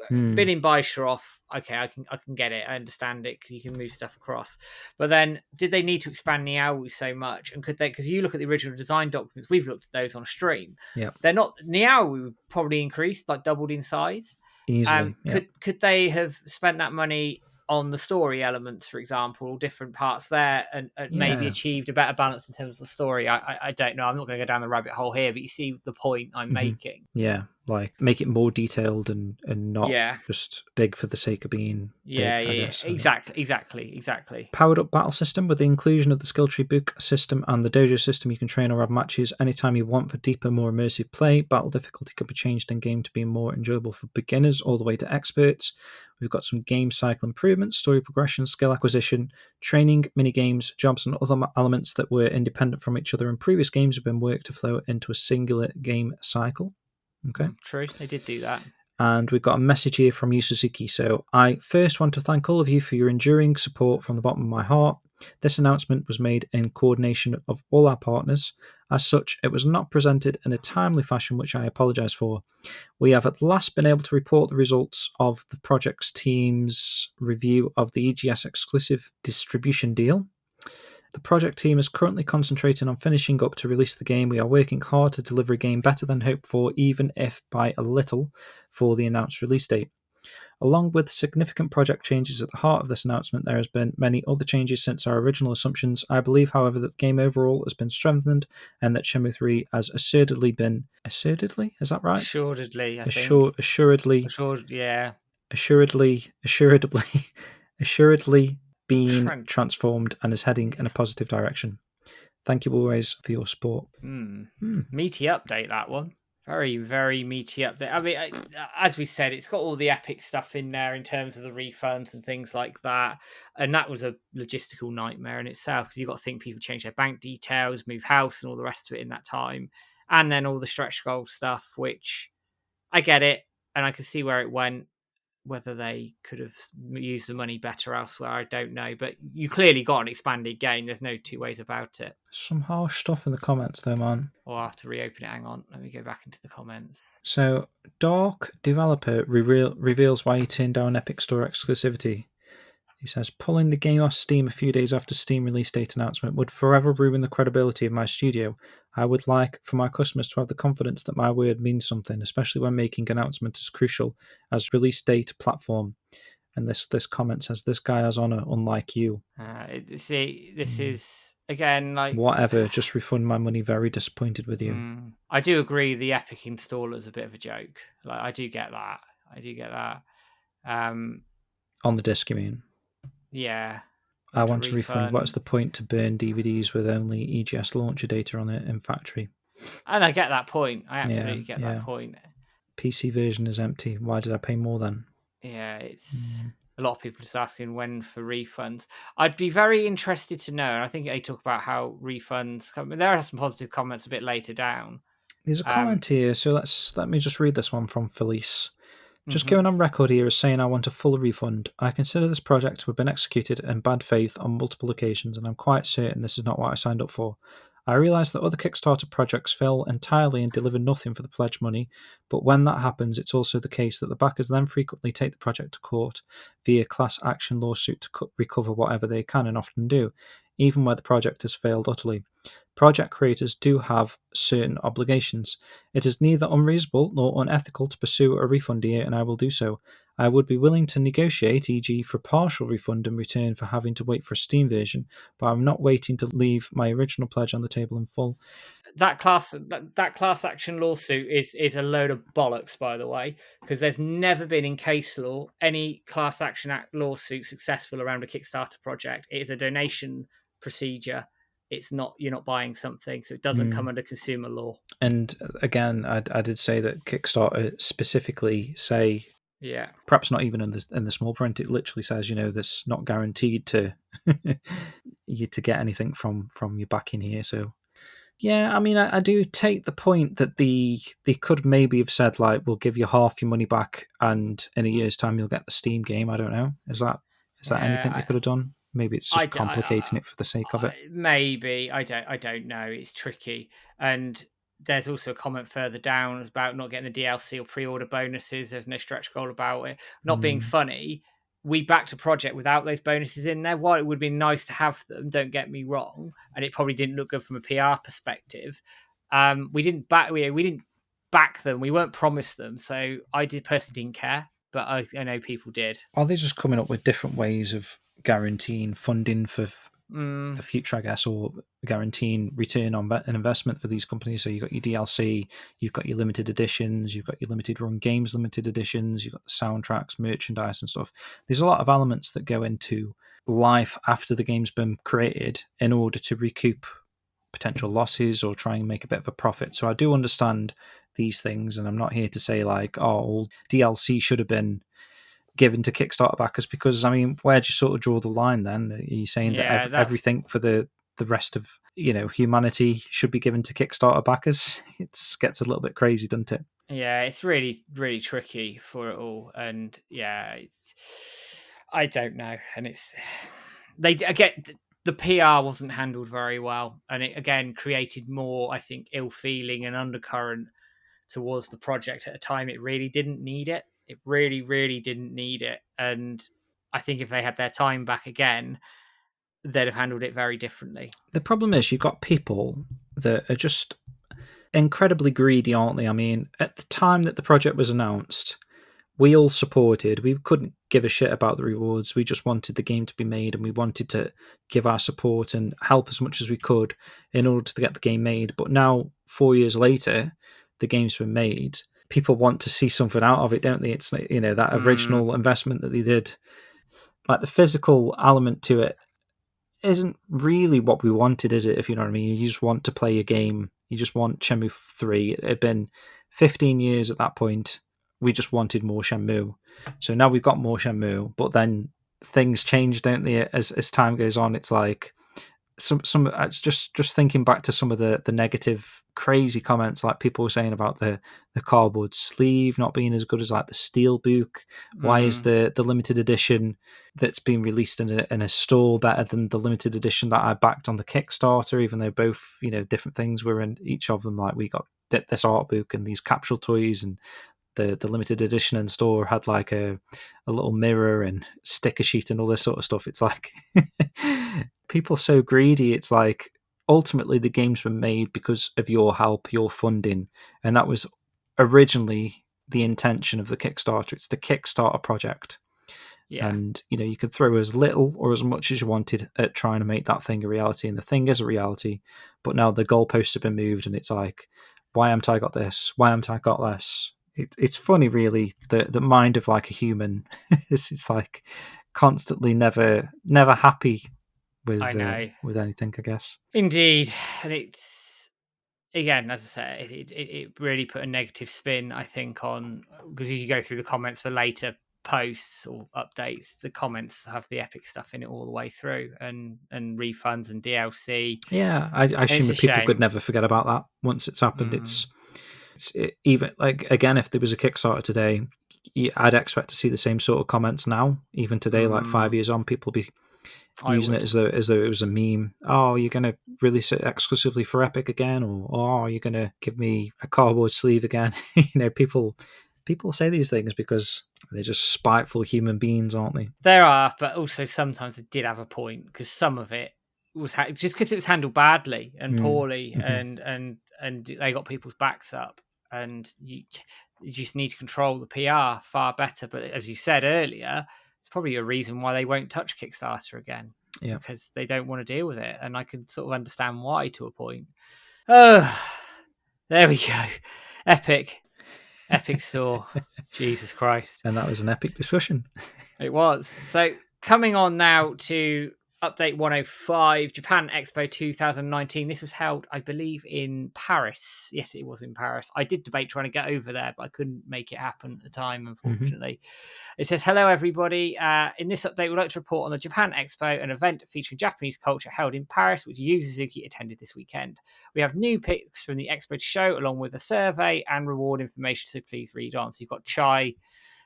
been in Baisha off, okay, I can get it, I understand it, because you can move stuff across. But then, did they need to expand Niaowu so much? And could they? Because you look at the original design documents, we've looked at those on stream. Yeah, they're not Niaowu probably increased, like doubled in size easily. Could they have spent that money on the story elements, for example, different parts there, and maybe achieved a better balance in terms of the story? I don't know. I'm not going to go down the rabbit hole here, but you see the point I'm making. Yeah, like make it more detailed and not just big for the sake of being big, I guess. Exactly. Powered up battle system with the inclusion of the skill tree book system and the dojo system. You can train or have matches anytime you want for deeper, more immersive play. Battle difficulty can be changed in game to be more enjoyable for beginners all the way to experts. We've got some game cycle improvements, story progression, skill acquisition, training, mini games, jobs, and other elements that were independent from each other in previous games have been worked to flow into a singular game cycle. Okay. True, they did do that. And we've got a message here from Yu Suzuki. So I first want to thank all of you for your enduring support from the bottom of my heart. This announcement was made in coordination of all our partners. As such, it was not presented in a timely fashion, which I apologise for. We have at last been able to report the results of the project's team's review of the EGS exclusive distribution deal. The project team is currently concentrating on finishing up to release the game. We are working hard to deliver a game better than hoped for, even if by a little, for the announced release date. Along with significant project changes at the heart of this announcement, there has been many other changes since our original assumptions. I believe, however, that the game overall has been strengthened and that Shenmue 3 has assuredly been... Assuredly? Is that right? Assuredly, I think. Assuredly... yeah. Assuredly been transformed and is heading in a positive direction. Thank you always for your support. Meaty update, that one. Very, very meaty update. I mean, as we said, it's got all the epic stuff in there in terms of the refunds and things like that. And that was a logistical nightmare in itself, because you've got to think people change their bank details, move house, and all the rest of it in that time. And then all the stretch goal stuff, which I get it, and I can see where it went. Whether they could have used the money better elsewhere, I don't know. But you clearly got an expanded game. There's no two ways about it. Some harsh stuff in the comments though, man. I'll have to reopen it. Hang on. Let me go back into the comments. So, Dark Developer reveals why he turned down Epic Store exclusivity. He says, pulling the game off Steam a few days after Steam release date announcement would forever ruin the credibility of my studio. I would like for my customers to have the confidence that my word means something, especially when making announcements as crucial as release date platform. And this comment says, this guy has honour, unlike you. See, this is, again, like... Whatever, just refund my money, very disappointed with you. I do agree the Epic installer is a bit of a joke. Like, I do get that. On the disc, you mean? Yeah. I want to refund. What's the point to burn DVDs with only EGS launcher data on it in factory? And I get that point. I absolutely get that point. PC version is empty. Why did I pay more then? Yeah, it's a lot of people just asking when for refunds. I'd be very interested to know, and I think they talk about how refunds come. There are some positive comments a bit later down. There's a comment here, so let me just read this one from Felice. Just going on record here as saying I want a full refund. I consider this project to have been executed in bad faith on multiple occasions, and I'm quite certain this is not what I signed up for. I realise that other Kickstarter projects fail entirely and deliver nothing for the pledge money, but when that happens, it's also the case that the backers then frequently take the project to court via class action lawsuit to recover whatever they can, and often do, even where the project has failed utterly. Project creators do have certain obligations. It is neither unreasonable nor unethical to pursue a refund here, and I will do so. I would be willing to negotiate, e.g. for partial refund in return for having to wait for a Steam version, but I'm not waiting to leave my original pledge on the table in full. That class action lawsuit is a load of bollocks, by the way, because there's never been in case law any class action lawsuit successful around a Kickstarter project. It is a donation procedure. It's not, you're not buying something, so it doesn't come under consumer law. And again, I did say that Kickstarter specifically say, perhaps not even in the small print, it literally says, this not guaranteed to you to get anything from your backing here. So Yeah, I mean, I do take the point that they could maybe have said, like, we'll give you half your money back, and in a year's time you'll get the Steam game. I don't know. Is that anything they could have done? Maybe it's just complicating it for the sake of it. Maybe. I don't know. It's tricky. And there's also a comment further down about not getting the DLC or pre-order bonuses. There's no stretch goal about it. Not being funny. We backed a project without those bonuses in there. While it would be nice to have them, don't get me wrong, and it probably didn't look good from a PR perspective. We didn't back them. We weren't promised them, so I personally didn't care. But I know people did. Are they just coming up with different ways of guaranteeing funding for the future, I guess, or guaranteeing return on an investment for these companies? So you've got your DLC, you've got your limited editions, you've got your limited run games limited editions, you've got the soundtracks, merchandise and stuff. There's a lot of elements that go into life after the game's been created in order to recoup potential losses or try and make a bit of a profit. So I do understand these things, and I'm not here to say like, oh, DLC should have been given to Kickstarter backers, because I mean, where do you sort of draw the line then? Are you saying that everything for the rest of humanity should be given to Kickstarter backers? It gets a little bit crazy, doesn't it? Yeah, it's really, really tricky for it all, and I don't know. And the PR wasn't handled very well, and it again created more, I think, ill feeling and undercurrent towards the project at a time it really didn't need it. It really, really didn't need it. And I think if they had their time back again, they'd have handled it very differently. The problem is you've got people that are just incredibly greedy, aren't they? I mean, at the time that the project was announced, we all supported. We couldn't give a shit about the rewards. We just wanted the game to be made, and we wanted to give our support and help as much as we could in order to get the game made. But now, 4 years later, the game's been made. People want to see something out of it, don't they? It's that original investment that they did. Like, the physical element to it isn't really what we wanted, is it? If you know what I mean. You just want to play a game. You just want Shenmue 3. It had been 15 years at that point. We just wanted more Shenmue. So now we've got more Shenmue, but then things change, don't they? As time goes on, it's like some just thinking back to some of the negative, crazy comments, like people were saying about the cardboard sleeve not being as good as like the steelbook. Why is the limited edition that's been released in a store better than the limited edition that I backed on the Kickstarter, even though both different things were in each of them? Like, we got this art book and these capsule toys, and the limited edition in store had like a little mirror and sticker sheet and all this sort of stuff. It's like people are so greedy. It's like, ultimately the game's been made because of your help, your funding, and that was originally the intention of the Kickstarter. It's the Kickstarter project. Yeah. And you could throw as little or as much as you wanted at trying to make that thing a reality, and the thing is a reality. But now the goalposts have been moved, and it's like, why haven't I got this? Why haven't I got this? It's funny, really, the mind of like a human. It's like constantly never happy with anything, I guess. Indeed. And it's, again, as I say, it really put a negative spin, I think, on, because you go through the comments for later posts or updates, the comments have the Epic stuff in it all the way through, and refunds and DLC. Yeah, I assume that people could never forget about that once it's happened. It's even like, again, if there was a Kickstarter today, I'd expect to see the same sort of comments now. Even today, like 5 years on, people be using it as though it was a meme. Oh, you're going to release it exclusively for Epic again, or oh, you're going to give me a cardboard sleeve again. People say these things because they're just spiteful human beings, aren't they? There are, but also sometimes it did have a point, because some of it was just because it was handled badly and poorly, and they got people's backs up, and you just need to control the PR far better. But as you said earlier, it's probably a reason why they won't touch Kickstarter again, because they don't want to deal with it, and I can sort of understand why to a point. Oh, there we go. Epic Store. Jesus Christ. And that was an epic discussion. It was. So coming on now to update 105, Japan Expo 2019. This was held, I believe, in Paris. Yes, it was in Paris. I did debate trying to get over there, but I couldn't make it happen at the time, unfortunately. It says, hello, everybody. In this update, we'd like to report on the Japan Expo, an event featuring Japanese culture held in Paris, which Yu Suzuki attended this weekend. We have new pics from the Expo to show, along with a survey and reward information, so please read on. So you've got Chai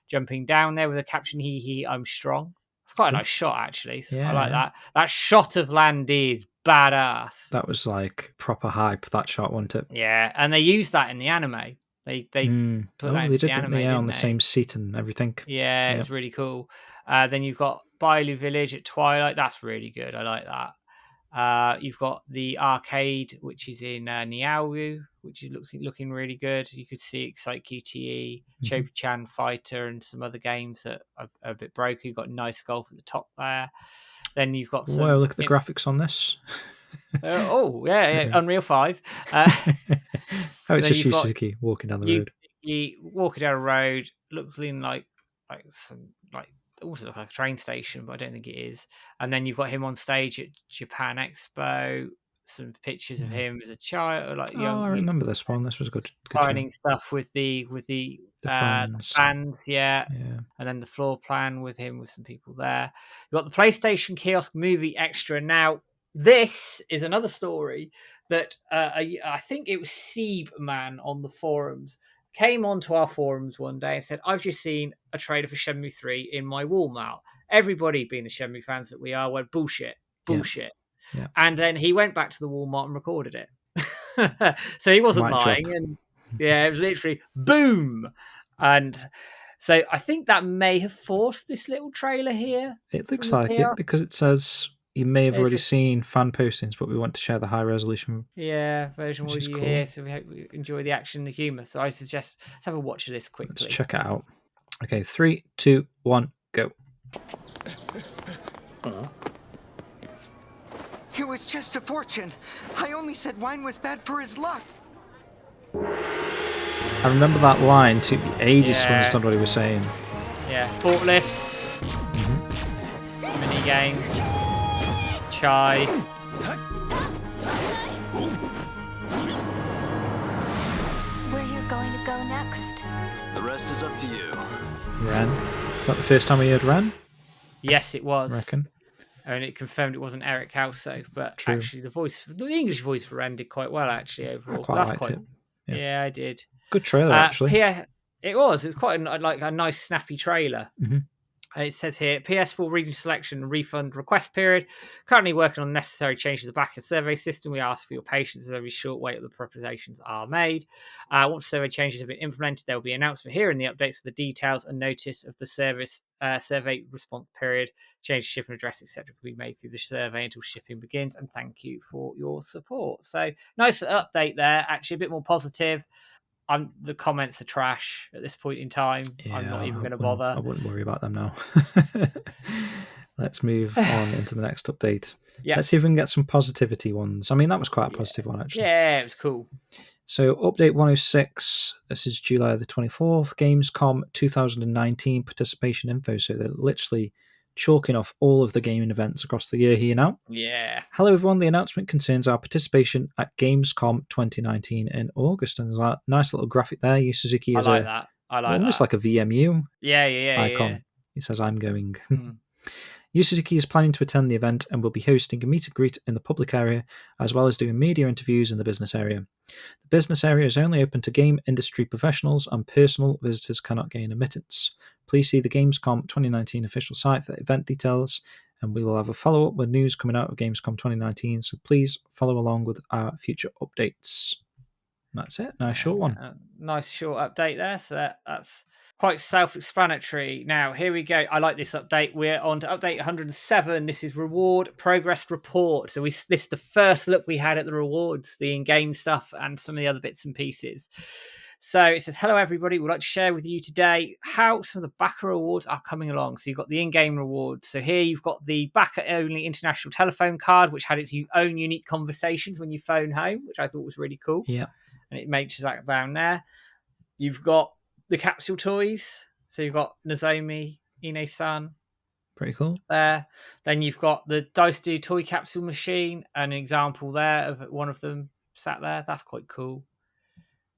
jumping down there with a caption, hee hee, I'm strong. It's quite a nice shot, actually. So I like that. That shot of land is badass. That was like proper hype, that shot, wasn't it? Yeah, and they used that in the anime. They put that into the anime, didn't they? On the they? same seat and everything. Yeah, it was really cool. Then you've got Bailu Village at twilight. That's really good. I like that. You've got the arcade, which is in Niaoyu, which is looking really good. You could see Excite QTE, Chobi-chan Fighter, and some other games that are a bit broken. You've got Nice Golf at the top there. Then you've got some... Whoa, look at the graphics on this. Unreal 5. It's just Yu Suzuki walking down the road. Walking down a road, looking like some also look like a train station, but I don't think it is. And then you've got him on stage at Japan Expo. Some pictures of him as a child, like young. I remember this one. This was good. Signing stuff with the fans, yeah. And then the floor plan with him with some people there. You've got the PlayStation kiosk movie extra. Now, this is another story that I think it was Sieb Man on the forums came onto our forums one day and said, I've just seen a trailer for Shenmue 3 in my wall mount. Everybody, being the Shenmue fans that we are, went, bullshit. Yeah. And then he went back to the Walmart and recorded it. So he wasn't lying. And it was literally boom. And so I think that may have forced this little trailer here. It looks like it, because it says you may have already seen fan postings, but we want to share the high resolution version with you here. So we hope you enjoy the action and the humour. So I suggest let's have a watch of this quickly. Let's check it out. Okay, 3, 2, 1, go. It was just a fortune. I only said wine was bad for his luck. I remember that line. Took me ages to understand what he was saying. Yeah, forklifts, mini games, chai. Where you going to go next? The rest is up to you. Ren. Is that the first time we heard Ren? Yes, it was. I reckon. And it confirmed it wasn't Eric Halso, but actually the English voice for Ren did quite well, actually, overall. I quite liked it. Yeah, I did. Good trailer, actually. It was. It's quite a nice, snappy trailer. And it says here, PS4 region selection and refund request period. Currently working on necessary changes to the back-end survey system. We ask for your patience as every short wait of the preparations are made. Once survey changes have been implemented, there will be an announcement here in the updates for the details and notice of the survey response period. Change shipping address, etc. will be made through the survey until shipping begins. And thank you for your support. So nice update there. Actually, a bit more positive. The comments are trash at this point in time. Yeah, I'm not even going to bother. I wouldn't worry about them now. Let's move on into the next update. Let's see if we can get some positivity ones. I mean, that was quite a positive one, actually. Yeah, it was cool. So, update 106. This is July the 24th. Gamescom 2019 participation info. So, they're literally chalking off all of the gaming events across the year here now. Yeah. Hello, everyone. The announcement concerns our participation at Gamescom 2019 in August. And there's a nice little graphic there. Yu Suzuki is that. I like almost like a VMU icon. Yeah. He says, I'm going. Yu Suzuki is planning to attend the event and will be hosting a meet and greet in the public area, as well as doing media interviews in the business area. The business area is only open to game industry professionals, and personal visitors cannot gain admittance. Please see the Gamescom 2019 official site for event details, and we will have a follow-up with news coming out of Gamescom 2019, so please follow along with our future updates. That's it. Nice short one. Nice short update there. So that's quite self-explanatory. Now, here we go. I like this update. We're on to update 107. This is Reward Progress Report. So this is the first look we had at the rewards, the in-game stuff, and some of the other bits and pieces. So it says, hello, everybody. We'd like to share with you today how some of the backer rewards are coming along. So you've got the in-game rewards. So here you've got the backer-only international telephone card, which had its own unique conversations when you phone home, which I thought was really cool. Yeah. And it makes that down there. You've got the capsule toys. So you've got Nozomi, Ine-san, Pretty cool. There. Then you've got the Dice Do toy capsule machine, an example there of one of them sat there. That's quite cool.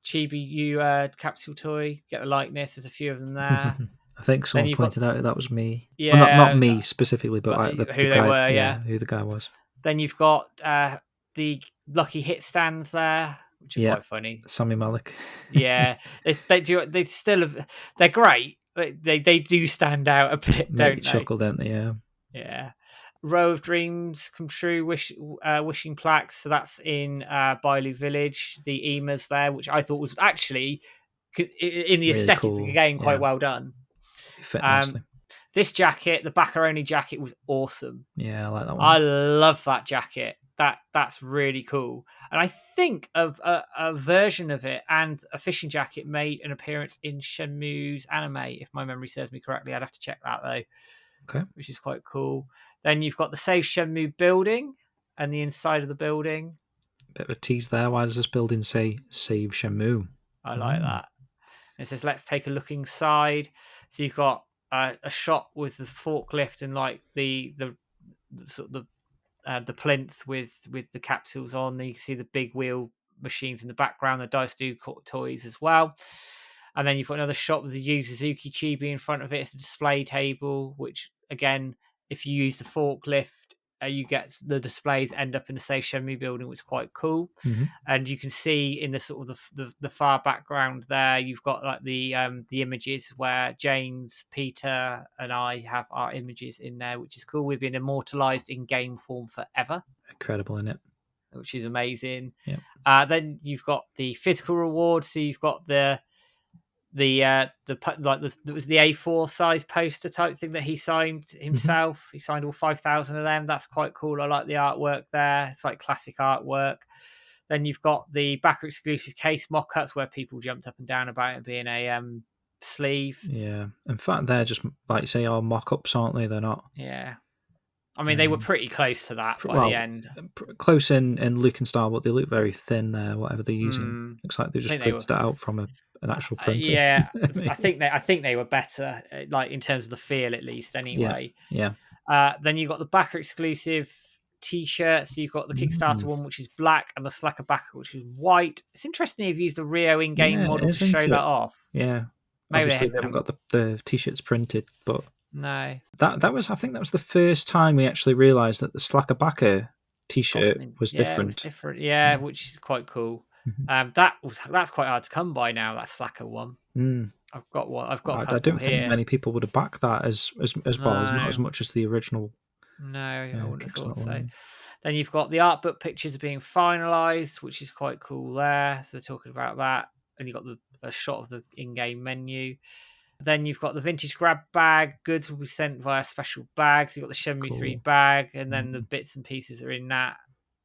Chibi U capsule toy. Get the likeness. There's a few of them there. I think someone pointed out that was me. Yeah, well, not me specifically, but like who the they guy, were. Yeah, who the guy was. Then you've got the Lucky Hit stands there, which are quite funny. Sami Malek. Yeah, they're great, but they do stand out a bit, don't they? Chuckle, don't they? Yeah. Yeah. Row of Dreams Come True wishing plaques. So that's in Bailu Village. The emas there, which I thought was actually in the really aesthetic cool. of the game quite well done. It fit nicely. This jacket, the Baccaroni jacket, was awesome. Yeah, I like that one. I love that jacket. That's really cool. And I think a version of it and a fishing jacket made an appearance in Shenmue's anime, if my memory serves me correctly. I'd have to check that though. Okay. Which is quite cool. Then you've got the Save Shenmue building and the inside of the building. Bit of a tease there. Why does this building say Save Shenmue? I like that. It says, let's take a look inside. So you've got a shot with the forklift and like the sort of the plinth with the capsules on. You can see the big wheel machines in the background, the Dice Do toys as well. And then you've got another shot with the Yu Suzuki chibi in front of it. It's a display table, which again, if you use the forklift, you get the displays end up in the Safe Shenmue building, which is quite cool. Mm-hmm. And you can see in the sort of the far background there, you've got like the images where James, Peter, and I have our images in there, which is cool. We've been immortalized in game form forever. Incredible, isn't it? Which is amazing. Yeah. Then you've got the physical rewards. So you've got there was the A4 size poster type thing that he signed himself. Mm-hmm. He signed all 5,000 of them. That's quite cool. I like the artwork there. It's like classic artwork. Then you've got the backer exclusive case mock-ups where people jumped up and down about it being a sleeve. Yeah. In fact, they're just, like you say, are mock-ups, aren't they? They're not. Yeah. I mean, they were pretty close to that by the end. Close in look and style, but they look very thin there, whatever they're using. Looks like they just printed it out from an actual printer. Yeah, I think they were better, like in terms of the feel at least. Anyway, yeah. Then you've got the backer exclusive T-shirts. You've got the Kickstarter one, which is black, and the Slacker backer, which is white. It's interesting you've used the Rio in-game model to show that off. Yeah, maybe obviously they haven't got the T-shirts printed, but no, that was, I think that was the first time we actually realised that the Slacker backer T-shirt was different. It was different, yeah, which is quite cool. That's quite hard to come by now. That Slacker one. I've got one. I've got. I don't think many people would have backed that as well. Not as much as the original. No, I wouldn't have thought so. Then you've got the art book pictures being finalised, which is quite cool there. So they're talking about that, and you've got a shot of the in-game menu. Then you've got the vintage grab bag. Goods will be sent via special bags. You've got the Shenmue 3 bag, and then the bits and pieces are in that,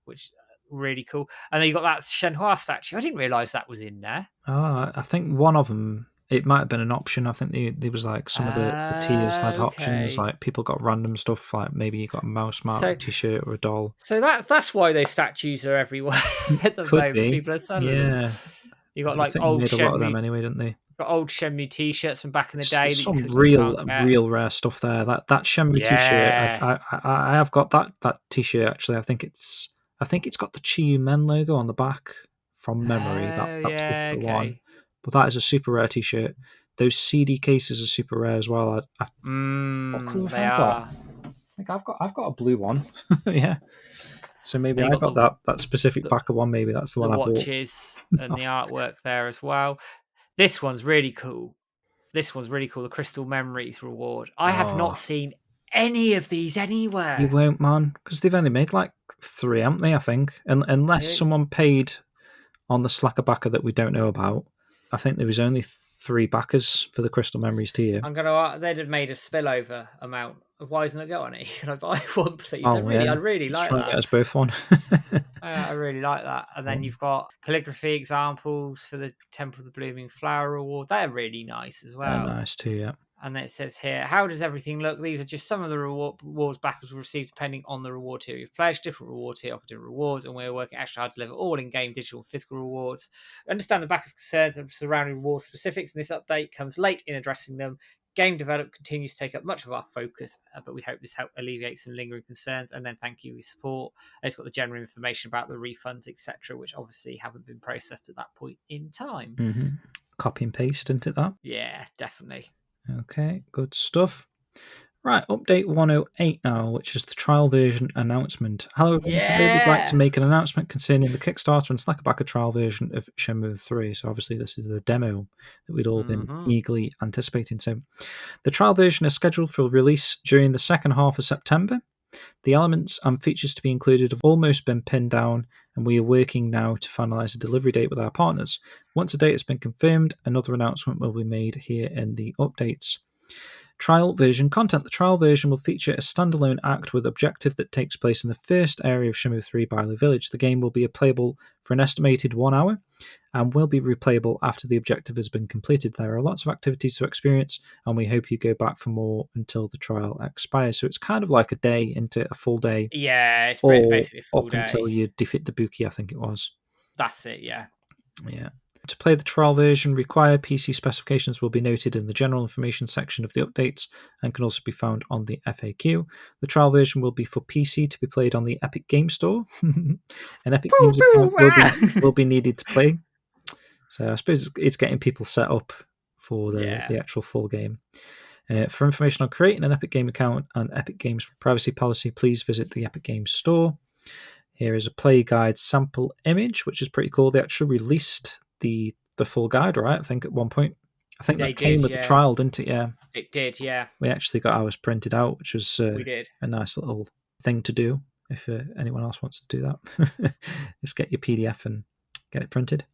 which really cool. And then you got that Shenhua statue. I didn't realise that was in there. Oh, I think one of them, it might have been an option. I think there was like some of the tiers had options. Like people got random stuff, like maybe you got a mouse mark T-shirt or a doll. So that's why those statues are everywhere at the moment. People are selling them. You got like old made Shenmue. A lot of them anyway, didn't they? Got old Shenmue T-shirts from back in the day. Some real rare stuff there. That Shenmue T-shirt, I have got that T-shirt actually. I think it's got the Chiyu Men logo on the back from memory. That particular one. But that is a super rare T-shirt. Those CD cases are super rare as well. What colour have I got? I think I've got a blue one. Yeah. So maybe I got that specific backer one. Maybe that's the one I bought. The watches and the artwork there as well. This one's really cool. The Crystal Memories reward. I have not seen any of these anywhere. You won't, man, because they've only made like 3, haven't they? I think, unless someone paid on the Slacker backer that we don't know about. I think there was only 3 backers for the Crystal Memories tier. They'd have made a spillover amount. Why isn't it got any? Can I buy one, please? I really like that. Get us both one. I really like that. And then you've got calligraphy examples for the Temple of the Blooming Flower Award. They're really nice as well. They're nice too, yeah. And then it says here, how does everything look? These are just some of the rewards backers will receive depending on the reward tier you've pledged. Different rewards here offer different rewards, and we're working extra hard to deliver all in-game digital and physical rewards. We understand the backers' concerns surrounding reward specifics, and this update comes late in addressing them. Game development continues to take up much of our focus, but we hope this helped alleviate some lingering concerns. And then thank you for your support. And it's got the general information about the refunds, etc., which obviously haven't been processed at that point in time. Mm-hmm. Copy and paste, isn't it, that? Yeah, definitely. Okay, good stuff. Right, update 108 now, which is the trial version announcement. Hello, today we'd like to make an announcement concerning the Kickstarter and Slacker trial version of Shenmue 3. So obviously this is the demo that we'd all been eagerly anticipating. So the trial version is scheduled for release during the second half of September. The elements and features to be included have almost been pinned down, and we are working now to finalise a delivery date with our partners. Once a date has been confirmed, another announcement will be made here in the updates. Trial version content. The trial version will feature a standalone act with objective that takes place in the first area of Shenmue 3 Bailu Village. The game will be playable for an estimated 1 hour and will be replayable after the objective has been completed. There are lots of activities to experience, and we hope you go back for more until the trial expires. So it's kind of like a day into a full day. Yeah, it's basically a full day. Up until you defeat the Buki, I think it was. That's it, yeah. Yeah. To play the trial version, required PC specifications will be noted in the general information section of the updates and can also be found on the FAQ. The trial version will be for PC to be played on the Epic Game Store. An Epic Games account will be needed to play. So I suppose it's getting people set up for the actual full game. For information on creating an Epic Game account and Epic Games privacy policy, please visit the Epic Games Store. Here is a play guide sample image, which is pretty cool. They actually released the full guide, right? I think at one point. I think that came with the trial, didn't it? Yeah. It did, yeah. We actually got ours printed out, which was we did. A nice little thing to do if anyone else wants to do that. Just get your PDF and get it printed.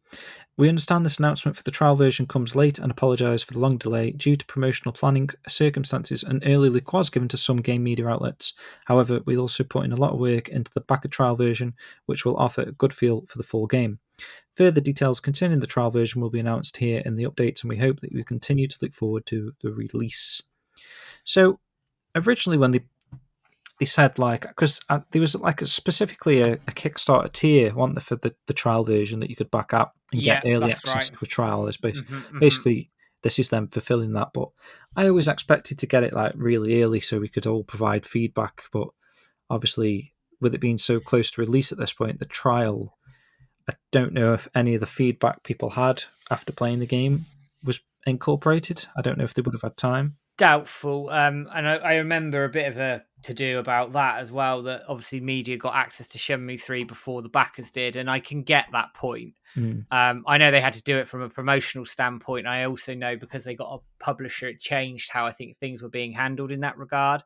We understand this announcement for the trial version comes late and apologise for the long delay due to promotional planning circumstances and early leak was given to some game media outlets. However, we'll also put in a lot of work into the backer trial version, which will offer a good feel for the full game. Further details concerning the trial version will be announced here in the updates, and we hope that you continue to look forward to the release. So, originally when they said, like, because there was like specifically a Kickstarter tier, wasn't there, for the trial version that you could back up and get early access to the trial. It's basically this is them fulfilling that. But I always expected to get it like really early so we could all provide feedback. But obviously, with it being so close to release at this point, the trial, I don't know if any of the feedback people had after playing the game was incorporated. I don't know if they would have had time. Doubtful. And I remember a bit of a to-do about that as well, that obviously media got access to Shenmue 3 before the backers did, and I can get that point. I know they had to do it from a promotional standpoint. I also know because they got a publisher, it changed how I think things were being handled in that regard.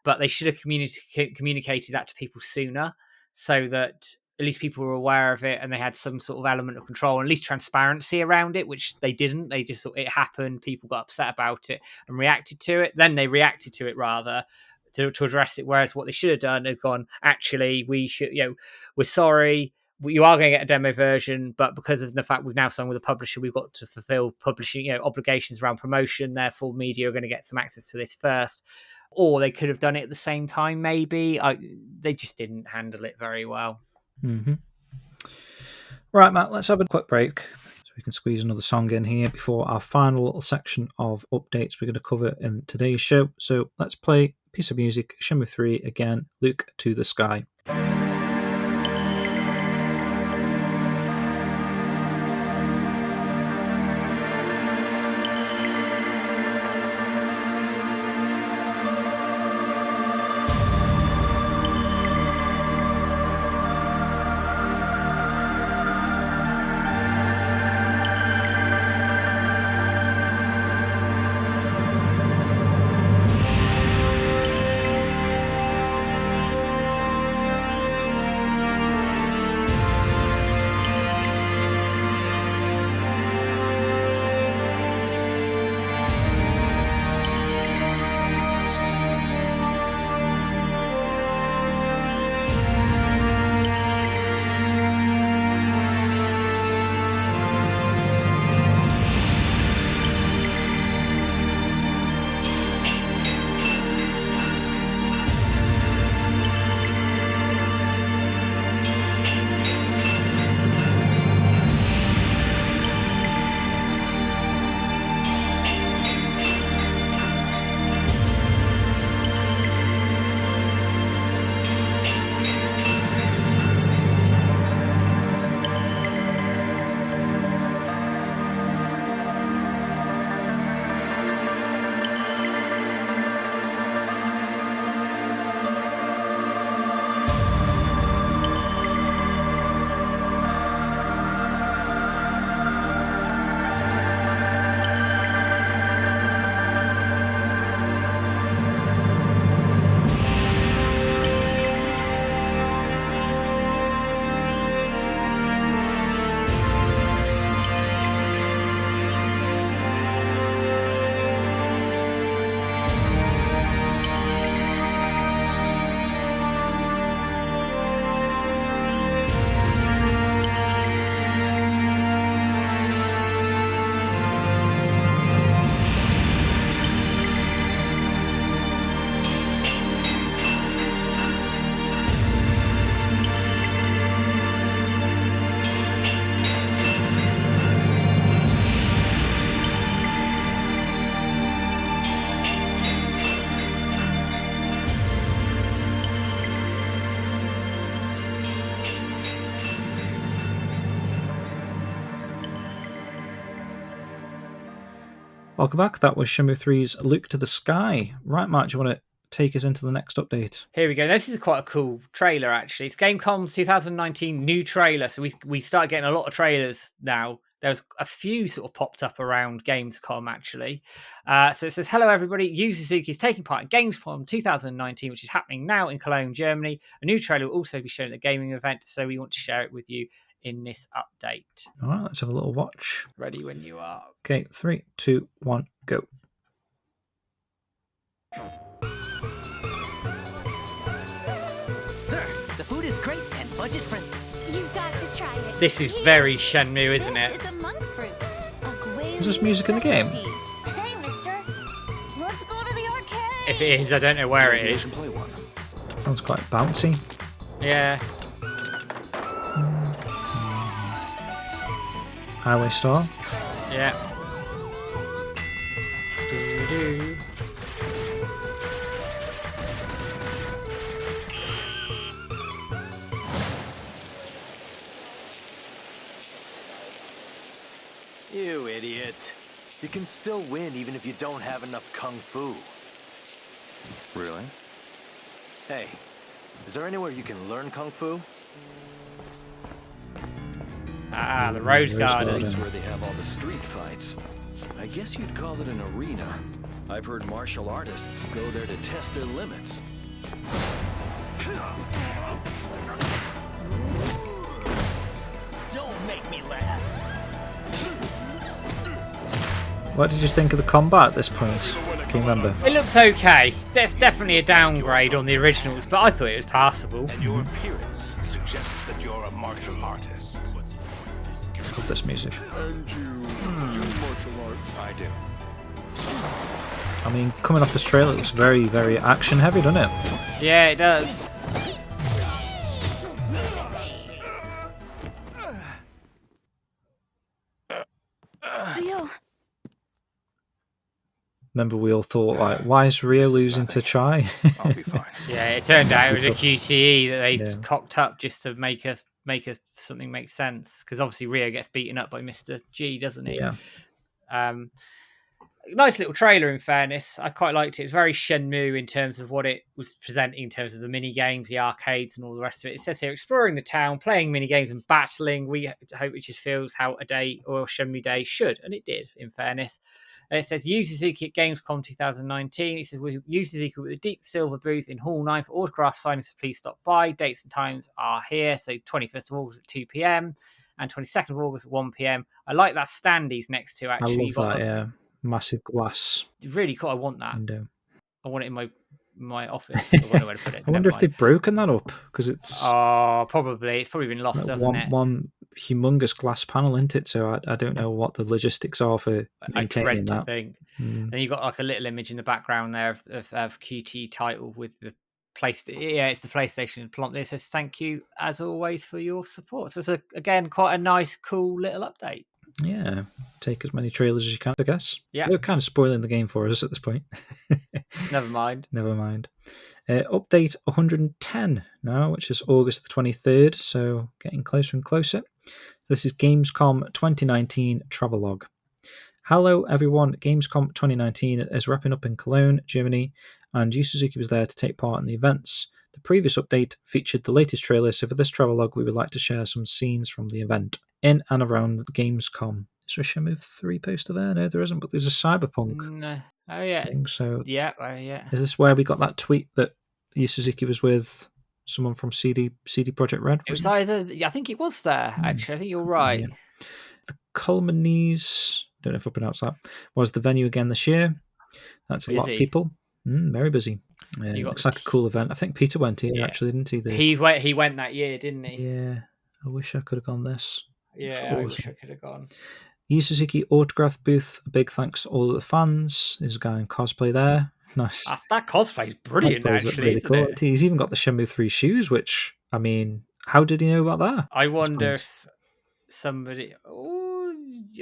But they should have communicated that to people sooner so that at least people were aware of it and they had some sort of element of control, and at least transparency around it, which they didn't. They just thought it happened, people got upset about it and reacted to it. Then they reacted to it rather to address it, whereas what they should have done is gone, actually, we should, we're sorry, you are going to get a demo version, but because of the fact we've now signed with a publisher, we've got to fulfill publishing obligations around promotion, therefore media are going to get some access to this first. Or they could have done it at the same time, maybe. They just didn't handle it very well. Mm-hmm. Right, Matt, let's have a quick break so we can squeeze another song in here before our final little section of updates we're going to cover in today's show. So let's play a piece of music, Shenmue 3 again, Luke to the Sky. Welcome back. That was Shenmue 3's Luke to the Sky. Right, Mark, do you want to take us into the next update? Here we go. This is quite a cool trailer, actually. It's Gamescom's 2019 new trailer. So we start getting a lot of trailers now. There's a few sort of popped up around Gamescom, actually. So it says, hello, everybody. Yu Suzuki is taking part in Gamescom 2019, which is happening now in Cologne, Germany. A new trailer will also be shown at the gaming event, so we want to share it with you in this update. All right, let's have a little watch. Ready when you are. Okay, 3, 2, 1, go. Sir, the food is great and budget friendly. You've got to try it. This is very Shenmue, isn't it? This is a monk fruit. Is this music in the game? Hey, mister. Let's go to the arcade. If it is, I don't know where it is. Sounds quite bouncy. Yeah. Highway Star. Yeah. Doo-doo. You idiot. You can still win even if you don't have enough kung fu. Really? Hey, is there anywhere you can learn kung fu? Ah, the Rose Garden. That's where they have all the street fights. I guess you'd call it an arena. I've heard martial artists go there to test their limits. Don't make me laugh. What did you think of the combat at this point? Can you remember? It looked okay. Definitely a downgrade on the originals, but I thought it was passable. And your appearance suggests that you're a martial artist. Love this music. And you do martial arts? I do. I mean, coming off this trailer, it looks very, very action heavy, doesn't it? Yeah, it does. Ryo. Remember, we all thought, like, why is Rio losing to Chai? I'll be fine. Yeah, it turned out it was a QTE that they Yeah. cocked up just to make something make sense. Because obviously Rio gets beaten up by Mr. G, doesn't he? Yeah. Nice little trailer, in fairness. I quite liked it. It's very Shenmue in terms of what it was presenting, in terms of the mini games, the arcades, and all the rest of it. It says here, exploring the town, playing mini games, and battling. We hope it just feels how a day or Shenmue day should, and it did, in fairness. And it says, Yu Suzuki at Gamescom 2019. It says, Yu Suzuki with a deep silver booth in Hall 9 for autograph signings, so please stop by. Dates and times are here. So 21st of August at 2 p.m. and 22nd of August at 1 p.m. I like that standees next to, actually. I love that, yeah. Massive glass Really cool. I want that. window. I want it in my office. I don't know where to put it. I wonder if they've broken that up, because it's probably. It's probably been lost, hasn't it? one humongous glass panel, isn't it? So I don't know what the logistics are for I maintaining dread to that. think. And you've got like a little image in the background there of QT title with the it's the PlayStation plot. It says, thank you as always for your support. So it's again quite a nice, cool little update. Yeah, take as many trailers as you can, I guess. Yeah. They're kind of spoiling the game for us at this point. Never mind. Never mind. Update 110 now, which is August the 23rd, so getting closer and closer. This is Gamescom 2019 Travelogue. Hello, everyone. Gamescom 2019 is wrapping up in Cologne, Germany, and Yu Suzuki was there to take part in the events. The previous update featured the latest trailer, so for this travelogue, we would like to share some scenes from the event in and around Gamescom. Is there a Shenmue 3 poster there? No, there isn't, but there's a Cyberpunk No. Oh, yeah. thing. So, Yeah. Yeah. is this where we got that tweet that Yu Suzuki was with someone from CD Projekt Red? It was either. I think it was there. Actually, I think you're right. Yeah. The Culminese, don't know if I pronounced that, was the venue again this year. That's a lot of Busy. people. Very busy. Looks like a cool event. I think Peter went here, actually, didn't he? He went that year, didn't he? Yeah. I wish I could have gone this. Yeah, I wish I could have gone. Yu Suzuki autograph booth. A big thanks to all of the fans. There's a guy in cosplay there. Nice. That cosplay is brilliant, Cosplay's actually. really Isn't cool. it? He's even got the Shenmue 3 shoes, which, I mean, how did he know about that? I at this wonder point? if somebody.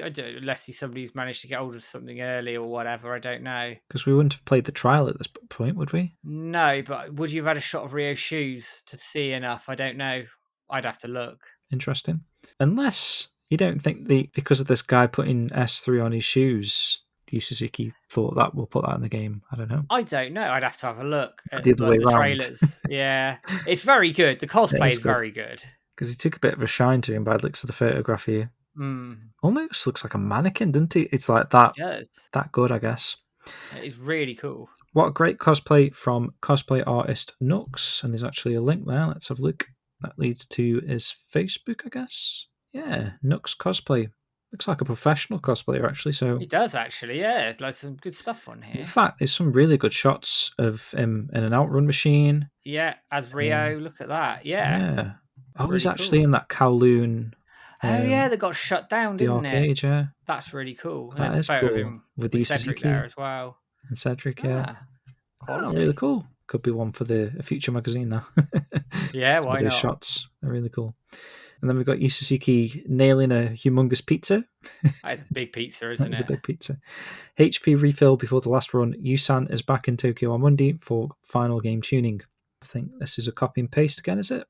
I don't. Unless he's somebody who's managed to get hold of something early or whatever. I don't know. Because we wouldn't have played the trial at this point, would we? No, but would you have had a shot of Rio's shoes to see enough? I don't know. I'd have to look. Interesting. Unless you don't think because of this guy putting S3 on his shoes, Yu Suzuki thought that we'll put that in the game. I don't know. I don't know. I'd have to have a look at The other way the round. trailers. Yeah, it's very good. The cosplay is is good. very good. Because he took a bit of a shine to him by the looks of the photograph here. Almost looks like a mannequin, doesn't he? It's like that. It does. That good, I guess. It's really cool. What a great cosplay from cosplay artist Nux. And there's actually a link there. Let's have a look. That leads to his Facebook, I guess. Yeah, Nux cosplay. Looks like a professional cosplayer, actually. So It does, actually, yeah. Like some good stuff on here. in fact, there's some really good shots of him in an outrun machine. Yeah, as Rio, look at that. Yeah. Yeah. Oh, really he's actually cool. in that Kowloon. Oh, yeah, they got shut down, The didn't arcade, it? yeah. That's really cool. That There's a is photo of cool. him With with Yu Cedric Suzuki. there as well. And Cedric, yeah. Oh, Quality. really cool. Could be one for a future magazine now. Yeah, Some why of those not? shots. They're really cool. And then we've got Yu Suzuki nailing a humongous pizza. That's a big pizza, isn't It's it? a big pizza. HP refill before the last run. Yusan is back in Tokyo on Monday for final game tuning. I think this is a copy and paste again, is it?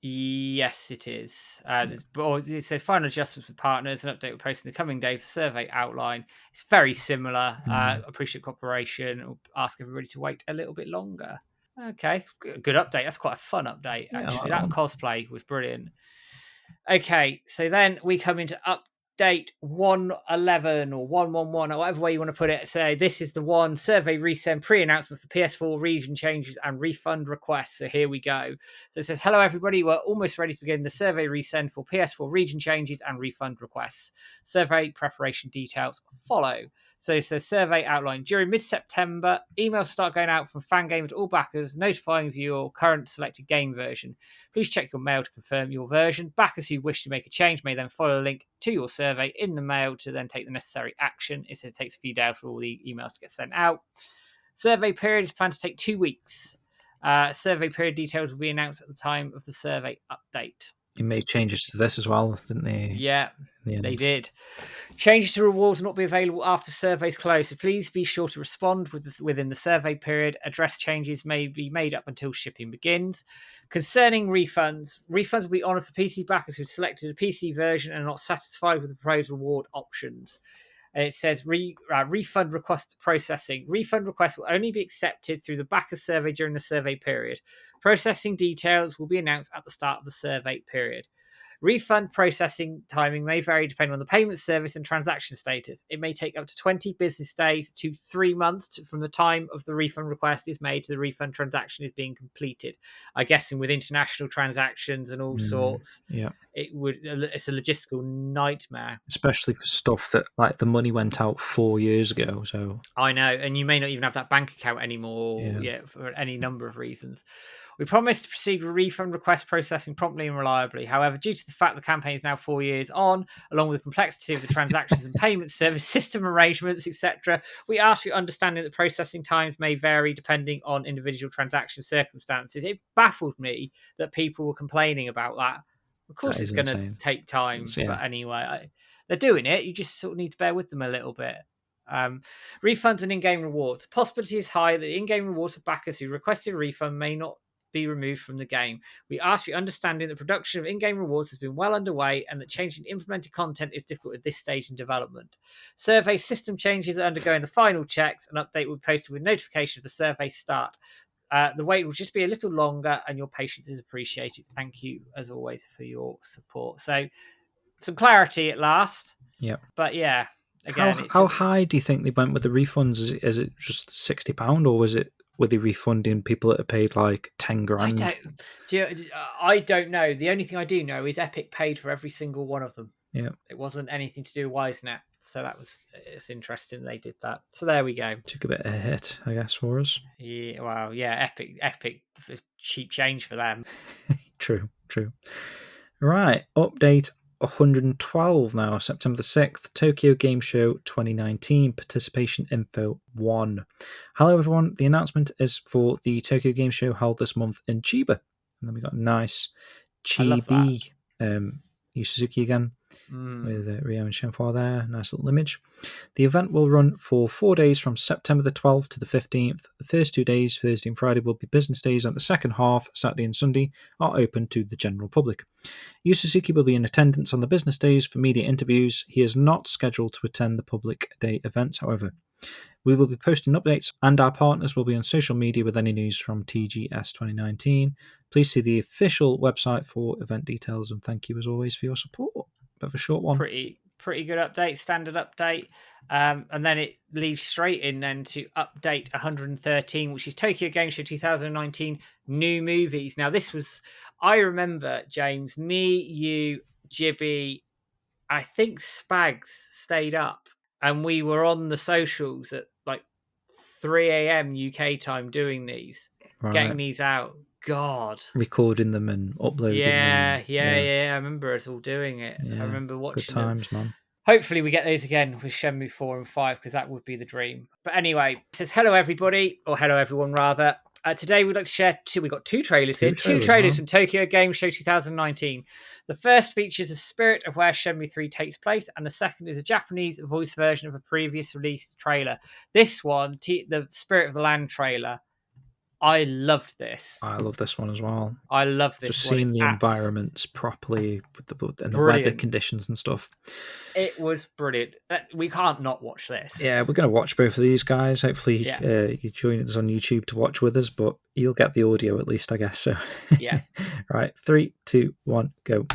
Yes, it is. It says final adjustments with partners. An update will post in the coming days. The survey outline. It's very similar. Appreciate cooperation. Ask everybody to wait a little bit longer. Okay, good update. That's quite a fun update, Yeah, I actually. like That that cosplay was brilliant. Okay, so then we come into update 111 or 111 or whatever way you want to put it. So this is the one survey resend pre-announcement for PS4 region changes and refund requests. So here we go. So it says, hello everybody, we're almost ready to begin the survey resend for PS4 region changes and refund requests. Survey preparation details follow. So it says survey outline. During mid-September, emails start going out from Fangame to all backers, notifying of your current selected game version. Please check your mail to confirm your version. Backers who wish to make a change may then follow a link to your survey in the mail to then take the necessary action. It says it takes a few days for all the emails to get sent out. Survey period is planned to take 2 weeks. Survey period details will be announced at the time of the survey update. He made changes to this as well, didn't they? Yeah, they did. Changes to rewards will not be available after surveys close, so please be sure to respond within the survey period. Address changes may be made up until shipping begins. Concerning refunds will be honoured for PC backers who have selected a PC version and are not satisfied with the proposed reward options. And it says refund request processing. Refund requests will only be accepted through the backer survey during the survey period. Processing details will be announced at the start of the survey period. Refund processing timing may vary depending on the payment service and transaction status. It may take up to 20 business days to 3 months from the time of the refund request is made to the refund transaction is being completed. I'm guessing with international transactions and all sorts, Yeah. it's a logistical nightmare. Especially for stuff that like the money went out 4 years ago. So I know, and you may not even have that bank account anymore for any number of reasons. We promise to proceed with refund request processing promptly and reliably. However, due to the fact the campaign is now 4 years on, along with the complexity of the transactions and payment service system arrangements, etc., we ask for your understanding that processing times may vary depending on individual transaction circumstances. It baffled me that people were complaining about that. Of course, That it's is going to insane. take time, Yeah. but anyway, they're doing it. You just sort of need to bear with them a little bit. Refunds and in-game rewards. Possibility is high that in-game rewards for backers who requested a refund may not be removed from the game. We ask for your understanding that production of in-game rewards has been well underway and that changing implemented content is difficult at this stage in development. Survey system changes are undergoing the final checks. An update will be posted with notification of the survey start. The wait will just be a little longer and your patience is appreciated. Thank you, as always, for your support. So, some clarity at last. Yep. But yeah, again, How high do you think they went with the refunds? Is it just £60 or were they refunding people that had paid like 10 grand? I don't know. The only thing I do know is Epic paid for every single one of them. Yeah. It wasn't anything to do with Wisenet. So it's interesting they did that. So there we go. Took a bit of a hit, I guess, for us. Yeah, well, yeah, Epic, cheap change for them. True. Right, update 112 now, September the 6th, Tokyo Game Show 2019, participation info 1. Hello everyone, the announcement is for the Tokyo Game Show held this month in Chiba. And then we got a nice chibi Yu Suzuki again, with Ryo and Shenmue there. Nice little image. The event will run for 4 days from September the 12th to the 15th. The first 2 days, Thursday and Friday, will be business days, and the second half, Saturday and Sunday, are open to the general public. Yu Suzuki will be in attendance on the business days for media interviews. He is not scheduled to attend the public day events, however. We will be posting updates, and our partners will be on social media with any news from TGS 2019. Please see the official website for event details, and thank you as always for your support. Bit of a short one. Pretty good update, standard update. And then it leads straight in then to update 113, which is Tokyo Game Show 2019 new movies. Now this was, I remember, James, me, you, Jibby, I think Spags stayed up, and we were on the socials at like 3 a.m. UK time doing these, getting these out. God. Recording them and uploading them. Yeah. I remember us all doing it. Yeah, I remember watching good times, man. Hopefully we get those again with Shenmue 4 and 5, because that would be the dream. But anyway, it says hello everybody, or hello everyone rather. Today we'd like to share we've got two trailers here. Two trailers from Tokyo Game Show 2019. The first features a spirit of where Shenmue 3 takes place, and the second is a Japanese voice version of a previous released trailer. This one, the Spirit of the Land trailer, I loved this. I love this one as well. I love this Just one. seeing the environments properly with the weather conditions and stuff. It was brilliant. We can't not watch this. Yeah, we're going to watch both of these guys. Hopefully you join us on YouTube to watch with us, but you'll get the audio at least, I guess. So yeah. Right, 3, 2, 1, go.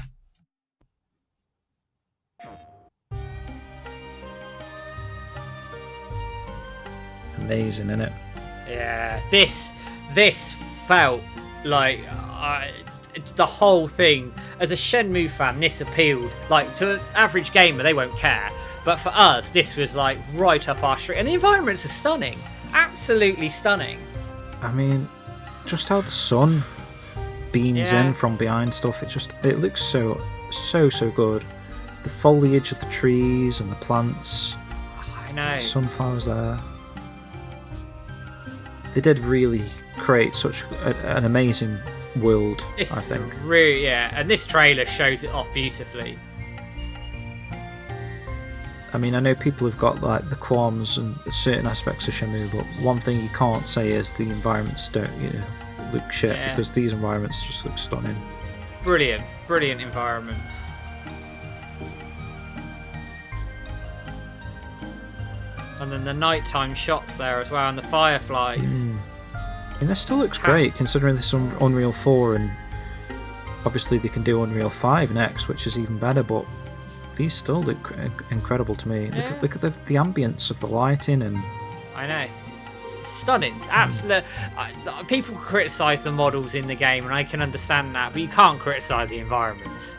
Amazing, isn't it? Yeah, this felt like the whole thing. As a Shenmue fan, this appealed. Like, to an average gamer, they won't care. But for us, this was like right up our street. And the environments are stunning. Absolutely stunning. I mean, just how the sun beams in from behind stuff. It looks so good. The foliage of the trees and the plants. I know. The sunflowers there. They did really create such an amazing world, I think. Really, and this trailer shows it off beautifully. I mean, I know people have got like the qualms and certain aspects of Shenmue, but one thing you can't say is the environments don't, look shit, because these environments just look stunning. Brilliant environments. And then the nighttime shots there as well, and the fireflies. And this still looks great, considering this is Unreal 4, and obviously they can do Unreal 5 next, which is even better, but these still look incredible to me. Yeah. Look at the ambience of the lighting, and I know. Stunning. Absolute. People criticise the models in the game, and I can understand that, but you can't criticise the environments.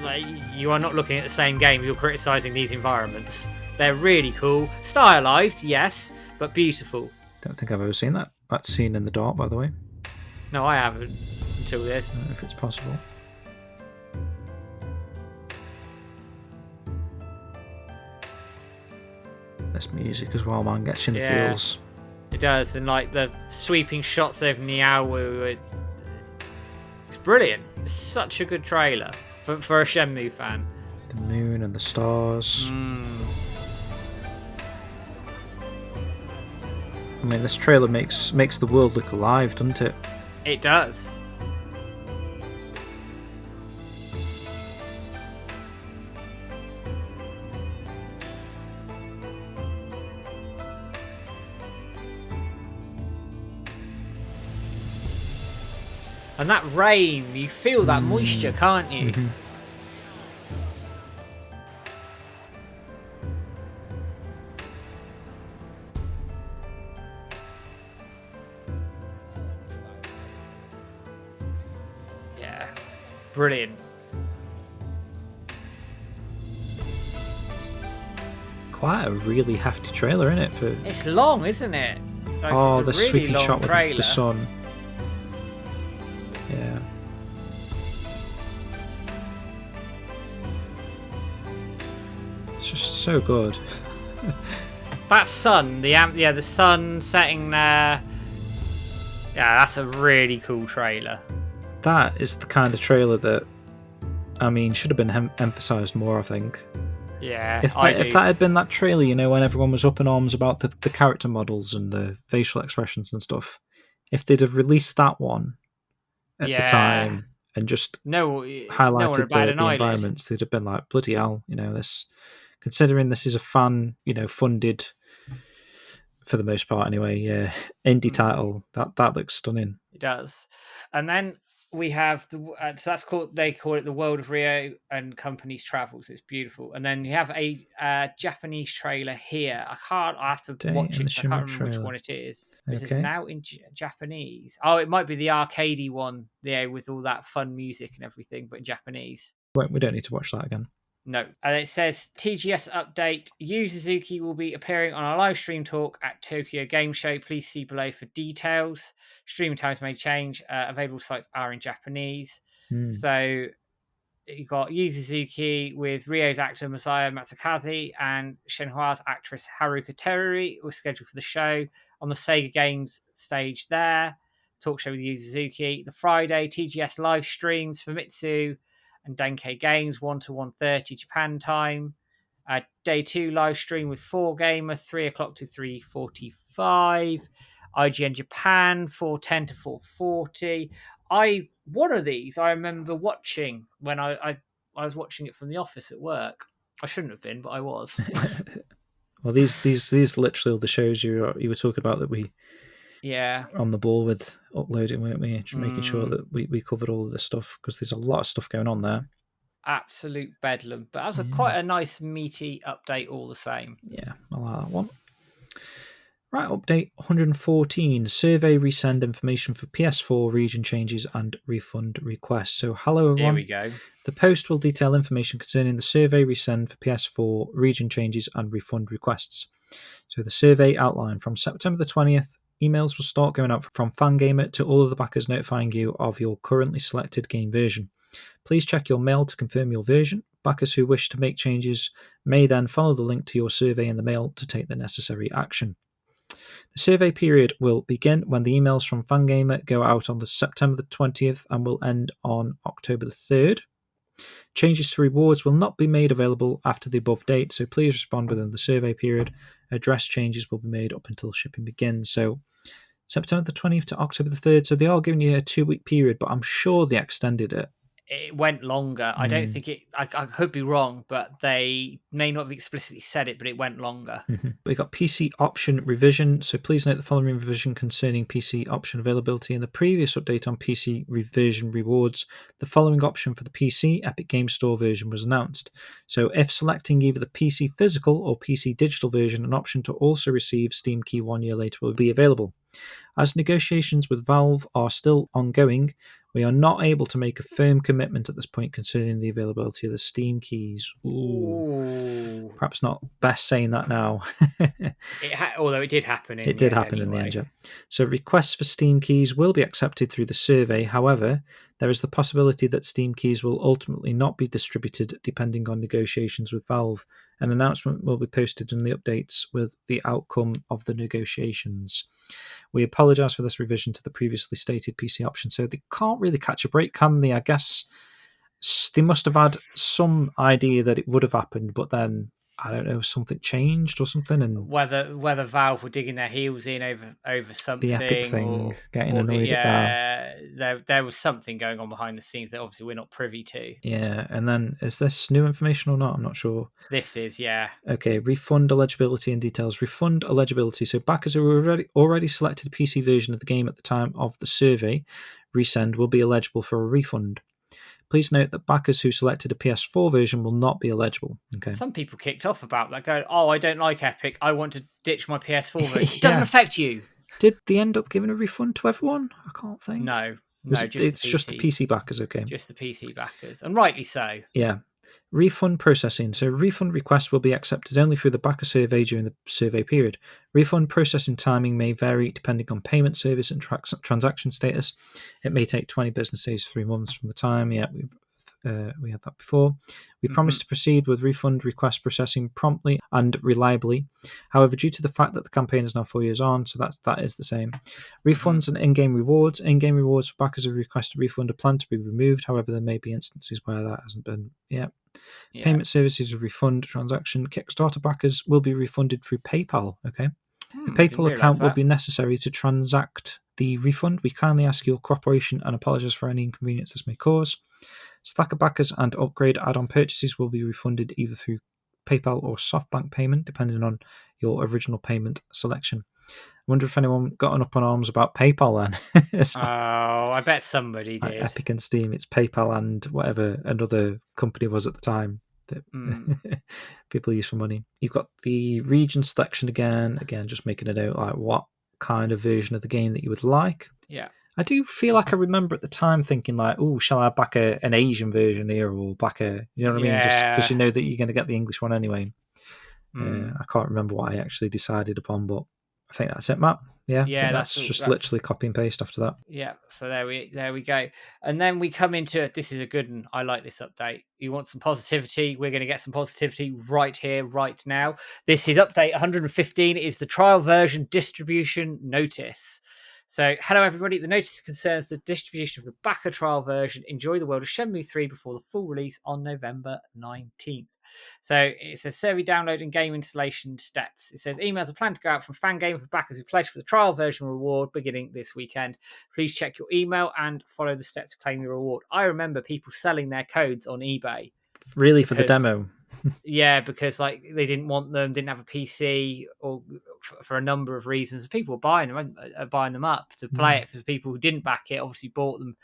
Like, you are not looking at the same game, you're criticising these environments. They're really cool. Stylized, yes, but beautiful. Don't think I've ever seen that scene in the dark, by the way. No, I haven't until this. I don't know if it's possible. This music as well, man, gets you in the feels. It does, and like the sweeping shots over Niawu, it's brilliant. It's such a good trailer for a Shenmue fan. The moon and the stars. I mean, this trailer makes the world look alive, doesn't it? It does. And that rain, you feel that moisture, can't you? Mm-hmm. Yeah, brilliant. Quite a really hefty trailer, isn't it? It's long, isn't it? Like, it's the a really sweeping long shot with trailer. the sun. Yeah. It's just so good. That sun, the sun setting there. Yeah, that's a really cool trailer. That is the kind of trailer that I mean, should have been emphasised more, I think. Yeah, If that had been that trailer, you know, when everyone was up in arms about the character models and the facial expressions and stuff, if they'd have released that one at the time and just highlighted the environments, they'd have been like, bloody hell, you know, this, considering this is a fan, you know, funded, for the most part anyway, indie title, that looks stunning. It does. And then we have so they call it the World of Rio and Company's Travels. It's beautiful. And then you have a Japanese trailer here. I have to watch it. I can't remember which one it is. Okay. It is now in Japanese. Oh, it might be the arcadey one, with all that fun music and everything, but in Japanese. We don't need to watch that again. No. And it says, TGS update, Yu Suzuki will be appearing on a live stream talk at Tokyo Game Show. Please see below for details. Streaming times may change. Available sites are in Japanese. So you've got Yu Suzuki with Ryo's actor Masaya Matsukaze and Shenhua's actress Haruka Teruri were scheduled for the show on the Sega Games stage there. Talk show with Yu Suzuki. The Friday, TGS live streams for Famitsu and Denkai Games 1 to 1:30 Japan time. Day 2 live stream with 4Gamer 3 o'clock to 3:45. IGN Japan 4:10 to 4:40. One of these I remember watching when I was watching it from the office at work. I shouldn't have been, but I was. Well, these literally all the shows you were talking about that we on the ball with uploading, weren't we? Making sure that we covered all of this stuff, because there's a lot of stuff going on there. Absolute bedlam, but that was quite a nice meaty update all the same. Yeah, I like that one. Right, update 114, survey resend information for PS4 region changes and refund requests. So hello everyone. Here we go. The post will detail information concerning the survey resend for PS4 region changes and refund requests. So the survey outline: from September the 20th, emails will start going out from Fangamer to all of the backers notifying you of your currently selected game version. Please check your mail to confirm your version. Backers who wish to make changes may then follow the link to your survey in the mail to take the necessary action. The survey period will begin when the emails from Fangamer go out on September the 20th and will end on October the 3rd. Changes to rewards will not be made available after the above date, so please respond within the survey period. Address changes will be made up until shipping begins. So September the 20th to October the 3rd. So they are giving you a 2-week period, but I'm sure they extended it. It went longer. I don't think it... I could be wrong, but they may not have explicitly said it, but it went longer. We got PC option revision. So please note the following revision concerning PC option availability. In the previous update on PC revision rewards, the following option for the PC Epic Games Store version was announced. So if selecting either the PC physical or PC digital version, an option to also receive Steam Key 1 year later will be available. As negotiations with Valve are still ongoing, we are not able to make a firm commitment at this point concerning the availability of the Steam keys. Ooh. Perhaps not best saying that now. Although it did happen. It did happen in the end, yeah. So requests for Steam keys will be accepted through the survey. However, there is the possibility that Steam keys will ultimately not be distributed depending on negotiations with Valve. An announcement will be posted in the updates with the outcome of the negotiations. We apologise for this revision to the previously stated PC option. So they can't really catch a break, can they? I guess they must have had some idea that it would have happened, but then, I don't know, something changed or something. And whether Valve were digging their heels in over something. The Epic thing, getting annoyed at that. There was something going on behind the scenes that obviously we're not privy to. Yeah, and then is this new information or not? I'm not sure. This is, yeah. Okay, refund eligibility and details. Refund eligibility. So backers who already selected a PC version of the game at the time of the survey resend will be eligible for a refund. Please note that backers who selected a PS4 version will not be eligible. Okay. Some people kicked off about that, going, "Oh, I don't like Epic. I want to ditch my PS4 version." It doesn't affect you. Did they end up giving a refund to everyone? I can't think. No, it's just the PC backers. Okay, just the PC backers, and rightly so. Yeah. Refund processing. So refund requests will be accepted only through the backer survey during the survey period. Refund processing timing may vary depending on payment service and transaction status. It may take 20 business days, 3 months from the time. Yeah, We had that before. We promise to proceed with refund request processing promptly and reliably. However, due to the fact that the campaign is now 4 years on, so that is the same. Refunds and in-game rewards. In-game rewards for backers who request a refund are planned to be removed. However, there may be instances where that hasn't been yet. Yeah. Payment services of refund transaction. Kickstarter backers will be refunded through PayPal. Okay. A PayPal account will be necessary to transact the refund. We kindly ask your cooperation and apologise for any inconvenience this may cause. Slacker backers and upgrade add-on purchases will be refunded either through PayPal or SoftBank payment, depending on your original payment selection. I wonder if anyone got up on arms about PayPal then. Oh, I bet somebody did. Epic and Steam, it's PayPal and whatever another company was at the time that people use for money. You've got the region selection again, just making a note like what kind of version of the game that you would like. Yeah. I do feel like I remember at the time thinking like, oh, shall I back an Asian version here or back a, you know what I mean? Just because you know that you're going to get the English one anyway. I can't remember what I actually decided upon, but I think that's it, Matt. Yeah, that's just literally copy and paste after that. Yeah, so there we go. And then we come into, this is a good one. I like this update. You want some positivity? We're going to get some positivity right here, right now. This is update 115. It is the trial version distribution notice. So, hello everybody. The notice concerns the distribution of the backer trial version. Enjoy the world of Shenmue 3 before the full release on November 19th. So, it says survey download and game installation steps. It says emails are planned to go out from Fangame for backers who pledged for the trial version reward beginning this weekend. Please check your email and follow the steps to claim your reward. I remember people selling their codes on eBay. Really, for the demo? Yeah, because like they didn't want them, didn't have a PC, or for a number of reasons. People were buying them up to play it. For people who didn't back it, obviously bought them.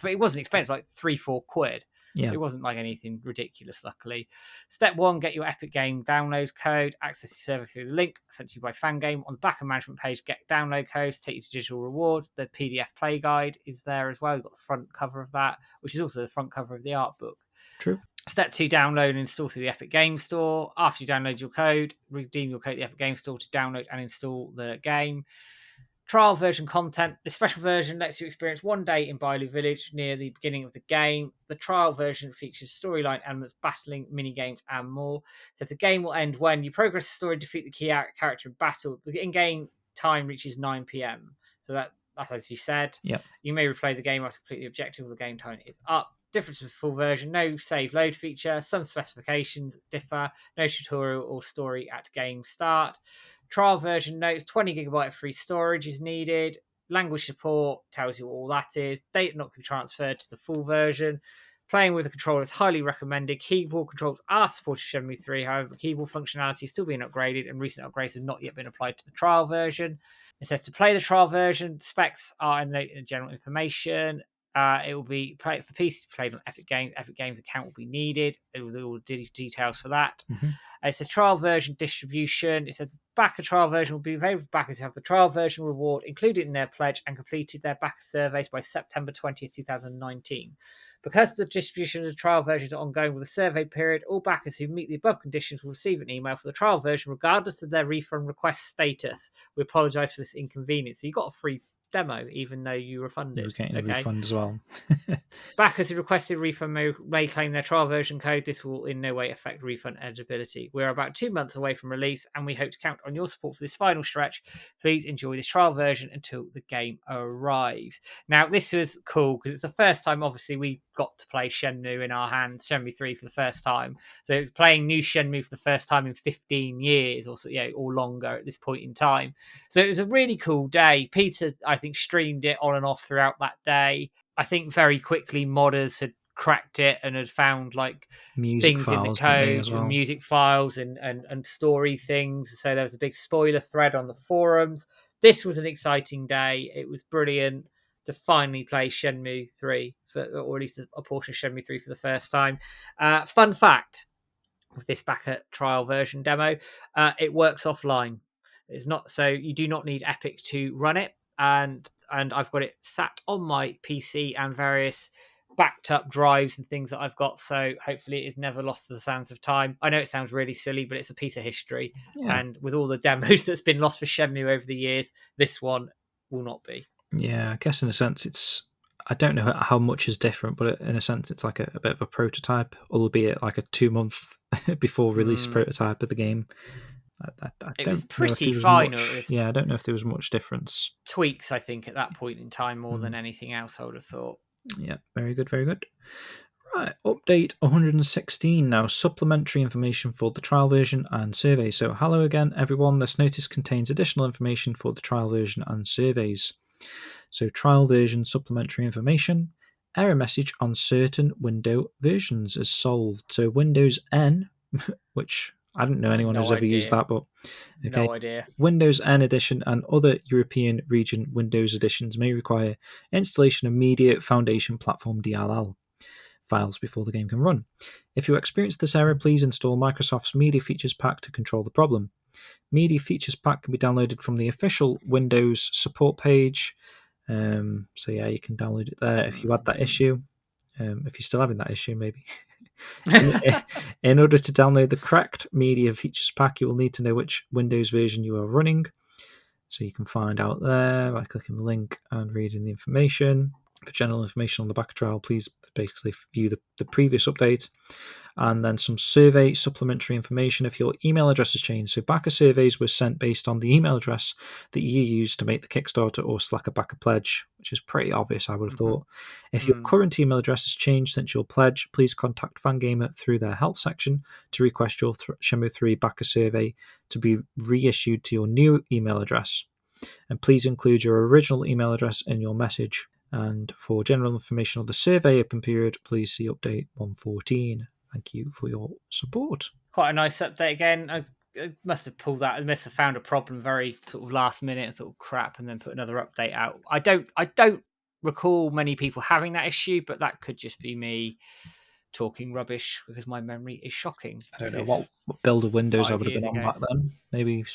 It wasn't expensive, like £3-4. Yeah. It wasn't like anything ridiculous, luckily. Step 1, get your Epic Game download code. Access your server through the link sent to you by Fangame. On the back of management page, get download codes, take you to digital rewards. The PDF play guide is there as well. You've got the front cover of that, which is also the front cover of the art book. True. Step 2, download and install through the Epic Game Store. After you download your code, redeem your code at the Epic Game Store to download and install the game. Trial version content. The special version lets you experience one day in Bailu Village near the beginning of the game. The trial version features storyline elements, battling, mini-games, and more. So the game will end when you progress the story, defeat the key character in battle. The in-game time reaches 9 p.m. So that's as you said. Yep. You may replay the game after completing the objective or the game time is up. Difference with full version, no save load feature, some specifications differ, no tutorial or story at game start. Trial version notes 20 gigabyte of free storage is needed. Language support tells you what all that is. Data not be transferred to the full version. Playing with a controller is highly recommended. Keyboard controls are supported in Shenmue 3, however, keyboard functionality is still being upgraded and recent upgrades have not yet been applied to the trial version. It says to play the trial version, specs are in the general information. It will be played for PC to play on Epic Games. Epic Games account will be needed. There will be all the details for that. It's a trial version distribution. It says the backer trial version will be available for backers who have the trial version reward included in their pledge and completed their backer surveys by September 20th, 2019. Because the distribution of the trial version is ongoing with a survey period, all backers who meet the above conditions will receive an email for the trial version regardless of their refund request status. We apologise for this inconvenience. So you got a free demo even though you refunded. You're getting a refund as well. Backers who requested refund may claim their trial version code. This will in no way affect refund eligibility. We're about 2 months away from release and we hope to count on your support for this final stretch. Please enjoy this trial version until the game arrives. Now this was cool because it's the first time obviously we got to play Shenmue in our hands, Shenmue 3 for the first time. So playing new Shenmue for the first time in 15 years or so, or longer at this point in time. So it was a really cool day. Peter, I think, streamed it on and off throughout that day. I think very quickly modders had cracked it and had found like music things in the files, code, well. music files and story things. So there was a big spoiler thread on the forums. This was an exciting day. It was brilliant to finally play Shenmue 3, or at least a portion of Shenmue 3 for the first time. Fun fact with this backer trial version demo, it works offline. It's not so you do not need Epic to run it, and I've got it sat on my PC and various backed up drives and things that I've got, so hopefully it is never lost to the sands of time. I know it sounds really silly, but it's a piece of history. Yeah. And with all the demos that's been lost for Shenmue over the years, this one will not be. Yeah, I guess in a sense it's I don't know how much is different, but in a sense, it's like a bit of a prototype, albeit like a 2-month before release prototype of the game. It was pretty final. Yeah, I don't know if there was much difference. Tweaks, I think, at that point in time more than anything else, I would have thought. Yeah, very good, very good. Right, update 116 now. Supplementary information for the trial version and survey. So, hello again, everyone. This notice contains additional information for the trial version and surveys. So, trial version supplementary information. Error message on certain window versions is solved. So, Windows N, which I don't know anyone who's ever used that, but okay. No idea. Windows N edition and other European region Windows editions may require installation of Media Foundation Platform DLL files before the game can run. If you experience this error, please install Microsoft's Media Features Pack to control the problem. Media Features Pack can be downloaded from the official Windows support page. So yeah, you can download it there if you had that issue. If you're still having that issue, maybe. In order to download the correct Media Features Pack, you will need to know which Windows version you are running. So you can find out there by clicking the link and reading the information. For general information on the back trial, please basically view the previous update. And then some survey supplementary information if your email address has changed. So backer surveys were sent based on the email address that you used to make the Kickstarter or Slacker backer pledge, which is pretty obvious, I would have thought. If your current email address has changed since your pledge, please contact Fangamer through their help section to request your Shenmue 3 backer survey to be reissued to your new email address. And please include your original email address in your message. And for general information on the survey open period, please see update 114. Thank you for your support. Quite a nice update again. I must have pulled that. I must have found a problem very sort of last minute and thought, crap, and then put another update out. I don't recall many people having that issue, but that could just be me talking rubbish because my memory is shocking. I don't know what build of Windows I would have been on back then. Maybe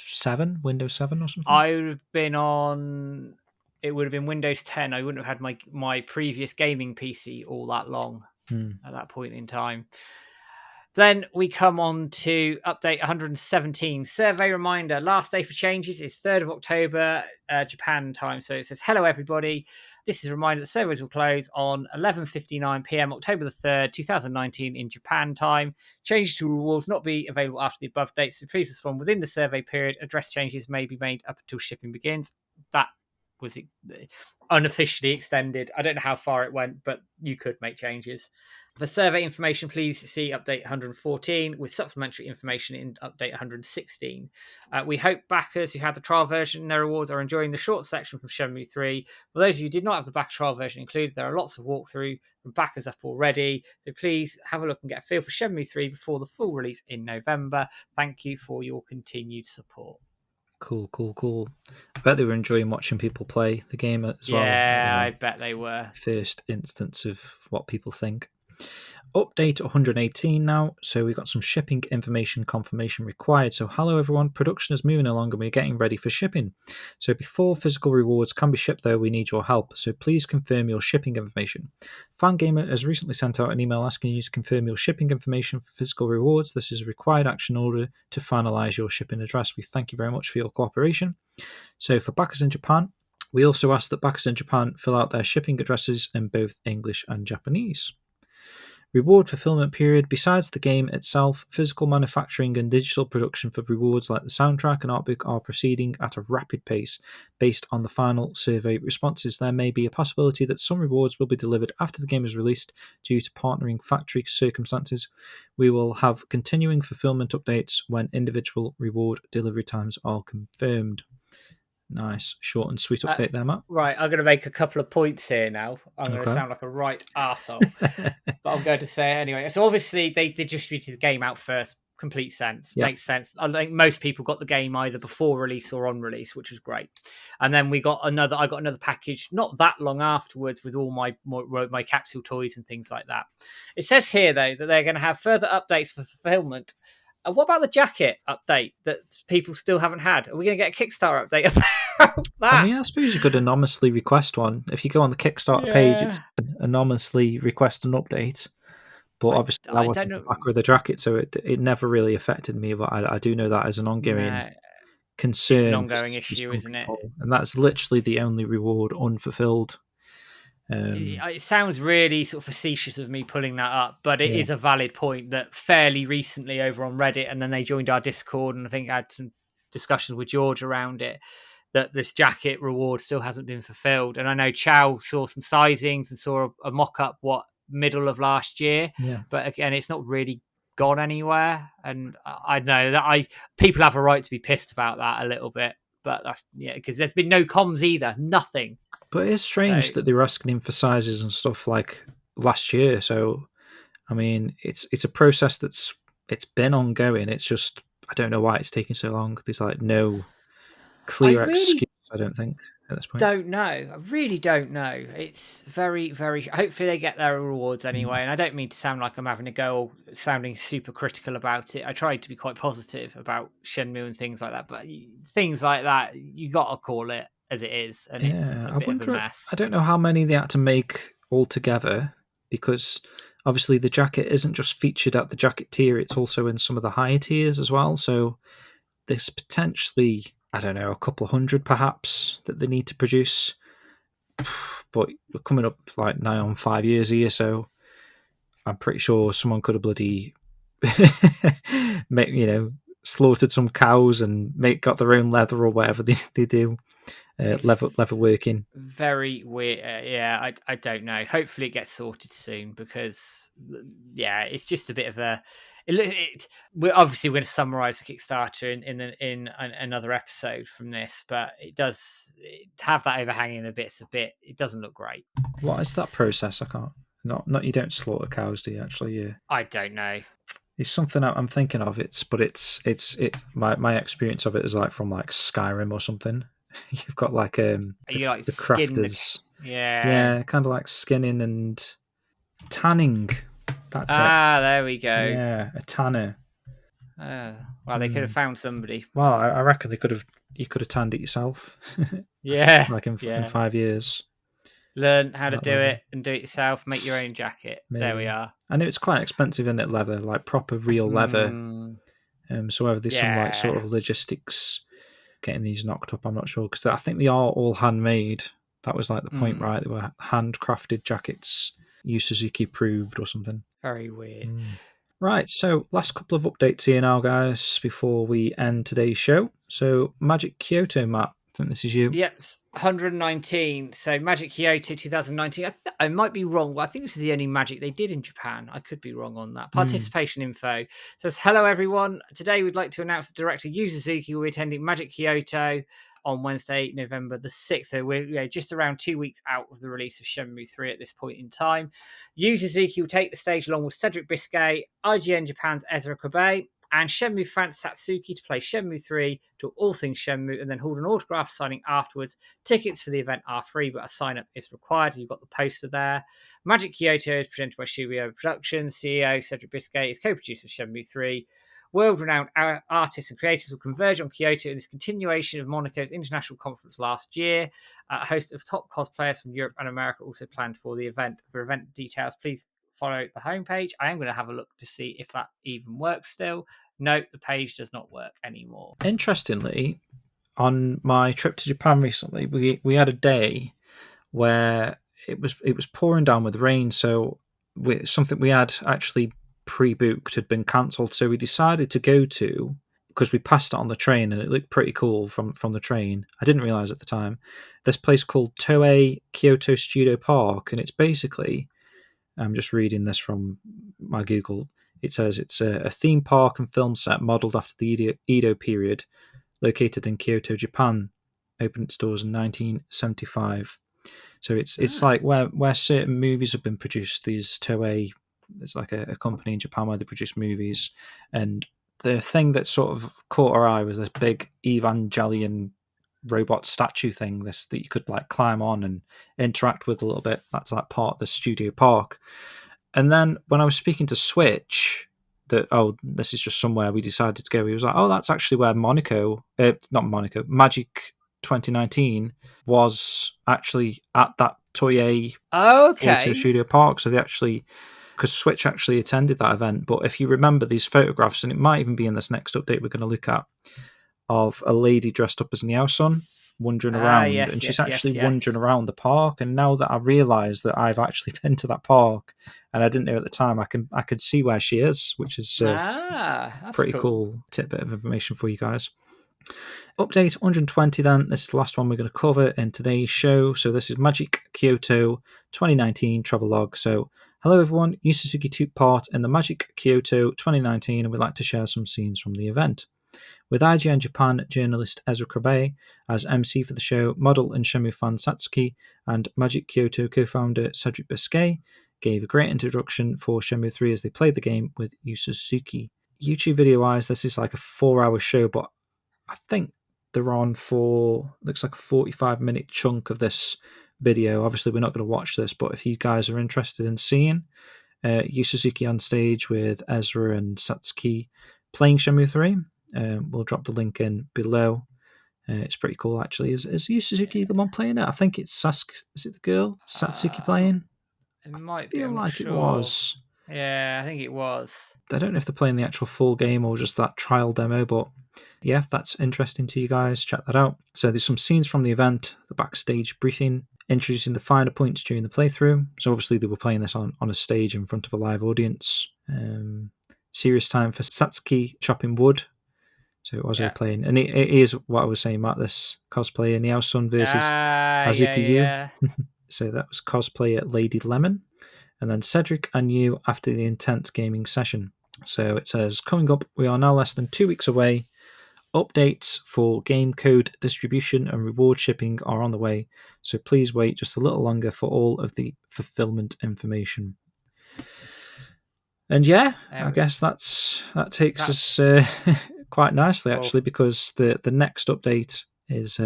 Windows 7 or something? I would have been on... It would have been Windows 10. I wouldn't have had my previous gaming PC all that long at that point in time. Then we come on to update 117. Survey reminder. Last day for changes is 3rd of October, Japan time. So it says, hello, everybody. This is a reminder that surveys will close on 11:59 p.m. October the 3rd, 2019 in Japan time. Changes to rewards not be available after the above dates. So please respond within the survey period. Address changes may be made up until shipping begins. That was unofficially extended. I don't know how far it went, but you could make changes. For survey information, please see update 114 with supplementary information in update 116. We hope backers who had the trial version in their rewards are enjoying the short section from Shenmue 3. For those of you who did not have the back trial version included, there are lots of walkthrough from backers up already. So please have a look and get a feel for Shenmue 3 before the full release in November. Thank you for your continued support. Cool. I bet they were enjoying watching people play the game as well. Yeah, I bet they were. First instance of what people think. Update 118 now. So we got some shipping information confirmation required. So hello everyone, production is moving along and we're getting ready for shipping. So before physical rewards can be shipped though, we need your help. So please confirm your shipping information. Fangamer has recently sent out an email asking you to confirm your shipping information for physical rewards. This is a required action in order to finalize your shipping address. We thank you very much for your cooperation. So for backers in Japan, we also ask that backers in Japan fill out their shipping addresses in both English and Japanese. Reward fulfillment period. Besides the game itself, physical manufacturing and digital production for rewards like the soundtrack and art book are proceeding at a rapid pace. Based on the final survey responses, there may be a possibility that some rewards will be delivered after the game is released due to partnering factory circumstances. We will have continuing fulfillment updates when individual reward delivery times are confirmed. Nice, short and sweet update there, Matt. Right, I'm going to make a couple of points here now. I'm going to sound like a right arsehole, but I'm going to say it anyway. So obviously they distributed the game out first. Complete sense. Yep. Makes sense. I think most people got the game either before release or on release, which was great. And then I got another package not that long afterwards with all my capsule toys and things like that. It says here though that they're going to have further updates for fulfillment. What about the jacket update that people still haven't had? Are we going to get a Kickstarter update about that? I mean, I suppose you could anonymously request one. If you go on the Kickstarter page, it's anonymously request an update. But obviously, I wasn't the backer of the jacket, so it never really affected me. But I do know that as an ongoing concern. It's an ongoing issue, isn't it? And that's literally the only reward unfulfilled. It sounds really sort of facetious of me pulling that up, but it Yeah. is a valid point that fairly recently over on Reddit, and then they joined our Discord, and I think I had some discussions with George around it, that this jacket reward still hasn't been fulfilled. And I know Chow saw some sizings and saw a mock-up, middle of last year, Yeah. but again, it's not really gone anywhere. And I know that people have a right to be pissed about that a little bit, but that's because there's been no comms either, nothing. But it is strange that they were asking him for sizes and stuff like last year. So, I mean, it's a process it's been ongoing. It's just, I don't know why it's taking so long. There's like no clear excuse, I don't think, at this point. Don't know. I really don't know. It's very, very. Hopefully, they get their rewards anyway. And I don't mean to sound like I'm having a go or sounding super critical about it. I tried to be quite positive about Shenmue and things like that. But things like that, you got to call it as it is. And it's a bit of a mess. I don't know how many they had to make altogether, because obviously the jacket isn't just featured at the jacket tier, it's also in some of the higher tiers as well. So there's potentially, I don't know, a couple of hundred perhaps that they need to produce. But we're coming up like nigh on 5 years here, so I'm pretty sure someone could have bloody slaughtered some cows and got their own leather or whatever they do. Leather working. Very weird. Yeah, I don't know. Hopefully it gets sorted soon, because it's just a bit of a. We're obviously going to summarise the Kickstarter in another episode from this, but it does have that overhanging a bit. It doesn't look great. What is that process? I can't. Not you don't slaughter cows, do you? Actually, yeah. I don't know. It's something I'm thinking of. It's my experience of it is like from like Skyrim or something. You've got like the crafters. Yeah, kind of like skinning and tanning. That's it. There we go. Yeah, a tanner. Well, they could have found somebody. Well, I reckon you could have tanned it yourself. Yeah, like in 5 years. Learn how to do it and do it yourself. Make your own jacket. Maybe. There we are. I know it's quite expensive, isn't it? Leather, like proper real leather. So whether there's some like sort of logistics getting these knocked up, I'm not sure, because I think they are all handmade. That was like the point, right? They were handcrafted jackets, Yu Suzuki approved or something. Very weird. Right, so last couple of updates here now, guys, before we end today's show. So Magic Kyoto, Matt, I think this is you. Yes, 119. So Magic Kyoto 2019. I might be wrong, but I think this is the only Magic they did in Japan. I could be wrong on that. Participation info says, hello everyone. Today we'd like to announce that director Yu Suzuki will be attending Magic Kyoto on Wednesday, November the 6th. So we're just around 2 weeks out of the release of Shenmue 3 at this point in time. Yu Suzuki will take the stage along with Cedric Biscay, IGN Japan's Ezra Kobe, and Shenmue fans Satsuki to play Shenmue 3, talk all things Shenmue, and then hold an autograph signing afterwards. Tickets for the event are free, but a sign-up is required. You've got the poster there. Magic Kyoto is presented by Shubio Productions. CEO Cedric Biscay is co-producer of Shenmue 3. World-renowned artists and creators will converge on Kyoto in this continuation of Monaco's international conference last year. A host of top cosplayers from Europe and America also planned for the event. For event details, please follow the homepage. I am going to have a look to see if that even works still. No, the page does not work anymore. Interestingly, on my trip to Japan recently, we had a day where it was pouring down with rain, so something we had actually pre-booked had been cancelled, so we decided to go to, because we passed it on the train and it looked pretty cool from the train. I didn't realise at the time, this place called Toei Kyoto Studio Park, and it's basically, I'm just reading this from my Google. It says it's a theme park and film set modelled after the Edo period, located in Kyoto, Japan. Opened its doors in 1975. So it's like where certain movies have been produced. These Toei, there's like a company in Japan where they produce movies, and the thing that sort of caught our eye was this big Evangelion robot statue thing, that you could like climb on and interact with a little bit. That's like part of the studio park. And then when I was speaking to Switch, this is just somewhere we decided to go, he was like, oh, that's actually where Magic 2019 was actually at that Toei Kyoto Studio Park. So they actually, because Switch actually attended that event. But if you remember these photographs, and it might even be in this next update we're going to look at, of a lady dressed up as Niao-sun wandering around, yes, and she's yes, actually yes. wandering around the park. And now that I realise that I've actually been to that park, and I didn't know at the time, I could see where she is, which is that's pretty cool tidbit of information for you guys. Update 120 then. This is the last one we're going to cover in today's show. So this is Magic Kyoto 2019 Travelogue. So hello everyone, Yu Suzuki took part in the Magic Kyoto 2019 and we'd like to share some scenes from the event. With IGN Japan journalist Ezra Krabe as MC for the show, model and Shenmue fan Satsuki and Magic Kyoto co-founder Cedric Biscay gave a great introduction for Shenmue 3 as they played the game with Yu Suzuki. YouTube video-wise, this is like a 4-hour show, but I think they're on for, looks like a 45-minute chunk of this video. Obviously, we're not going to watch this, but if you guys are interested in seeing Yu Suzuki on stage with Ezra and Satsuki playing Shenmue 3, we'll drop the link in below. It's pretty cool, actually. Is Yu Suzuki the one playing it? I think it's Is it the girl Satsuki playing? It might be. I feel like it was. Yeah, I think it was. I don't know if they're playing the actual full game or just that trial demo, but yeah, if that's interesting to you guys, check that out. So there's some scenes from the event, the backstage briefing, introducing the finer points during the playthrough. So obviously they were playing this on a stage in front of a live audience. Serious time for Satsuki chopping wood. So it was playing, and it is what I was saying about this cosplay in the Sun versus Hazuki Yu. So that was cosplay at Lady Lemon, and then Cedric and Yu after the intense gaming session. So it says, coming up, we are now less than 2 weeks away. Updates for game code distribution and reward shipping are on the way, so please wait just a little longer for all of the fulfillment information. And yeah, I guess that takes us quite nicely, actually, because the next update is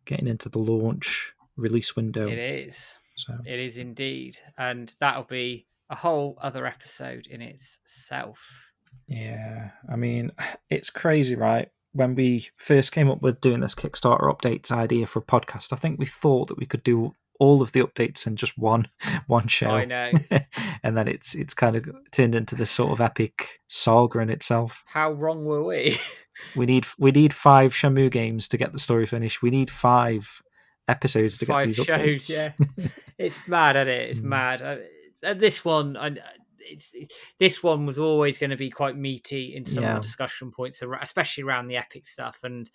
getting into the launch release window. It is. So it is indeed, and that'll be a whole other episode in itself. Yeah, I mean, it's crazy, right? When we first came up with doing this Kickstarter updates idea for a podcast, I think we thought that we could do all of the updates in just one show. I know. And then it's kind of turned into this sort of epic saga in itself. How wrong were we? We need 5 Shenmue games to get the story finished. We need 5 episodes to get these updates. 5 shows, yeah. It's mad, isn't it? It's mad. This one, this one was always going to be quite meaty in some of the discussion points, especially around the epic stuff. And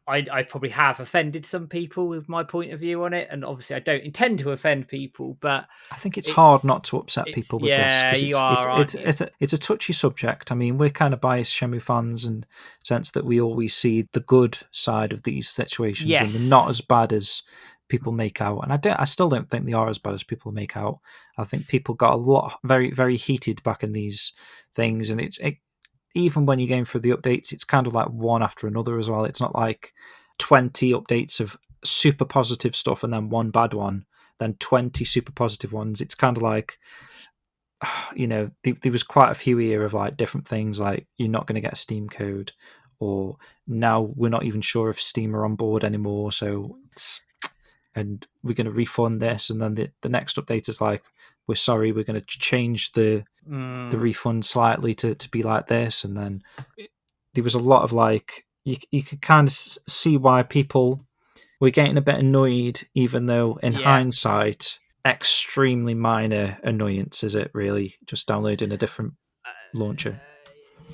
I probably have offended some people with my point of view on it, and obviously I don't intend to offend people, but I think it's hard not to upset people with this. It's a touchy subject. I mean, we're kind of biased Shenmue fans in the sense that we always see the good side of these situations, and they're not as bad as people make out. And I still don't think they are as bad as people make out. I think people got a lot very, very heated back in these things, and even when you're going through the updates, it's kind of like one after another as well. It's not like 20 updates of super positive stuff and then one bad one, then 20 super positive ones. It's kind of like, there was quite a few here of like different things, like you're not going to get a Steam code, or now we're not even sure if Steam are on board anymore, and we're going to refund this. And then the next update is like, we're sorry, we're going to change the refund slightly to be like this. And then there was a lot of like, you could kind of see why people were getting a bit annoyed, even though in hindsight, extremely minor annoyance is it really, just downloading a different launcher.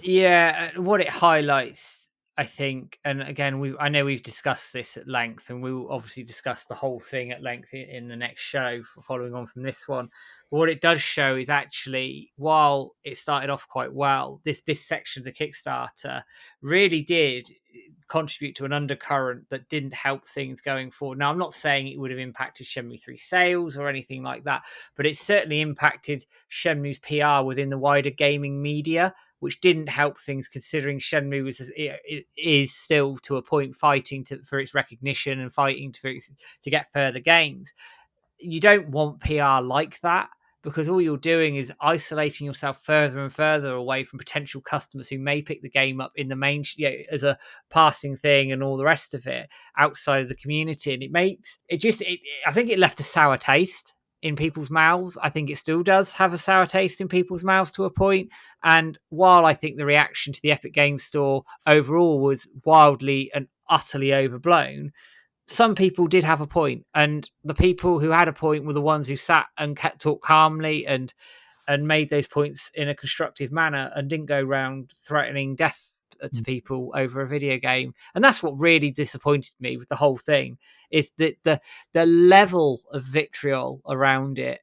Yeah, what it highlights, I think, and again, I know we've discussed this at length, and we will obviously discuss the whole thing at length in the next show, following on from this one. But what it does show is actually, while it started off quite well, this section of the Kickstarter really did contribute to an undercurrent that didn't help things going forward. Now, I'm not saying it would have impacted Shenmue 3 sales or anything like that, but it certainly impacted Shenmue's PR within the wider gaming media, which didn't help things, considering Shenmue is still to a point fighting for its recognition and fighting to get further games. You don't want PR like that, because all you're doing is isolating yourself further and further away from potential customers who may pick the game up in the main, as a passing thing and all the rest of it outside of the community. And I think it left a sour taste in people's mouths. I think it still does have a sour taste in people's mouths to a point. And while I think the reaction to the Epic Games Store overall was wildly and utterly overblown, some people did have a point, and the people who had a point were the ones who sat and talked calmly and made those points in a constructive manner and didn't go around threatening death to people over a video game. And that's what really disappointed me with the whole thing, is that the level of vitriol around it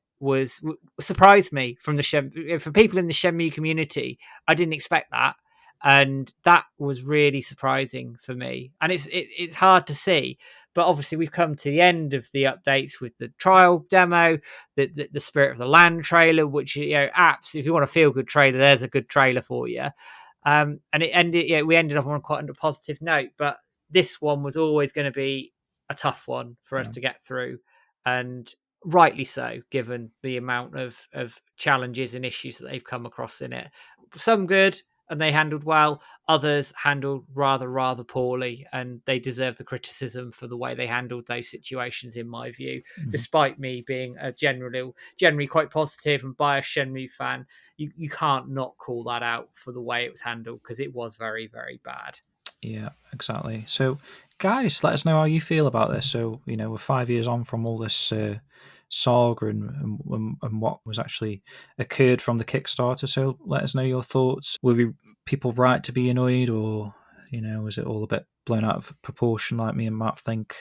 surprised me from people in the Shenmue community. I didn't expect that, and that was really surprising for me. And it's hard to see, but obviously we've come to the end of the updates with the trial demo, the Spirit of the Land trailer, which, apps, if you want a feel good trailer, there's a good trailer for you. And we ended up on quite a positive note, but this one was always going to be a tough one for us to get through, and rightly so, given the amount of challenges and issues that they've come across in it. Some good, and they handled well. Others handled rather poorly, and they deserve the criticism for the way they handled those situations, in my view. Despite me being a generally quite positive and biased Shenmue fan, you can't not call that out for the way it was handled, because it was very, very bad. Yeah, exactly. So, guys, let us know how you feel about this. So, we're 5 years on from all this saga and what was actually occurred from the Kickstarter. So let us know your thoughts. Were people right to be annoyed, or was it all a bit blown out of proportion like me and Matt think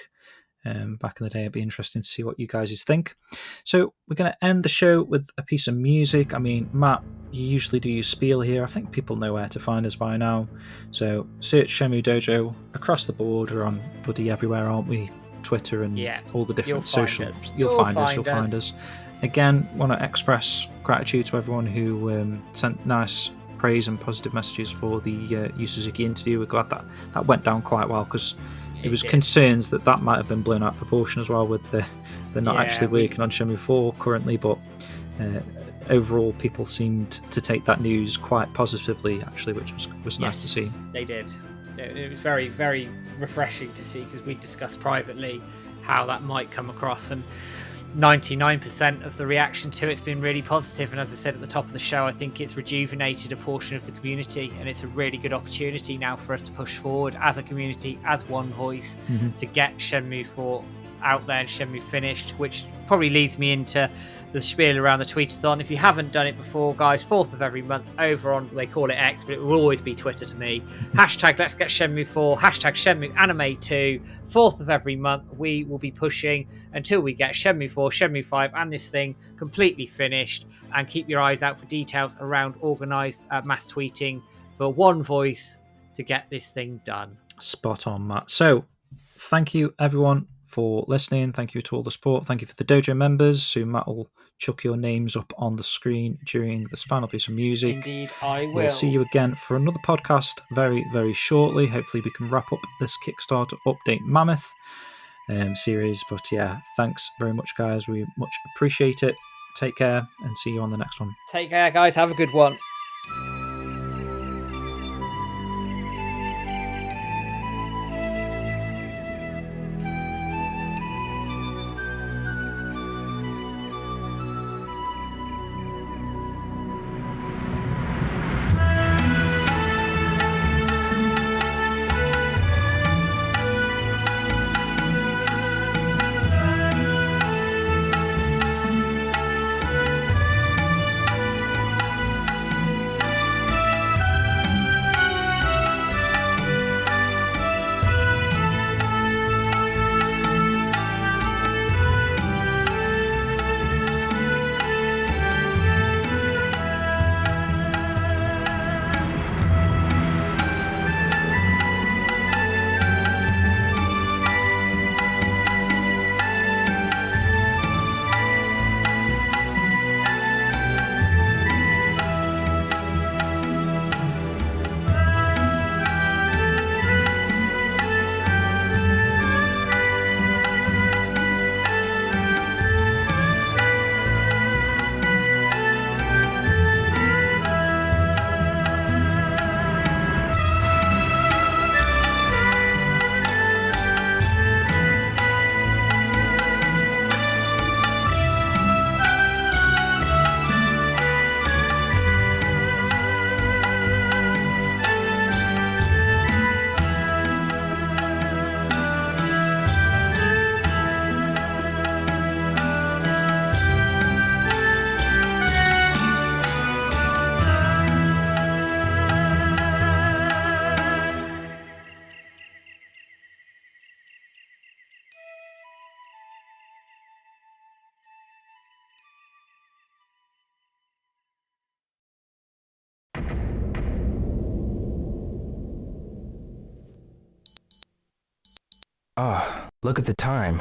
back in the day? It'd be interesting to see what you guys think. So we're going to end the show with a piece of music. I mean, Matt, you usually do your spiel here. I think people know where to find us by now. So search Shenmue Dojo across the board. We're on bloody everywhere, aren't we? Twitter and all the different socials. You'll find us. Again, want to express gratitude to everyone who sent nice praise and positive messages for the Yu Suzuki interview. We're glad that went down quite well, because there was concerns that might have been blown out of proportion as well, with they're not actually working on Shenmue 4 currently, but overall people seemed to take that news quite positively, actually, which was nice to see. They did. It was very, very refreshing to see, because we discussed privately how that might come across, and 99% of the reaction to it's been really positive. And as I said at the top of the show, I think it's rejuvenated a portion of the community, and it's a really good opportunity now for us to push forward as a community, as one voice, to get Shenmue 4 out there and Shenmue finished, which probably leads me into the spiel around the tweetathon. If you haven't done it before, guys, 4th of every month over on, they call it X, but it will always be Twitter to me. Hashtag Let's Get Shenmue 4, hashtag Shenmue Anime 2. 4th of every month, we will be pushing until we get Shenmue 4, Shenmue 5, and this thing completely finished. And keep your eyes out for details around organised mass tweeting for one voice to get this thing done. Spot on, Matt. So, thank you, everyone, for listening. Thank you to all the support. Thank you for the dojo members. So Matt will chuck your names up on the screen during this final piece of music. Indeed, I will. We'll see you again for another podcast very, very shortly. Hopefully we can wrap up this Kickstarter update mammoth series. But yeah, thanks very much, guys. We much appreciate it. Take care, and see you on the next one. Take care, guys. Have a good one. Ah, look at the time.